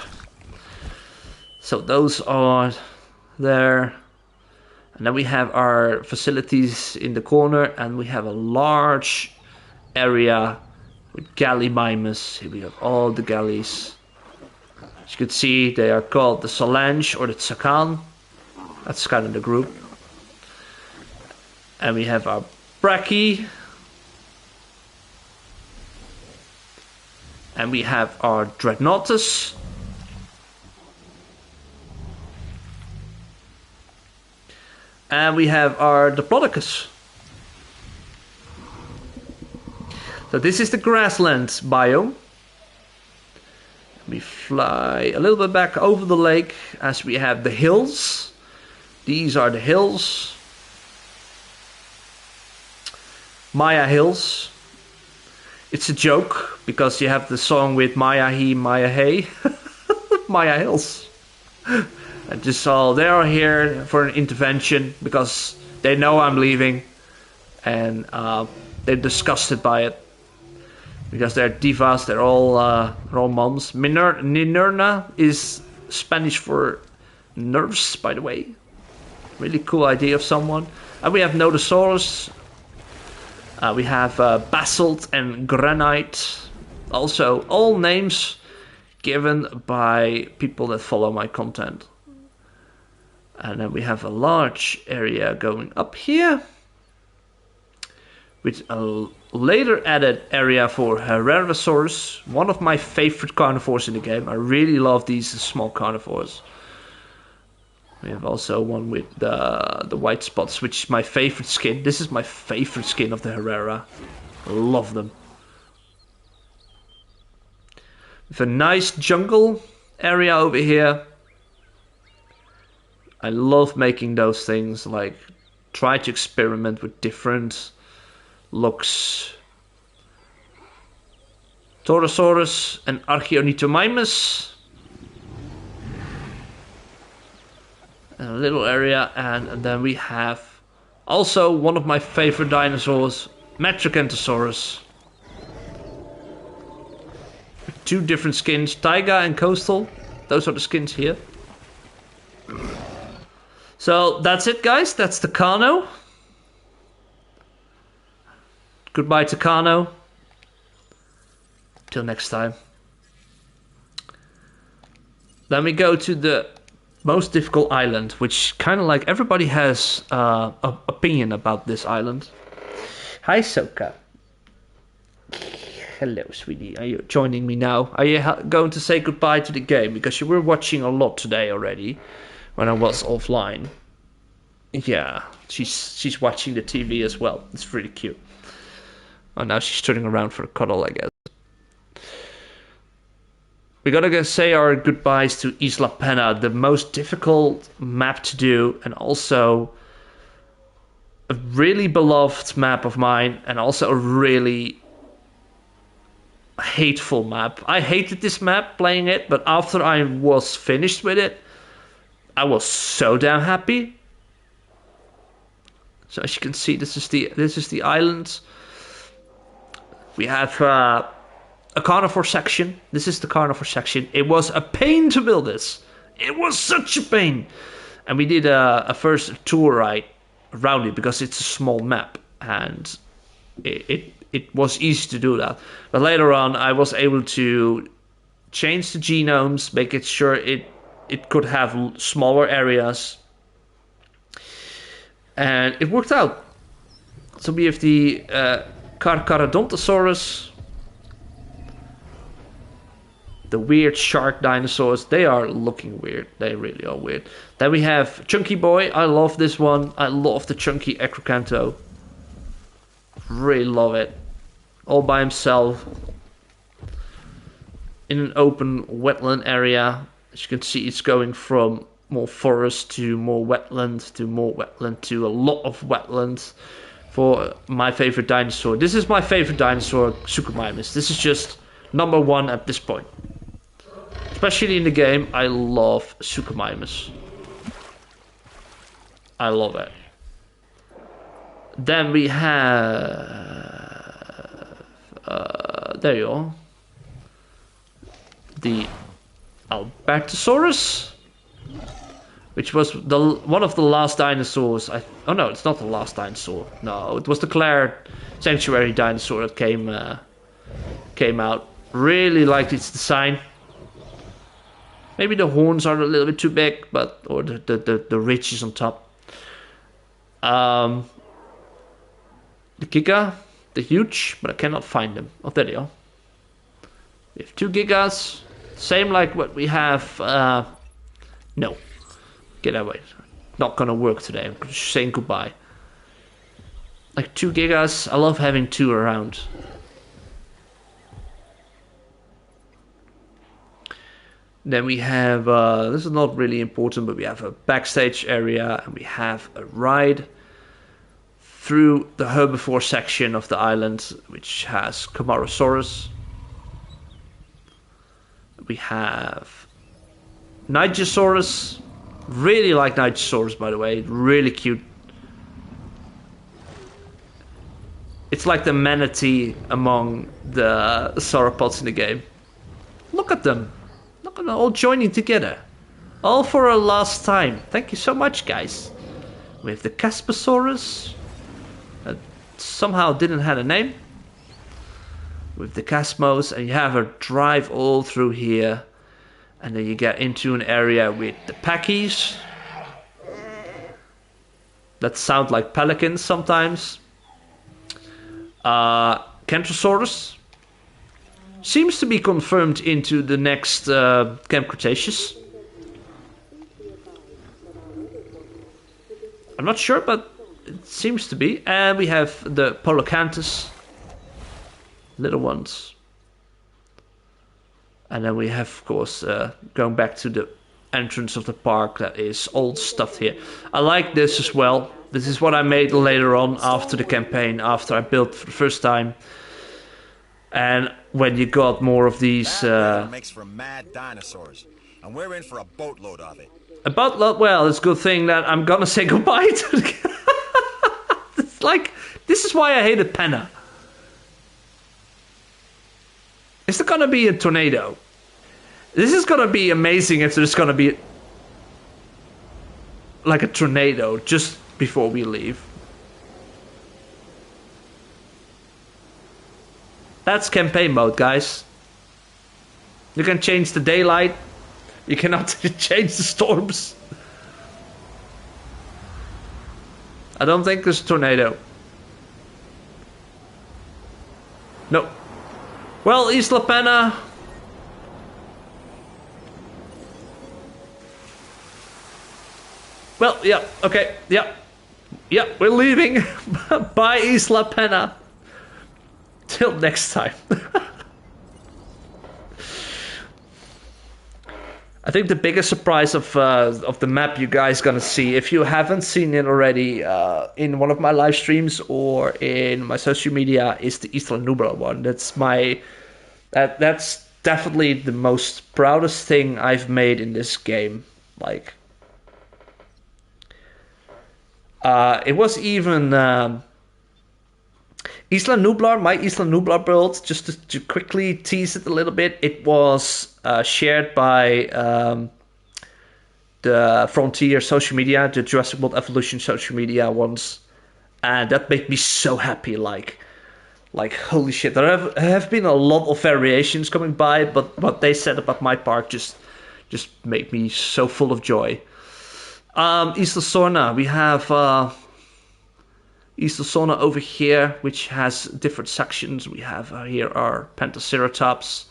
So those are there. And then we have our facilities in the corner, and we have a large area with Gallimimus. Here we have all the galleys. As you can see, they are called the Solange or the Tsakan. That's kind of the group. And we have our Brachy. And we have our Dreadnoughtus. And we have our Diplodocus. So this is the grassland biome. We fly a little bit back over the lake as we have the hills. These are the hills. Maya Hills. It's a joke because you have the song with Maya He, Maya Hey. Maya Hills. And just all they are here for an intervention because they know I'm leaving. And they're disgusted by it. Because they're divas, they're all moms. Minerna is Spanish for nurse, by the way. Really cool idea of someone. And we have Nodosaurus. We have basalt and granite. Also, all names given by people that follow my content. And then we have a large area going up here. With a later added area for Ceratosaurus, one of my favorite carnivores in the game. I really love these small carnivores. We have also one with the white spots, which is my favorite skin. This is my favorite skin of the Herrera. I love them. With a nice jungle area over here. I love making those things, like try to experiment with different looks. Pterosaurus and Archaeonytomimus. A little area, and then we have also one of my favorite dinosaurs, Matanceros. Two different skins, taiga and coastal. Those are the skins here. So that's it, guys. That's the Kano. Goodbye to Kano. Till next time. Then we go to the most difficult island, which kind of like everybody has an opinion about this island. Hi, Soka. Hello, sweetie. Are you joining me now? Are you going to say goodbye to the game? Because you were watching a lot today already, when I was offline. Yeah, she's watching the TV as well. It's really cute. Oh, now she's turning around for a cuddle, I guess. We gotta go say our goodbyes to Isla Pena, the most difficult map to do, and also a really beloved map of mine, and also a really hateful map. I hated this map playing it, but after I was finished with it, I was so damn happy. So as you can see, this is the island. We have a carnivore section. This is the carnivore section. It was a pain to build this. It was such a pain. And we did a first tour ride around it because it's a small map. And it was easy to do that. But later on, I was able to change the genomes, make it sure it could have smaller areas. And it worked out. So we have the Carcharodontosaurus. The weird shark dinosaurs, they are looking weird. They really are weird. Then we have Chunky Boy. I love this one. I love the Chunky Acrocanto. Really love it. All by himself. In an open wetland area. As you can see, it's going from more forest to more wetland to more wetland to a lot of wetlands. For my favorite dinosaur. This is my favorite dinosaur, Suchomimus. This is just number one at this point. Especially in the game, I love Suchomimus. I love it. Then we have... there you are. The Albectosaurus. Which was one of the last dinosaurs. Oh no, it's not the last dinosaur. No, it was the Clare Sanctuary dinosaur that came out. Really liked its design. Maybe the horns are a little bit too big, or the ridges on top. The Giga, the huge, but I cannot find them. Oh, there they are. We have 2 Gigas, same like what we have. No, get away. Not gonna work today. I'm just saying goodbye. Like 2 Gigas. I love having 2 around. Then we have, this is not really important, but we have a backstage area and we have a ride through the herbivore section of the island, which has Camarasaurus. We have Nigersaurus. Really like Nigersaurus, by the way. Really cute. It's like the manatee among the sauropods in the game. Look at them. Look at them all joining together. All for a last time. Thank you so much, guys. We have the Caspasaurus. That somehow didn't have a name. With the Casmos, and you have a drive all through here, and then you get into an area with the Packies that sound like pelicans sometimes. Kentrosaurus seems to be confirmed into the next Camp Cretaceous. I'm not sure, but it seems to be. And we have the Polacanthus. Little ones. And then we have, of course, going back to the entrance of the park that is all stuffed here. I like this as well. This is what I made later on after the campaign, after I built for the first time. And when you got more of these... That makes for mad dinosaurs. And we're in for a boatload of it. A boatload? Well, it's a good thing that I'm gonna say goodbye to the... It's like, this is why I hated Penna. Is there gonna be a tornado? This is gonna be amazing if there's gonna be like a tornado just before we leave. That's campaign mode, guys. You can change the daylight. You cannot change the storms. I don't think there's a tornado. No. Well, Isla Pena. Well, yeah, okay, yeah. Yeah, we're leaving. Bye, Isla Pena. Till next time. I think the biggest surprise of the map you guys gonna see, if you haven't seen it already in one of my live streams or in my social media, is the Isla Nublar one. That's definitely the most proudest thing I've made in this game. Like, it was even Isla Nublar, my Isla Nublar build, just to quickly tease it a little bit, it was shared by the Frontier social media, the Jurassic World Evolution social media ones, and that made me so happy, like holy shit. There have been a lot of variations coming by, but what they said about my park just made me so full of joy. Isla Sorna, we have Isla Sorna over here, which has different sections. We have here our Pentaceratops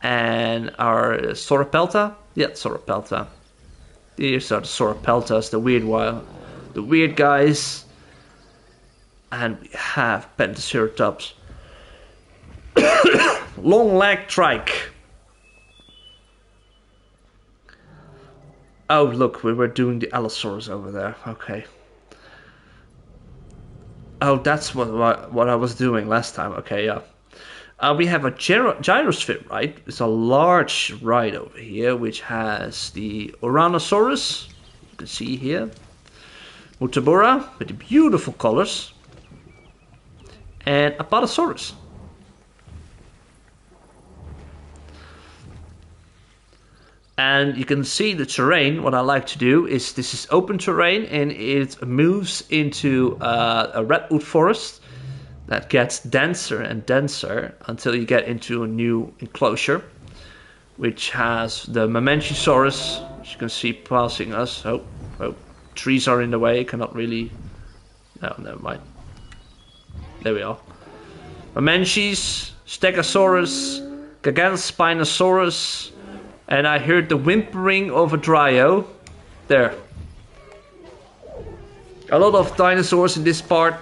and our Sauropelta. Yeah, Sauropelta. These are the Sauropeltas, the weird guys. And we have Pentaceratops. Long leg trike. Oh, look, we were doing the Allosaurus over there. Okay. Oh, that's what I was doing last time. Okay, yeah. We have a Gyrosphere, right? It's a large ride over here, which has the Aranasaurus. You can see here. Mutabura, with the beautiful colors. And Apatosaurus. And you can see the terrain. What I like to do is, this is open terrain and it moves into a Redwood Forest that gets denser and denser until you get into a new enclosure, which has the Matanceros, as you can see, passing us. Oh, trees are in the way, cannot really... No, never mind. There we are. Matanceros, Stegosaurus, Gigantospinosaurus, and I heard the whimpering of a Dryo. There. A lot of dinosaurs in this part.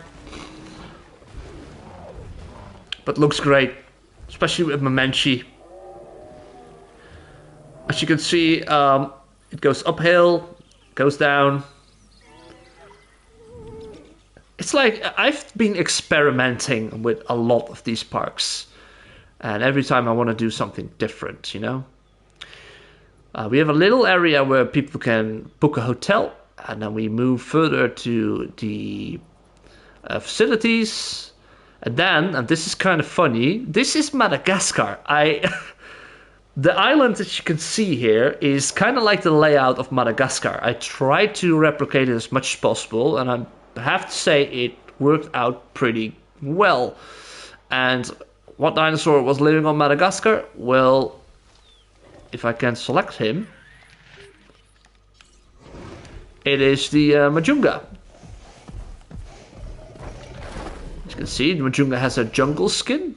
But looks great. Especially with Mamanchi. As you can see, it goes uphill, goes down. It's like I've been experimenting with a lot of these parks, and every time I want to do something different, you know. We have a little area where people can book a hotel, and then we move further to the facilities, and then, and this is kind of funny, this is Madagascar. The island that you can see here is kind of like the layout of Madagascar. I tried to replicate it as much as possible, and I have to say it worked out pretty well. And what dinosaur was living on Madagascar? Well, if I can select him, it is the Majunga. As you can see, the Majunga has a jungle skin.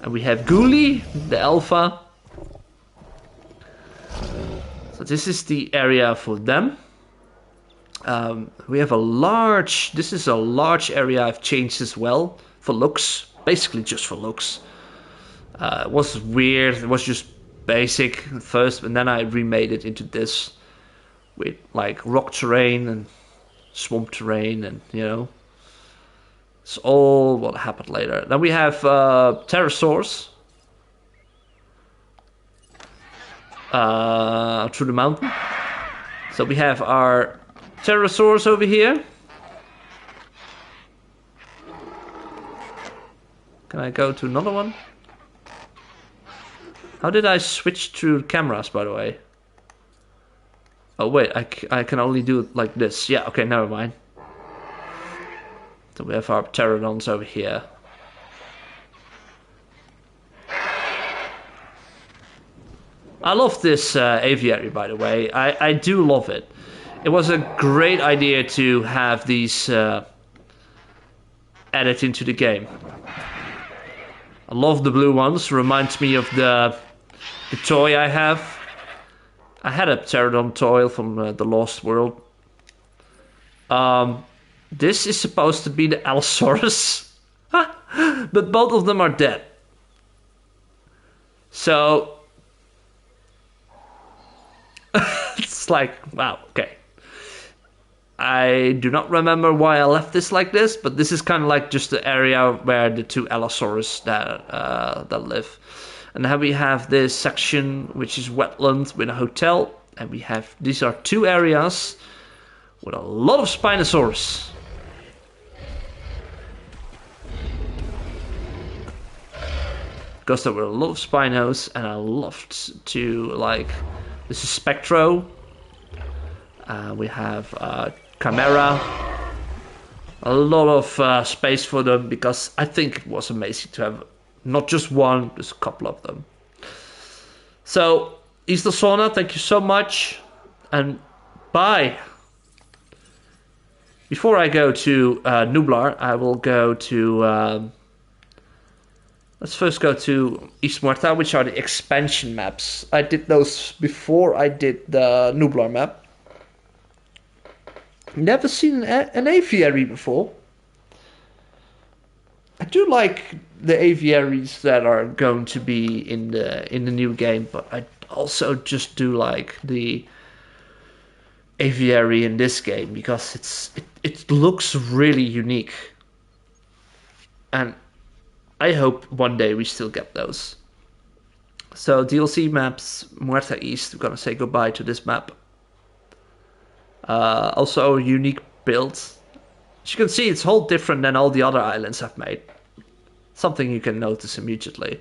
And we have Ghoulie, the alpha. So this is the area for them. We have a large, this is a large area I've changed as well for looks, basically just for looks. It was weird, it was just basic at first, and then I remade it into this with like rock terrain and swamp terrain, and you know, it's all what happened later. Then we have Pterosaurs through the mountain. So we have our Pterosaurs over here. Can I go to another one? How did I switch to cameras, by the way? Oh wait, I can only do it like this. Yeah, okay, never mind. So we have our pterodons over here. I love this aviary, by the way. I do love it. It was a great idea to have these added into the game. I love the blue ones. Reminds me of the toy I have. I had a pterodon toy from the Lost World. This is supposed to be the Allosaurus, but both of them are dead. So it's like, wow, okay. I do not remember why I left this like this, but this is kind of like just the area where the two Allosaurus that live. And then we have this section which is wetland with a hotel, and we have, these are two areas with a lot of Spinosaurus. Because there were a lot of Spinos, and I loved to, like, this is Spectro. We have Chimera. A lot of space for them, because I think it was amazing to have not just one, there's a couple of them. So, Easter Sauna, thank you so much, and bye. Before I go to Nublar, I will go to... let's first go to East Muerta, which are the expansion maps. I did those before I did the Nublar map. Never seen an aviary before. I do like the aviaries that are going to be in the new game, but I also just do like the aviary in this game because it looks really unique, and I hope one day we still get those. So DLC maps, Muerta East. We're gonna say goodbye to this map. Also a unique build. As you can see, it's whole different than all the other islands I've made. Something you can notice immediately.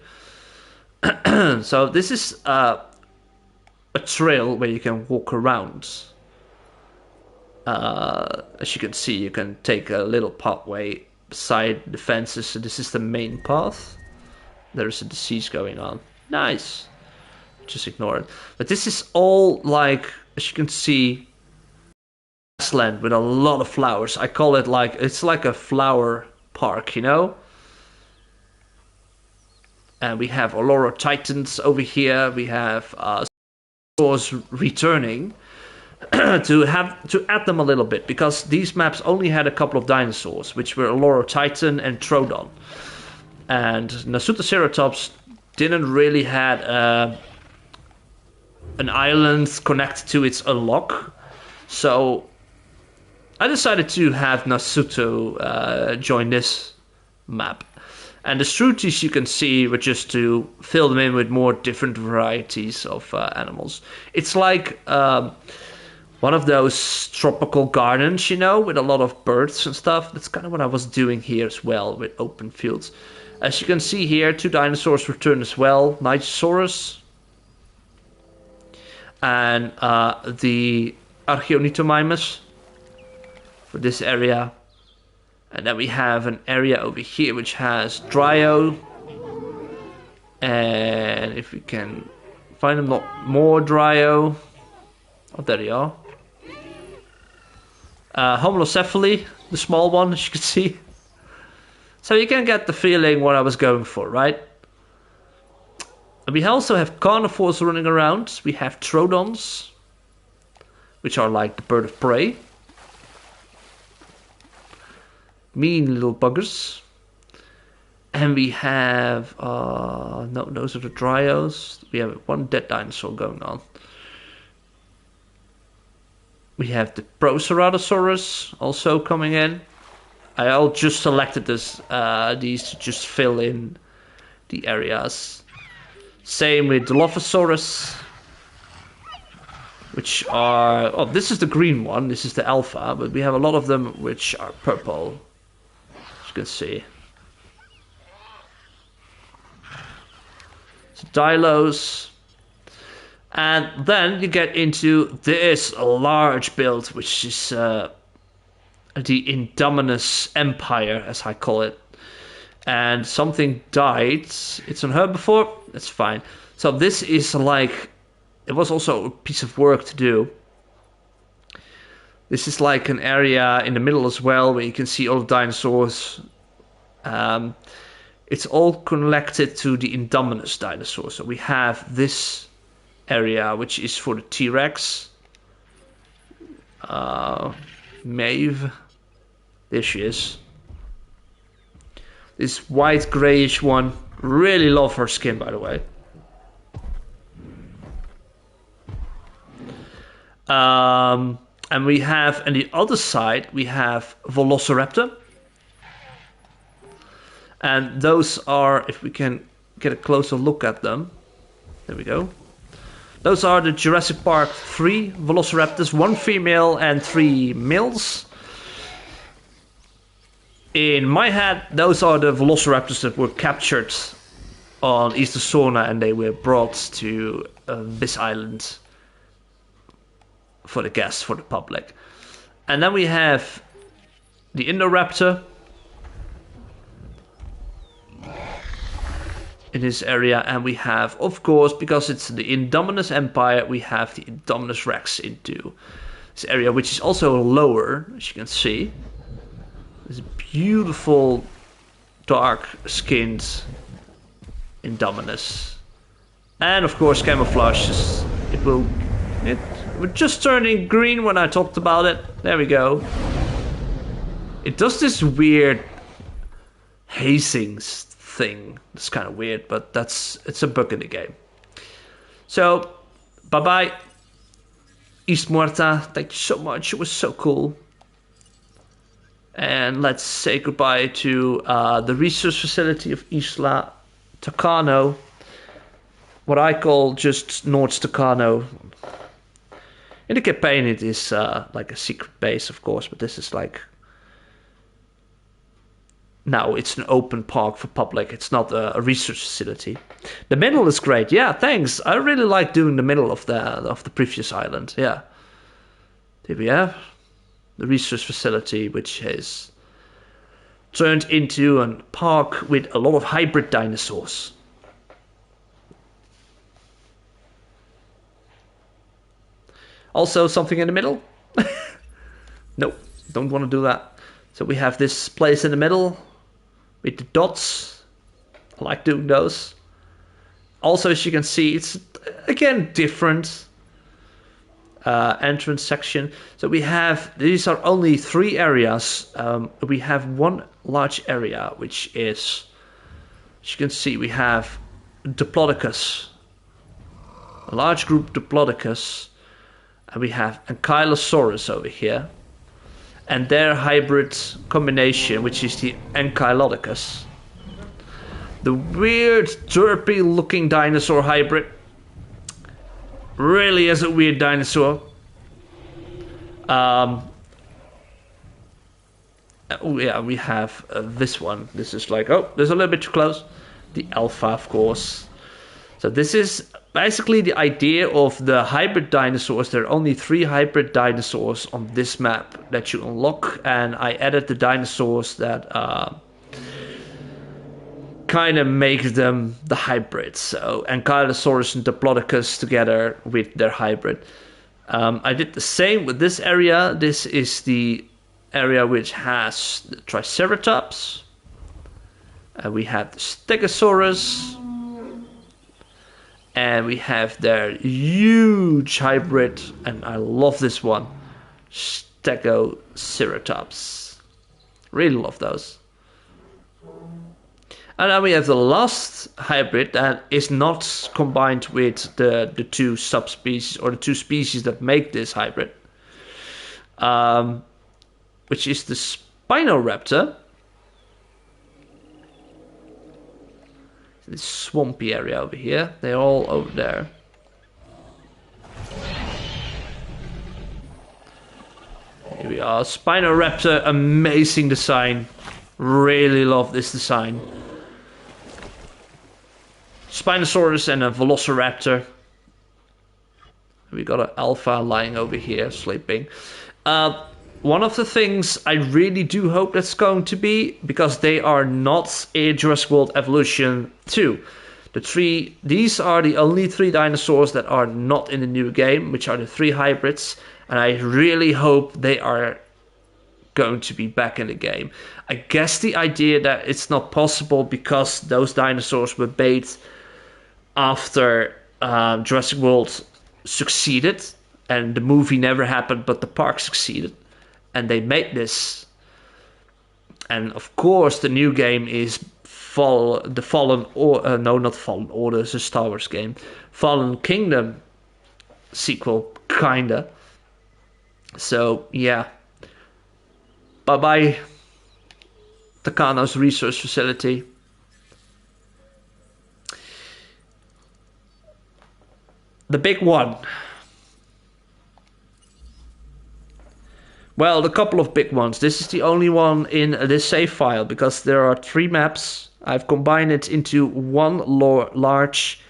So this is a trail where you can walk around. As you can see, you can take a little pathway beside the fences. So this is the main path. There's a disease going on. Nice. Just ignore it. But this is all like, as you can see, grassland with a lot of flowers. I call it like, it's like a flower park, you know? And we have Oloro Titans over here. We have Dinosaurs returning to add them a little bit, because these maps only had a couple of dinosaurs, which were Oloro Titan and Troodon. And Nasutoceratops didn't really had an island connected to its unlock. So I decided to have Nasuto join this map. And the strategies you can see were just to fill them in with more different varieties of animals. It's like one of those tropical gardens, you know, with a lot of birds and stuff. That's kind of what I was doing here as well, with open fields. As you can see here, 2 dinosaurs return as well. Matanceros and the Archaeonytomimus for this area. And then we have an area over here which has Dryo. And if we can find them, not more Dryo. Oh, there they are. Homalocephaly, the small one, as you can see. So you can get the feeling what I was going for, right? And we also have carnivores running around. We have Troodons, which are like the bird of prey. Mean little buggers. And we have... no, those are the Dryos. We have one dead dinosaur going on. We have the Serratasaurus also coming in. I just selected these to just fill in the areas. Same with Dilophosaurus, which are... Oh, this is the green one. This is the alpha, but we have a lot of them which are purple, as you can see. So Dilos. And then you get into this large build, which is the Indominus Empire, as I call it. And something died. It's unheard before. That's fine. So this is like... It was also a piece of work to do. This is like an area in the middle as well, where you can see all the dinosaurs. It's all connected to the Indominus dinosaur. So we have this area, which is for the T-Rex. Maeve. There she is. This white grayish one. Really love her skin, by the way. And we have, on the other side, we have Velociraptor. And those are, if we can get a closer look at them. There we go. Those are the Jurassic Park 3 Velociraptors, 1 female and 3 males. In my head, those are the Velociraptors that were captured on East Sorna, and they were brought to this island for the guests, for the public. And then we have the Indoraptor in this area, and we have, of course, because it's the Indominus Empire, we have the Indominus Rex into this area, which is also lower, as you can see. This beautiful dark-skinned Indominus, and of course camouflage. It was just turning green when I talked about it. There we go. It does this weird hazing thing. It's kind of weird, but it's a bug in the game. So bye bye, East Muerta. Thank you so much. It was so cool. And let's say goodbye to the research facility of Isla Tucano. What I call just North Tucano. In the campaign it is like a secret base, of course, but this is like... Now it's an open park for public. It's not a research facility. The middle is great. Yeah, thanks. I really like doing the middle of the previous island. Yeah. Here we have the research facility, which has turned into a park with a lot of hybrid dinosaurs. Also something in the middle. Nope, don't want to do that. So we have this place in the middle with the dots. I like doing those. Also, as you can see, it's again different. Entrance section. So we have, these are only 3 areas. We have one large area, which is, as you can see, we have Diplodocus a large group Diplodocus, and we have Ankylosaurus over here, and their hybrid combination, which is the Ankylodocus. The weird, derpy looking dinosaur hybrid. Really is a weird dinosaur. Oh yeah, we have this one. This is like, oh, there's a little bit too close. The Alpha, of course. So this is basically the idea of the hybrid dinosaurs. There are only 3 hybrid dinosaurs on this map that you unlock, and I added the dinosaurs that kind of make them the hybrids. So Ankylosaurus and Diplodocus together with their hybrid. I did the same with this area. This is the area which has the Triceratops. We have the Stegosaurus. And we have their huge hybrid, and I love this one, Stegoceratops. Really love those. And then we have the last hybrid that is not combined with the 2 subspecies, or the 2 species that make this hybrid, which is the Spinoraptor. This swampy area over here. They're all over there. Here we are. Spinoraptor, amazing design. Really love this design. Spinosaurus and a Velociraptor. We got an Alpha lying over here, sleeping. One of the things I really do hope that's going to be, because they are not in Jurassic World Evolution 2. These are the only 3 dinosaurs that are not in the new game, which are the 3 hybrids, and I really hope they are going to be back in the game. I guess the idea that it's not possible because those dinosaurs were made after Jurassic World succeeded, and the movie never happened, but the park succeeded. And they made this. And of course, the new game is not Fallen Order, it's a Star Wars game. Fallen Kingdom sequel, kinda. So, yeah. Bye-bye, Takano's research facility. The big one. Well, the couple of big ones. This is the only one in this save file because there are 3 maps. I've combined it into one large,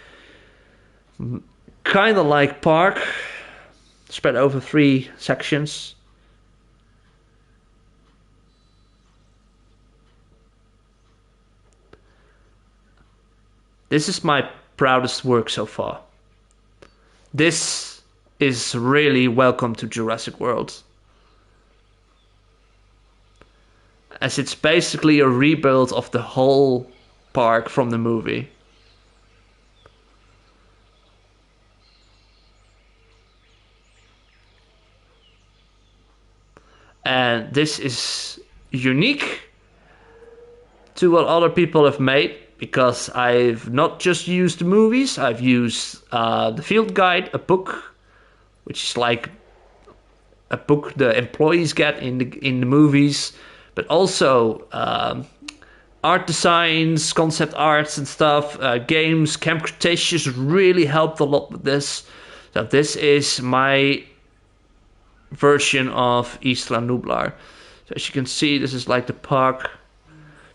kind of like park, spread over 3 sections. This is my proudest work so far. This is really welcome to Jurassic World, as it's basically a rebuild of the whole park from the movie. And this is unique to what other people have made, because I've not just used the movies, I've used the field guide, a book, which is like a book the employees get in the movies, but also art designs, concept arts and stuff, games. Camp Cretaceous really helped a lot with this. So this is my version of Isla Nublar. So as you can see, this is like the park.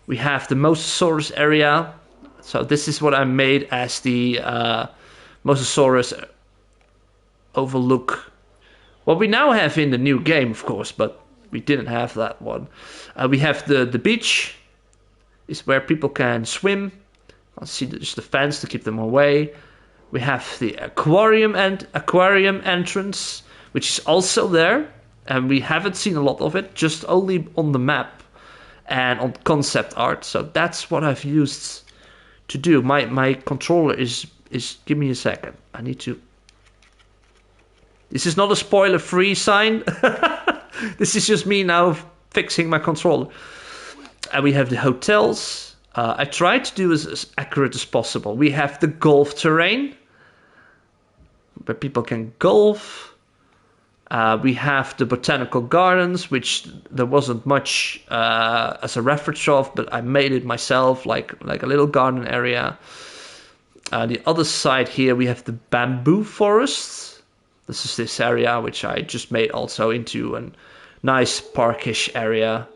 We have the Mosasaurus area. So this is what I made as the Mosasaurus overlook. What we now have in the new game, of course, but we didn't have that one. We have the beach. Is where people can swim. I see there's the fence to keep them away. We have the aquarium entrance, which is also there, and we haven't seen a lot of it, just only on the map and on concept art. So that's what I've used to do. My controller is give me a second. I need to. This is not a spoiler-free sign. This is just me now fixing my controller. And we have the hotels. I tried to do as accurate as possible. We have the golf terrain. where people can golf. We have the Botanical Gardens, which there wasn't much as a reference of, but I made it myself, like a little garden area. The other side here, we have the bamboo forest. This is this area, which I just made also into a nice parkish area.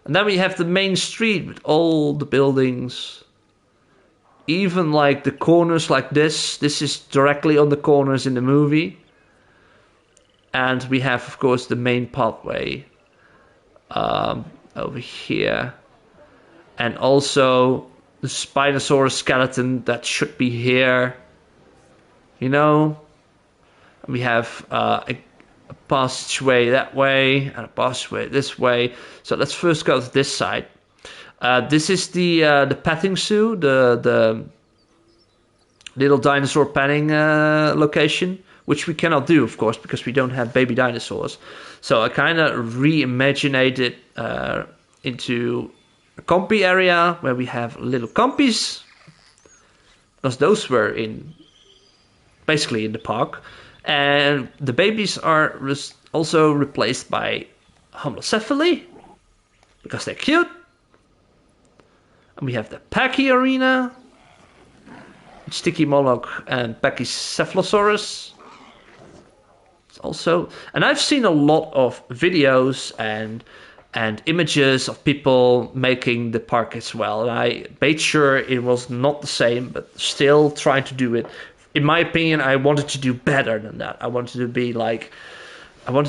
And then we have the main street with all the buildings. Even like the corners like this. This is directly on the corners in the movie. And we have, of course, the main pathway over here. And also the Spinosaurus skeleton that should be here. You know? We have a passageway that way and a passageway this way. So let's first go to this side. This is the petting zoo, the little dinosaur petting location, which we cannot do, of course, because we don't have baby dinosaurs. So I kind of reimagined it into a compy area where we have little compies, because those were basically in the park. And the babies are also replaced by homalocephali, because they're cute. And we have the Pachy Arena, Sticky Moloch and Pachycephalosaurus. Also, and I've seen a lot of videos and images of people making the park as well. And I made sure it was not the same, but still trying to do it. In my opinion, I wanted to do better than that. I wanted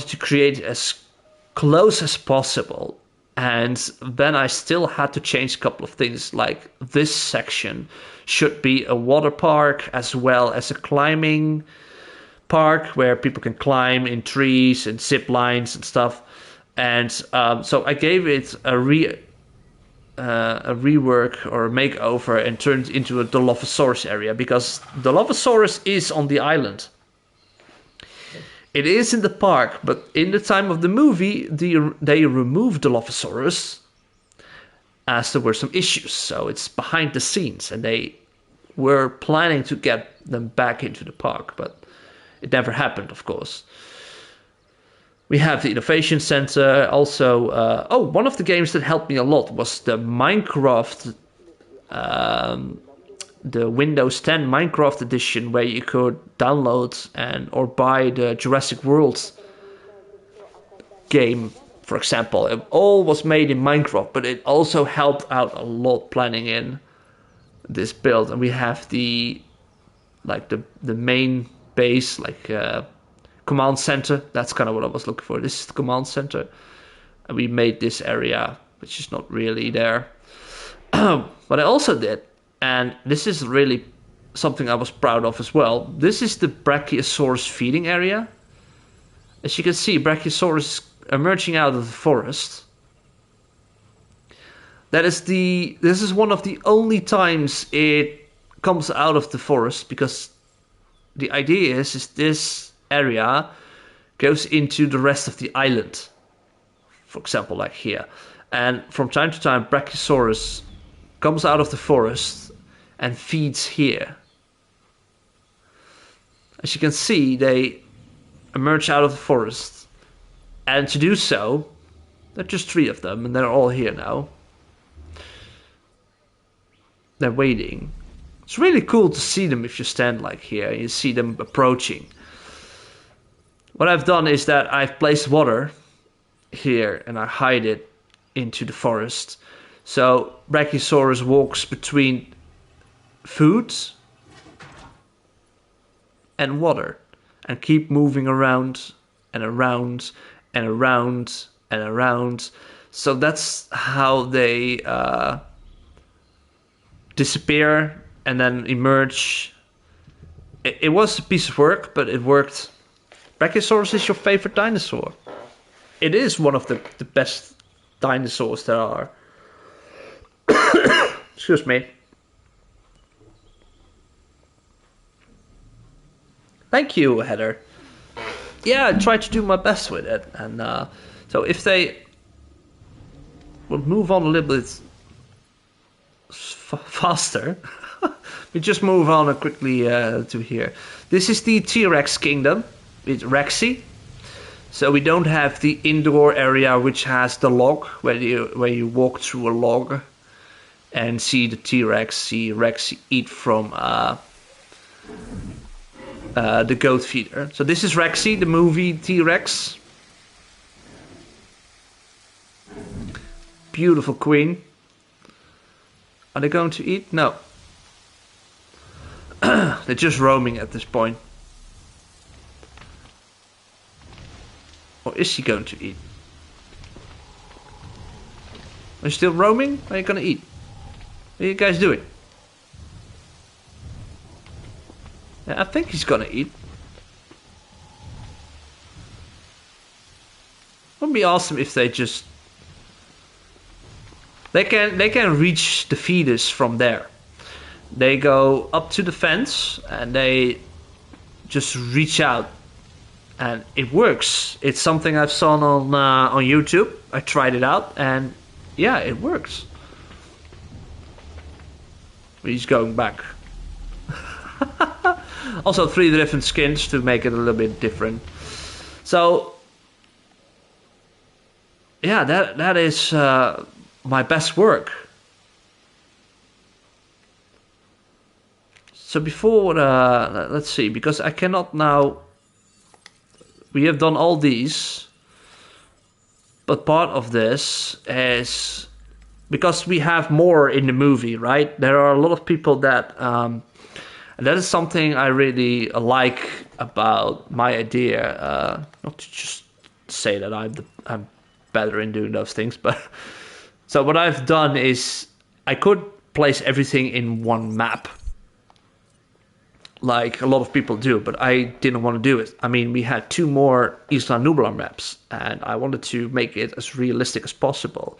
to create as close as possible. And then I still had to change a couple of things, like this section should be a water park as well as a climbing park where people can climb in trees and zip lines and stuff. And so I gave it a rework or a makeover and turned into a Dilophosaurus area, because Dilophosaurus is on the island. It is in the park, but in the time of the movie, they removed Dilophosaurus as there were some issues. So it's behind the scenes, and they were planning to get them back into the park, but it never happened, of course. We have the Innovation Center. Also, one of the games that helped me a lot was the Minecraft, the Windows 10 Minecraft edition, where you could download or buy the Jurassic World game, for example. It all was made in Minecraft, but it also helped out a lot planning in this build. And we have the main base, command center. That's kind of what I was looking for. This is the command center, and we made this area, which is not really there. What I also did, and this is really something I was proud of as well, this is the Brachiosaurus feeding area. As you can see, Brachiosaurus is emerging out of the forest. This is one of the only times it comes out of the forest, because the idea is this area goes into the rest of the island, for example, like here. And from time to time, Brachiosaurus comes out of the forest and feeds here. As you can see, they emerge out of the forest, and to do so, there are just 3 of them, and they're all here now. They're waiting. It's really cool to see them if you stand like here and you see them approaching. What I've done is that I've placed water here and I hide it into the forest. So Brachiosaurus walks between food and water and keep moving around and around and around and around. So that's how they disappear and then emerge. It was a piece of work, but it worked. Brachiosaurus is your favorite dinosaur. It is one of the best dinosaurs there are. Excuse me. Thank you, Heather. Yeah, I tried to do my best with it. And so if they would move on a little bit faster, We just move on quickly to here. This is the T-Rex kingdom. It's Rexy. So we don't have the indoor area which has the log where you walk through a log and see the T-Rex, see Rexy eat from the goat feeder. So this is Rexy, the movie T-Rex. Beautiful queen. Are they going to eat? No. They're just roaming at this point. Or is she going to eat? Are you still roaming? Are you going to eat? What are you guys doing? Yeah, I think he's going to eat. Would be awesome if they just... They can reach the feeders from there. They go up to the fence and they just reach out, and it works. It's something I've saw on YouTube. I tried it out, and yeah, it works. He's going back. Also 3 different skins to make it a little bit different. So yeah, that is my best work. So before, let's see, because I cannot now, we have done all these, but part of this is, because we have more in the movie, right? There are a lot of people that, and that is something I really like about my idea, not to just say that I'm better in doing those things, but, so what I've done is, I could place everything in one map, like a lot of people do, but I didn't want to do it. I mean, we had 2 more Isla Nublar maps, and I wanted to make it as realistic as possible.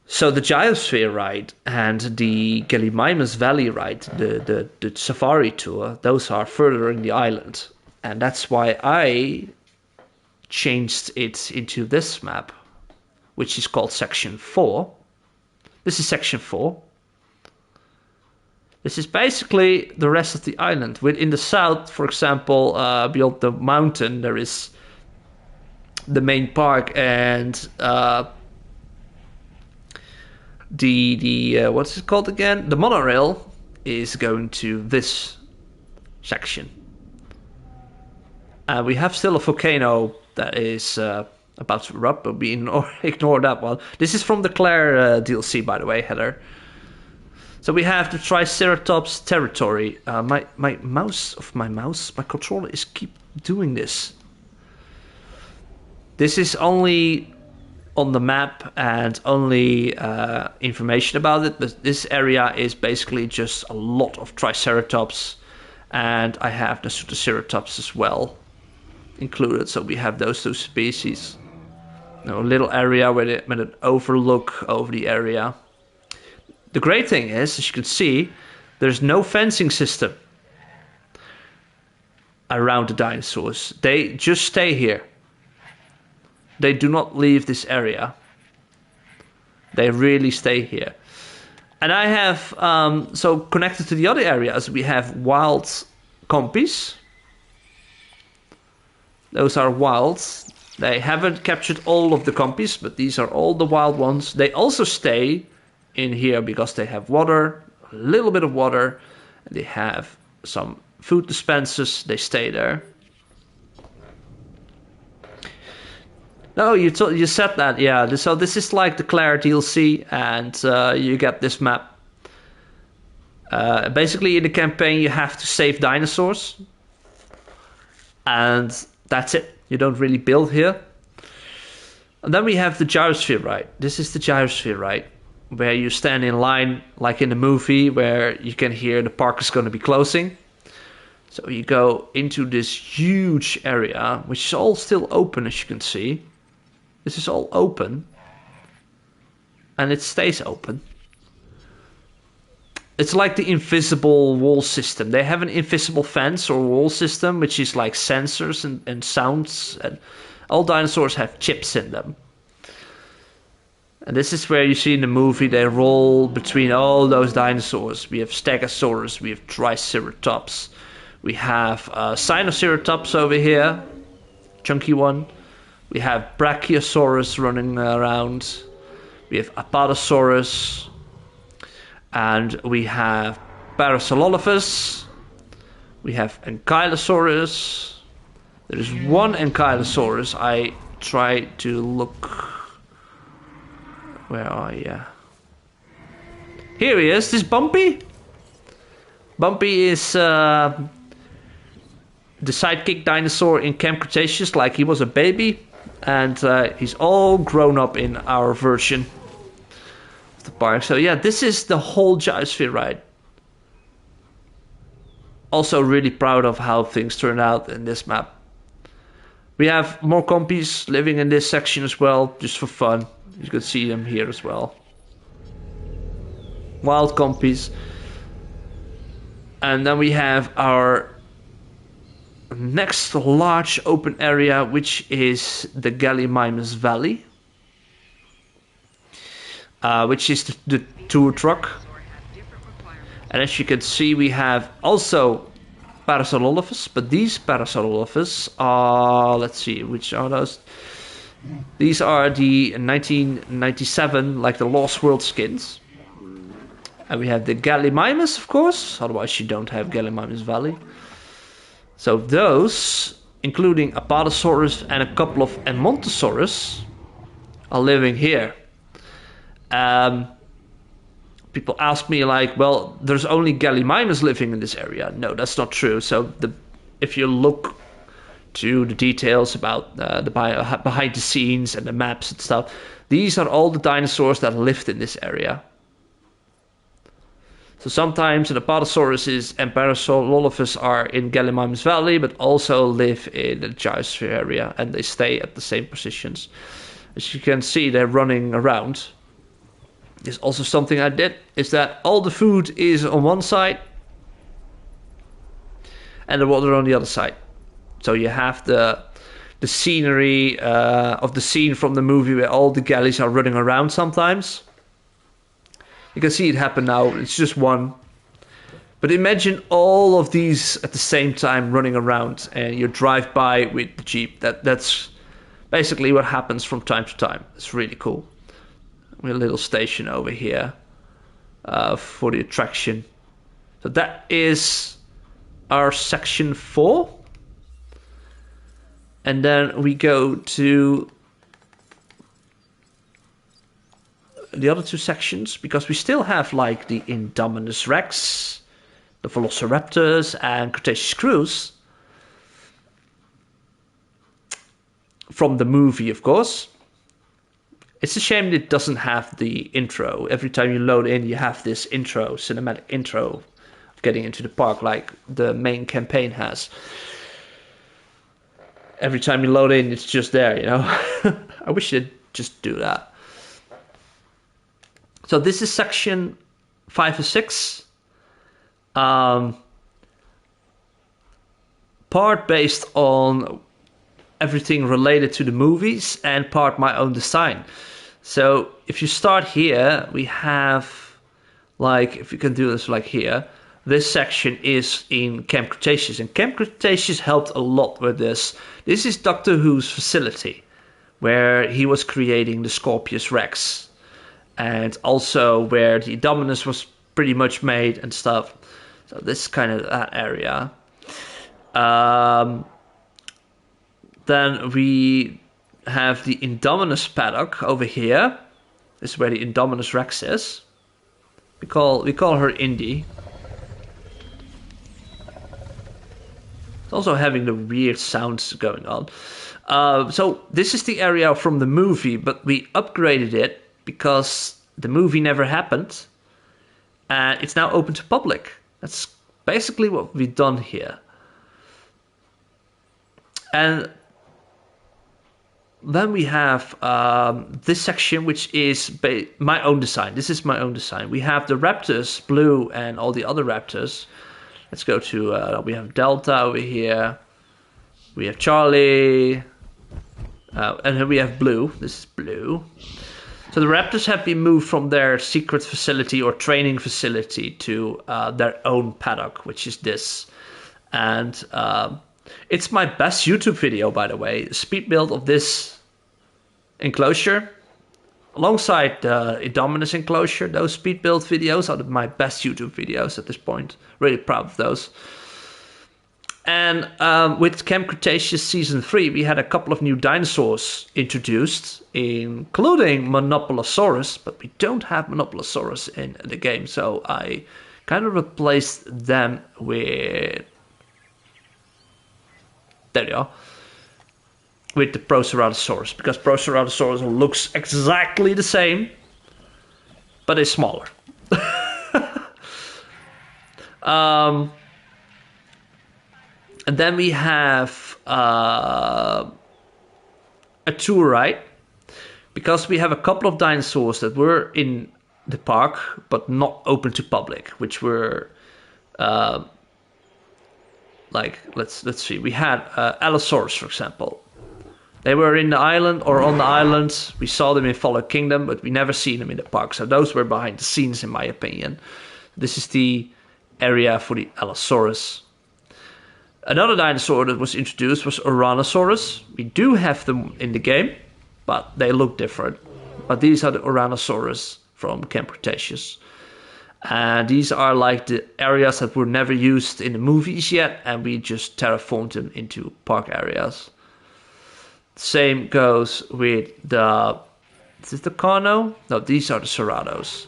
So the Gyrosphere ride and the Gallimimus Valley ride, the safari tour, those are further in the island. And that's why I changed it into this map, which is called Section 4. This is Section 4. This is basically the rest of the island. Within the south, for example, beyond the mountain, there is the main park and the what's it called again? The monorail is going to this section. We have still a volcano that is about to erupt, but we ignore that one. This is from the Claire DLC, by the way, Heather. So we have the Triceratops Territory. My controller is keep doing this. This is only on the map and only information about it, but this area is basically just a lot of Triceratops, and I have the Ceratosaurus as well included. So we have those 2 species. A little area with an overlook over the area. The great thing is, as you can see, there's no fencing system around the dinosaurs. They just stay here. They do not leave this area. They really stay here. And I have, so connected to the other areas, we have wild compies. Those are wild. They haven't captured all of the compies, but these are all the wild ones. They also stay in here because they have water, a little bit of water, and they have some food dispensers. They stay there. No, you said that, yeah. So this is like the Claire DLC, and you get this map. Basically, in the campaign, you have to save dinosaurs, and that's it. You don't really build here. And then we have the Gyrosphere ride. This is the Gyrosphere ride, where you stand in line, like in the movie, where you can hear the park is going to be closing. So you go into this huge area, which is all still open, as you can see. This is all open, and it stays open. It's like the invisible wall system. They have an invisible fence or wall system, which is like sensors and sounds. And all dinosaurs have chips in them. And this is where you see in the movie they roll between all those dinosaurs. We have Stegosaurus, we have Triceratops, we have Sinoceratops over here, chunky one. We have Brachiosaurus running around. We have Apatosaurus. And we have Parasaurolophus. We have Ankylosaurus. There is one Ankylosaurus. I tried to look. Where are you? Here he is. This Bumpy. Bumpy is the sidekick dinosaur in Camp Cretaceous, like he was a baby, and he's all grown up in our version of the park. So yeah, this is the whole Gyrosphere ride. Also really proud of how things turned out in this map. We have more compies living in this section as well, just for fun. You can see them here as well. Wild compies. And then we have our next large open area, which is the Gallimimus Valley. Which is the tour truck. And as you can see, we have also Parasaurolophus, but these Parasaurolophus are, let's see, which are those? These are the 1997, like the Lost World skins. And we have the Gallimimus, of course, otherwise you don't have Gallimimus Valley. So those, including Apatosaurus and a couple of Montosaurus, are living here. People ask me like, well, there's only Gallimimus living in this area. No, that's not true. So if you look to the details about the behind the scenes and the maps and stuff, these are all the dinosaurs that lived in this area. So sometimes the Apatosaurus and Parasaurolophus are in Gallimimus Valley, but also live in the Gyrosphere area, and they stay at the same positions. As you can see, they're running around. There's also something I did, is that all the food is on one side and the water on the other side. So you have the scenery of the scene from the movie where all the galleys are running around sometimes. You can see it happen now, it's just one. But imagine all of these at the same time running around and you drive by with the Jeep. That's basically what happens from time to time. It's really cool. We have a little station over here for the attraction. So that is our section 4. And then we go to the other two sections, because we still have like the Indominus Rex, the Velociraptors, and Cretaceous crews. From the movie, of course. It's a shame that it doesn't have the intro. Every time you load in, you have this intro, cinematic intro of getting into the park, like the main campaign has. Every time you load in, it's just there, you know. I wish they'd just do that. So this is section 5 and 6. Part based on everything related to the movies and part my own design. So if you start here, we have, like, if you can do this like here, this section is in Camp Cretaceous, and Camp Cretaceous helped a lot with this. This is Doctor Who's facility, where he was creating the Scorpius Rex, and also where the Indominus was pretty much made and stuff. So this is kind of that area. Then we have the Indominus Paddock over here. This is where the Indominus Rex is. We call her Indy. It's also having the weird sounds going on. So this is the area from the movie, but we upgraded it because the movie never happened. And it's now open to public. That's basically what we've done here. And then we have this section, which is my own design. This is my own design. We have the Raptors, Blue, and all the other Raptors. Let's go to, we have Delta over here. We have Charlie. And then we have Blue. This is Blue. So the Raptors have been moved from their secret facility or training facility to their own paddock, which is this. And it's my best YouTube video, by the way. Speed build of this enclosure. Alongside the Indominus enclosure, those speed build videos are my best YouTube videos at this point. Really proud of those. And with Camp Cretaceous Season 3, we had a couple of new dinosaurs introduced, including Monopolosaurus, but we don't have Monopolosaurus in the game, so I kind of replaced them with... There you are. With the Proceratosaurus, because Proceratosaurus looks exactly the same, but is smaller. And then we have a tour ride, because we have a couple of dinosaurs that were in the park but not open to public, which were like let's see, we had Allosaurus, for example. They were in the island or on the island. We saw them in Fallen Kingdom, but we never seen them in the park. So those were behind the scenes, in my opinion. This is the area for the Allosaurus. Another dinosaur that was introduced was Aranasaurus. We do have them in the game, but they look different. But these are the Aranasaurus from Camp Cretaceous. And these are like the areas that were never used in the movies yet, and we just terraformed them into park areas. Same goes with the... Is this the Carno? No, these are the Cerratos.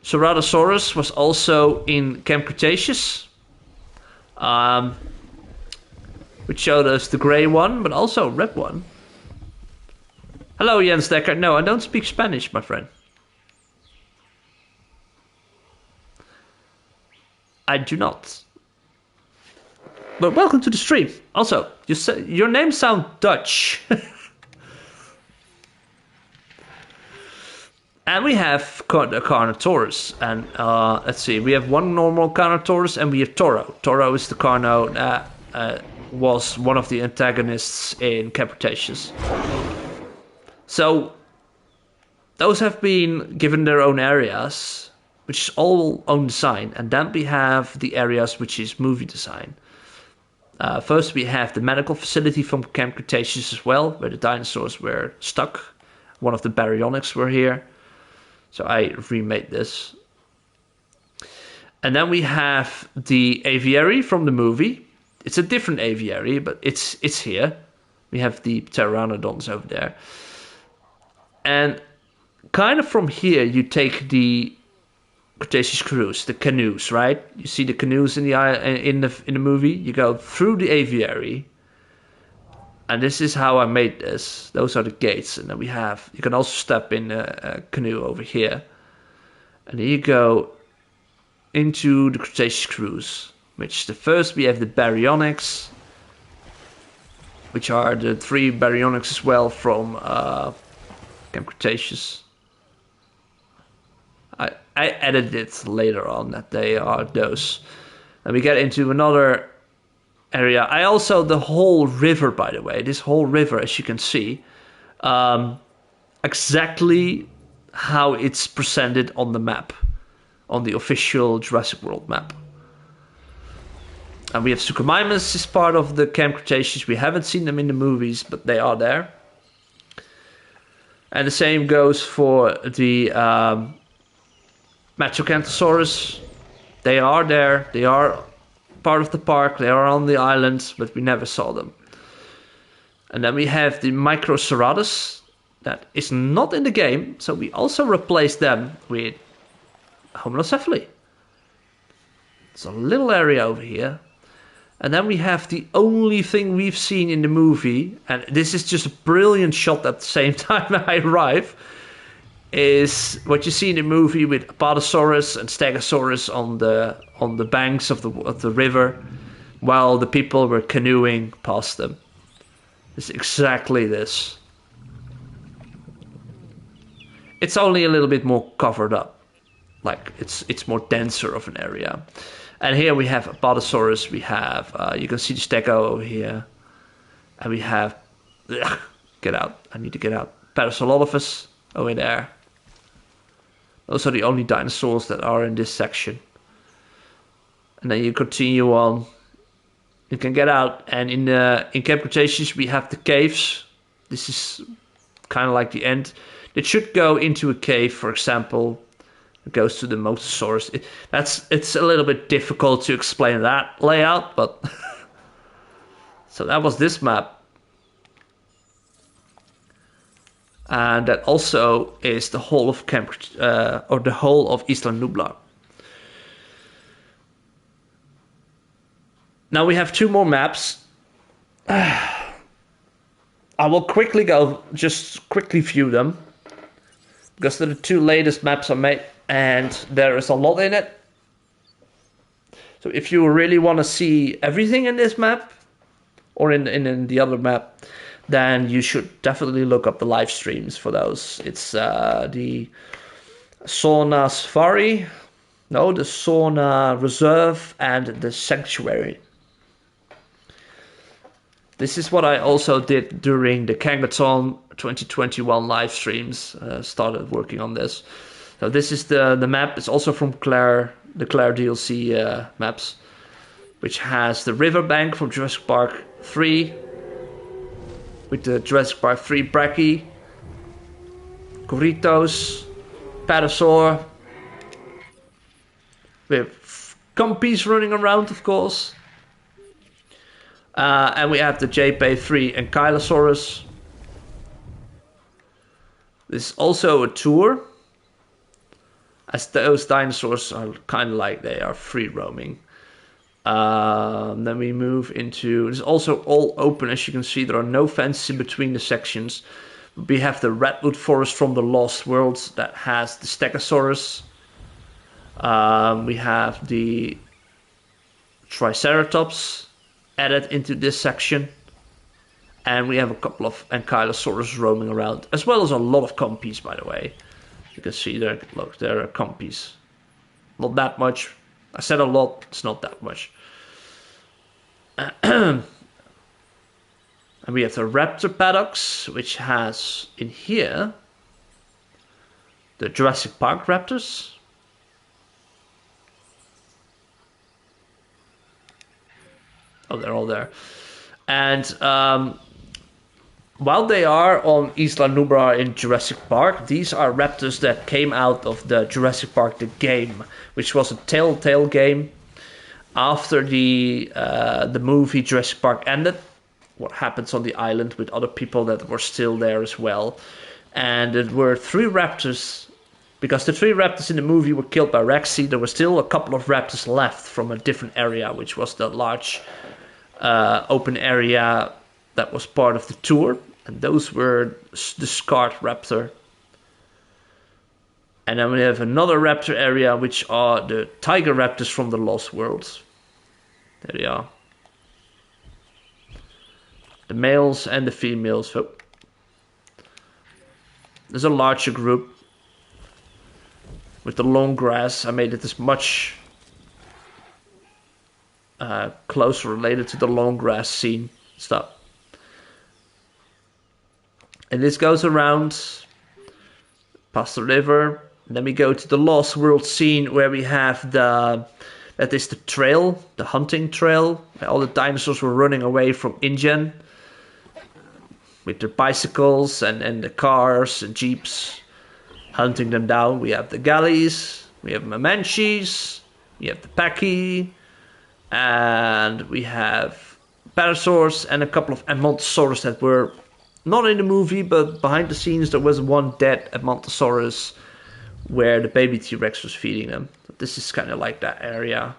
Ceratosaurus was also in Camp Cretaceous, which showed us the grey one, but also a red one. Hello, Jens Decker. No, I don't speak Spanish, my friend. I do not. But welcome to the stream. Also, your name sounds Dutch. And we have the Carnotaurus. And let's see, we have one normal Carnotaurus and we have Toro. Toro is the Carno that was one of the antagonists in Camp Cretaceous. So, those have been given their own areas, which is all own design. And then we have the areas which is movie design. First, we have the medical facility from Camp Cretaceous as well, where the dinosaurs were stuck. One of the baryonyx were here. So I remade this. And then we have the aviary from the movie. It's a different aviary, but it's here. We have the pteranodons over there. And kind of from here, you take the Cretaceous cruise, the canoes, right? You see the canoes in the movie. You go through the aviary, and this is how I made this. Those are the gates, and then you can also step in a canoe over here, and then you go into the Cretaceous cruise. Which first we have the baryonyx, which are the 3 baryonyx as well from Camp Cretaceous. I added it later on that they are those. And we get into another area. The whole river, by the way, this whole river, as you can see, exactly how it's presented on the map, on the official Jurassic World map. And we have Suchomimus as part of the Camp Cretaceous. We haven't seen them in the movies, but they are there. And the same goes for the Matanceros. They are there. They are part of the park. They are on the islands, but we never saw them. And then we have the Microceratus. That is not in the game, so we also replaced them with Homalocephaly. It's a little area over here. And then we have the only thing we've seen in the movie, and this is just a brilliant shot at the same time I arrive, is what you see in the movie with Apatosaurus and Stegosaurus on the banks of the river, while the people were canoeing past them. It's exactly this. It's only a little bit more covered up, like it's more denser of an area. And here we have Apatosaurus. We have you can see the Stego over here, and we have get out. I need to get out. Parasaurolophus. over there. Those are the only dinosaurs that are in this section. And then you continue on. You can get out, and in Camp Cretaceous we have the caves. This is kind of like the end. It should go into a cave, for example. It goes to the Mosasaurus. It's a little bit difficult to explain that layout, but so that was this map. And that also is the whole of the whole of Isla Nublar. Now we have 2 more maps. I will just quickly view them, because they're the 2 latest maps I made, and there is a lot in it. So if you really want to see everything in this map, or in the other map, then you should definitely look up the live streams for those. It's the Sauna Safari, the Sauna Reserve, and the Sanctuary. This is what I also did during the Kangaton 2021 live streams. Started working on this. So this is the map. It's also from the Claire DLC maps, which has the riverbank from Jurassic Park 3, with the Jurassic Park 3 Brachie, Corritos, Pterosaur, with Compies running around, of course. And we have the JP3 and Gyrosaurus. This is also a tour, as those dinosaurs are kind of like they are free roaming. Then we move into, it's also all open, as you can see. There are no fences in between the sections. We have the Redwood Forest from the Lost Worlds that has the Stegosaurus. We have the Triceratops added into this section, and we have a couple of Ankylosaurus roaming around, as well as a lot of Compies, by the way. You can see there, look, there are Compies. Not that much. I said a lot, it's not that much. And we have the Raptor Paddocks, which has in here the Jurassic Park Raptors. Oh, they're all there. And while they are on Isla Nublar in Jurassic Park, these are raptors that came out of the Jurassic Park the game, which was a Telltale game. After the movie Jurassic Park ended, what happens on the island with other people that were still there as well. And there were 3 raptors, because the 3 raptors in the movie were killed by Rexy. There were still a couple of raptors left from a different area, which was the large open area that was part of the tour, and those were the scarred raptor. And then we have another raptor area, which are the tiger raptors from the Lost Worlds. There they are. The males and the females. So there's a larger group with the long grass. I made it as much close related to the long grass scene stuff. And this goes around past the river. And then we go to the Lost World scene, where we have that is the trail, the hunting trail, where all the dinosaurs were running away from InGen with their bicycles and the cars and jeeps, hunting them down. We have the galleys, we have Mamanches, we have the Paki, and we have Pterosaurs and a couple of Matanceros that were not in the movie, but behind the scenes there was one dead Matanceros where the baby T-Rex was feeding them. This is kind of like that area.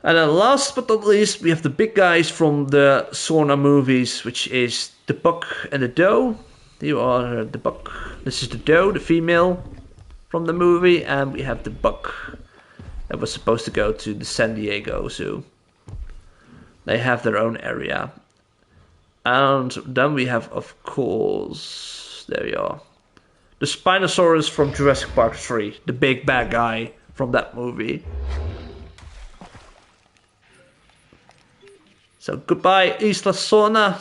And then last but not least, we have the big guys from the Sauna movies, which is the buck and the doe. You are the buck. This is the doe, the female from the movie, and we have the buck that was supposed to go to the San Diego Zoo. They have their own area. And then we have, of course, there we are, the Spinosaurus from Jurassic Park 3, the big bad guy from that movie. So goodbye Isla Sauna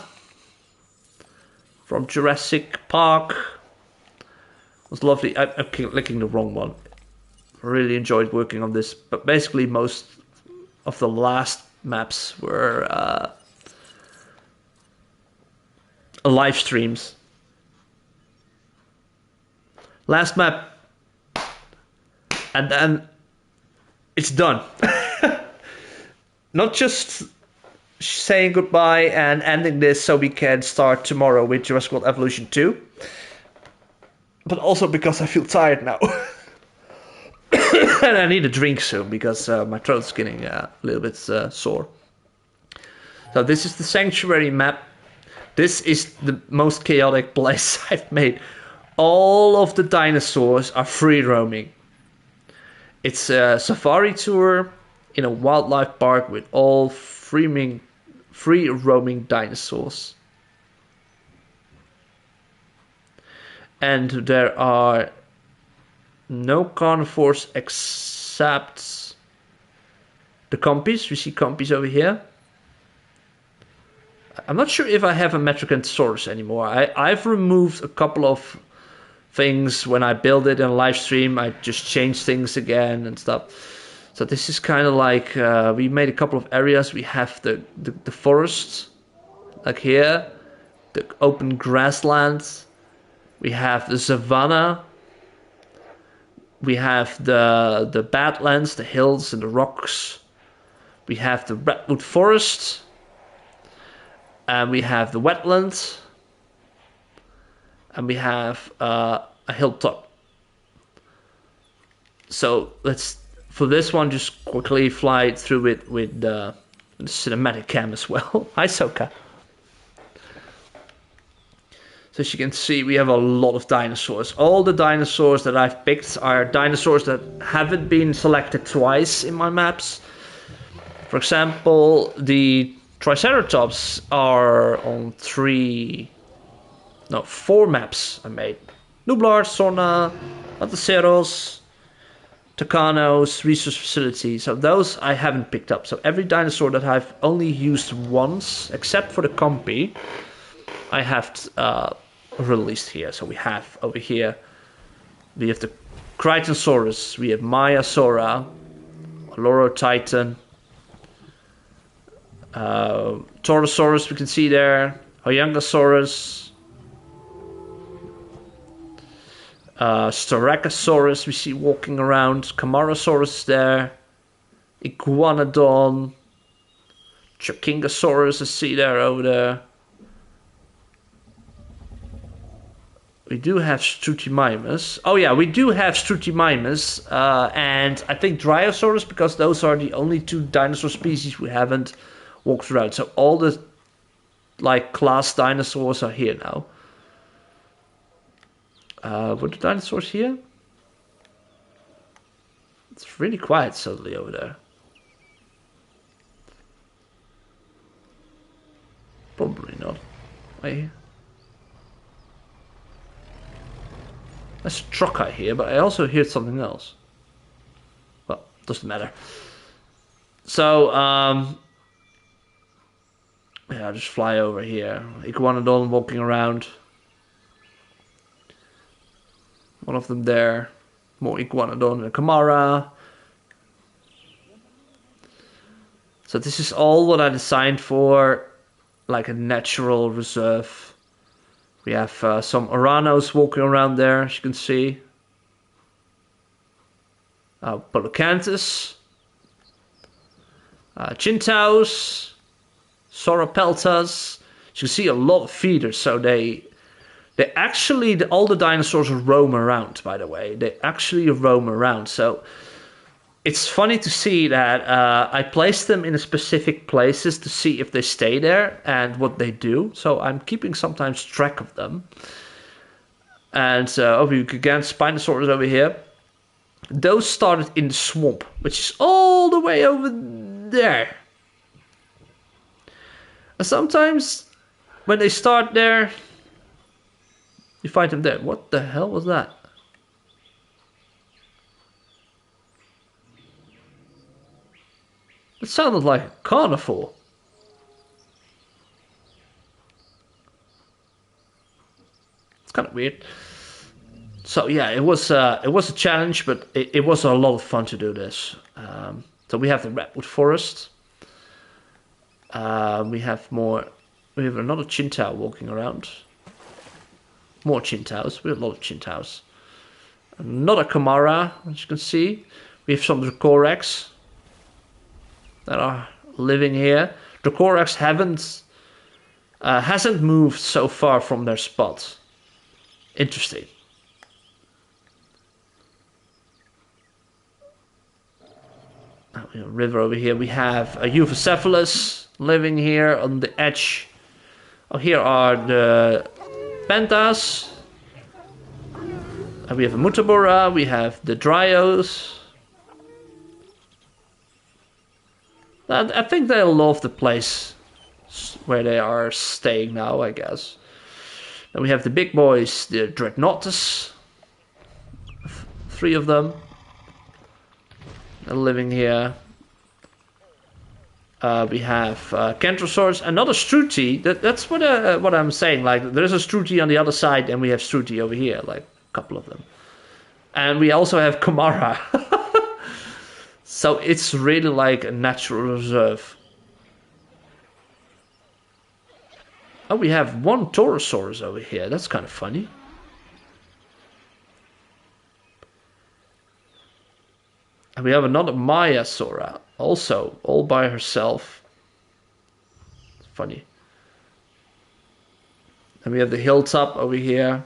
from Jurassic Park. It was lovely. I'm clicking the wrong one. Really enjoyed working on this, but basically most of the last maps were live streams. Last map, and then it's done. Not just saying goodbye and ending this so we can start tomorrow with Jurassic World Evolution 2, but also because I feel tired now. And I need a drink soon because my throat's getting a little bit sore. So this is the sanctuary map. This is the most chaotic place I've made. All of the dinosaurs are free roaming. It's a safari tour in a wildlife park with all free roaming dinosaurs. And there are no carnivores except the compies. We see compies over here. I'm not sure if I have a Matanceros anymore. I've removed a couple of things when I build it in a live stream. I just change things again and stuff. So this is kind of like we made a couple of areas. We have the forest, like here, the open grasslands. We have the savanna. We have the badlands, the hills and the rocks. We have the Redwood Forest. And we have the wetlands. And we have a hilltop. So let's, for this one, just quickly fly through it with the cinematic cam as well. Hi, Soka. So as you can see, we have a lot of dinosaurs. All the dinosaurs that I've picked are dinosaurs that haven't been selected twice in my maps. For example, the Triceratops are on 4 maps I made. Nublar, Sorna, Matanceros, Tucanos, Research Facility. So those I haven't picked up. So every dinosaur that I've only used once, except for the compy, I have released here. So we have over here, we have the Critosaurus, we have Maiasaura, Lorotitan, Pterosaurus we can see there, Oceangasaurus, Styracosaurus we see walking around, Camarasaurus there, Iguanodon, Oceangasaurus I see there over there. We do have Strutimimus. Oh yeah, we do have Strutimimus, and I think Dryosaurus, because those are the only 2 dinosaur species we haven't walked around. So all the class dinosaurs are here now. Were the dinosaurs here? It's really quiet suddenly over there. Probably not. Wait. There's a truck I hear, but I also hear something else. Well, doesn't matter. So, yeah, I'll just fly over here. Iguanodon walking around. One of them there. More Iguanodon and a Camara. So this is all what I designed for, like a natural reserve. We have some Aranos walking around there, as you can see. Polocanthus. Chintaus. Sauropeltas. You can see a lot of feeders, so they actually, all the dinosaurs roam around, by the way. They actually roam around, so it's funny to see that I place them in specific places to see if they stay there and what they do. So I'm keeping sometimes track of them. And over again, Spinosaurus over here. Those started in the swamp, which is all the way over there. And sometimes when they start there, you find them there. What the hell was that? It sounded like a carnivore. that weird. So yeah, it was a challenge, but it was a lot of fun to do this. So we have the Redwood Forest. We have another Chintao walking around. More Chintaos. We have a lot of Chintaos. Another Camara, as you can see. We have some Dracorax that are living here. Dracorax hasn't moved so far from their spot. Interesting. We have a river over here. We have a Euphocephalus living here on the edge. Oh, here are the Pantas. And we have a Mutabura. We have the Dryos. I think they love the place where they are staying now, I guess. And we have the big boys, the Dreadnoughtus. 3 of them. Living here. We have Cantrosaurus, another Struti. That's what I'm saying. Like, there's a Struti on the other side, and we have Struti over here, like a couple of them. And we also have Camara. So it's really like a natural reserve. Oh, we have one Pterosaurus over here. That's kind of funny. And we have another Maiasaura, also, all by herself. Funny. And we have the hilltop over here.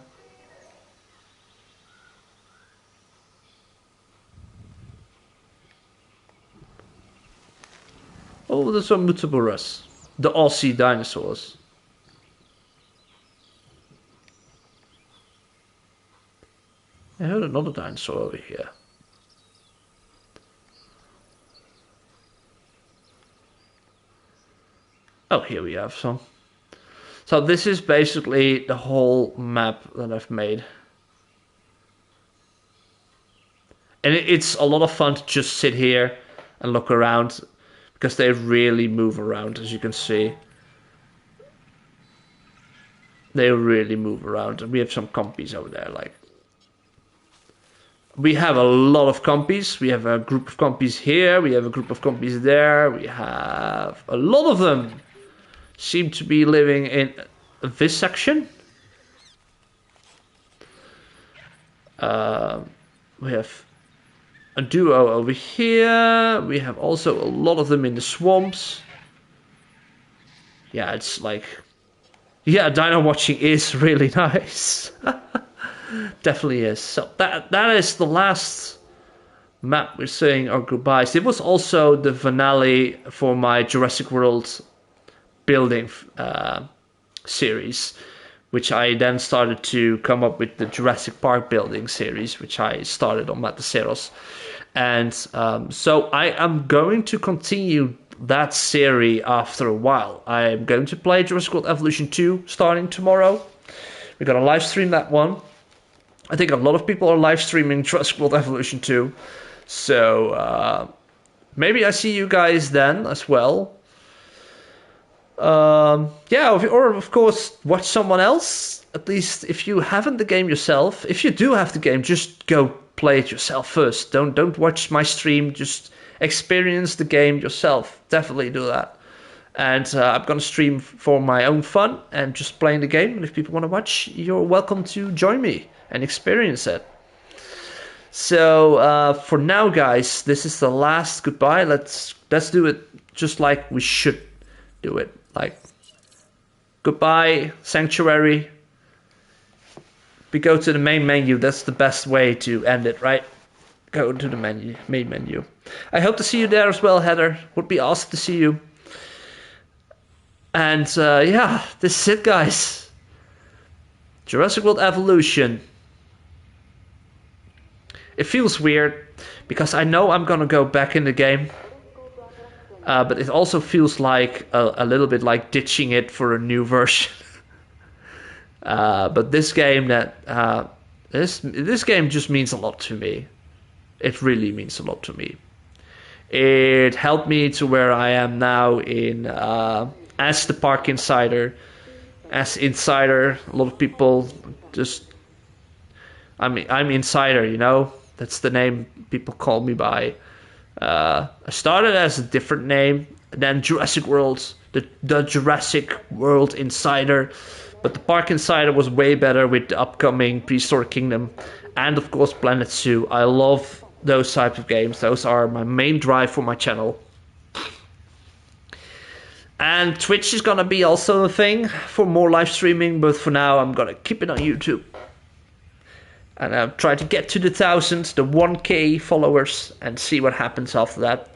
Oh, there's some Mutaburas. The Aussie dinosaurs. I heard another dinosaur over here. Oh, here we have some. So this is basically the whole map that I've made. And it's a lot of fun to just sit here and look around, because they really move around, as you can see. They really move around. And we have some compies over there, like. We have a lot of compies. We have a group of compies here. We have a group of compies there. We have a lot of them. Seem to be living in this section. We have a duo over here. We have also a lot of them in the swamps. Yeah, it's like... Yeah, dino watching is really nice. Definitely is. So that is the last map we're saying our goodbyes. It was also the finale for my Jurassic World building series, which I then started to come up with the Jurassic Park building series, which I started on Matanceros. And so I am going to continue that series after a while. I am going to play Jurassic World Evolution 2 starting tomorrow. We're going to live stream that one. I think a lot of people are live streaming Jurassic World Evolution 2. So maybe I see you guys then as well. Yeah, or of course watch someone else. At least if you haven't the game yourself. If you do have the game, just go play it yourself first. Don't watch my stream. Just experience the game yourself. Definitely do that. And I'm gonna stream for my own fun and just playing the game. And if people want to watch, you're welcome to join me and experience it. So for now, guys, this is the last goodbye. Let's do it just like we should do it. Like, goodbye, Sanctuary. We go to the main menu. That's the best way to end it, right? Go to the main menu. I hope to see you there as well, Heather. Would be awesome to see you. And yeah, this is it, guys. Jurassic World Evolution. It feels weird because I know I'm gonna go back in the game. But it also feels like a little bit like ditching it for a new version. But this game this game just means a lot to me. It really means a lot to me. It helped me to where I am now in as the park insider. As insider, a lot of people just I'm Insider, you know. That's the name people call me by. I started as a different name, then Jurassic World, the Jurassic World Insider. But the Park Insider was way better with the upcoming Prehistoric Kingdom. And of course Planet Zoo. I love those types of games. Those are my main drive for my channel. And Twitch is gonna be also a thing for more live streaming, but for now I'm gonna keep it on YouTube. And I'll try to get to the 1,000, the 1K followers, and see what happens after that.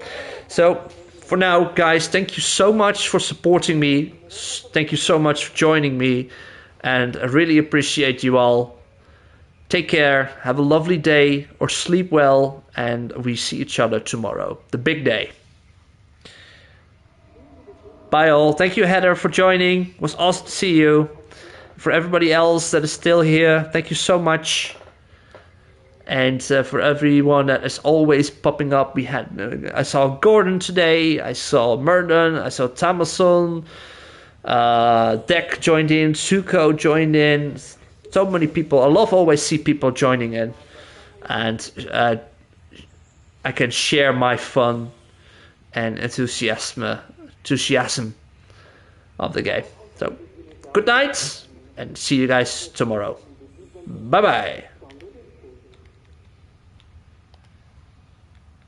So, for now, guys, thank you so much for supporting me. Thank you so much for joining me. And I really appreciate you all. Take care, have a lovely day, or sleep well, and we see each other tomorrow. The big day. Bye all. Thank you, Heather, for joining. It was awesome to see you. For everybody else that is still here, thank you so much. And for everyone that is always popping up, I saw Gordon today, I saw Murden, I saw Tamason, Deck joined in, Suko joined in. So many people. I love always see people joining in, and I can share my fun and enthusiasm of the game. So, good night, and see you guys tomorrow. Bye bye.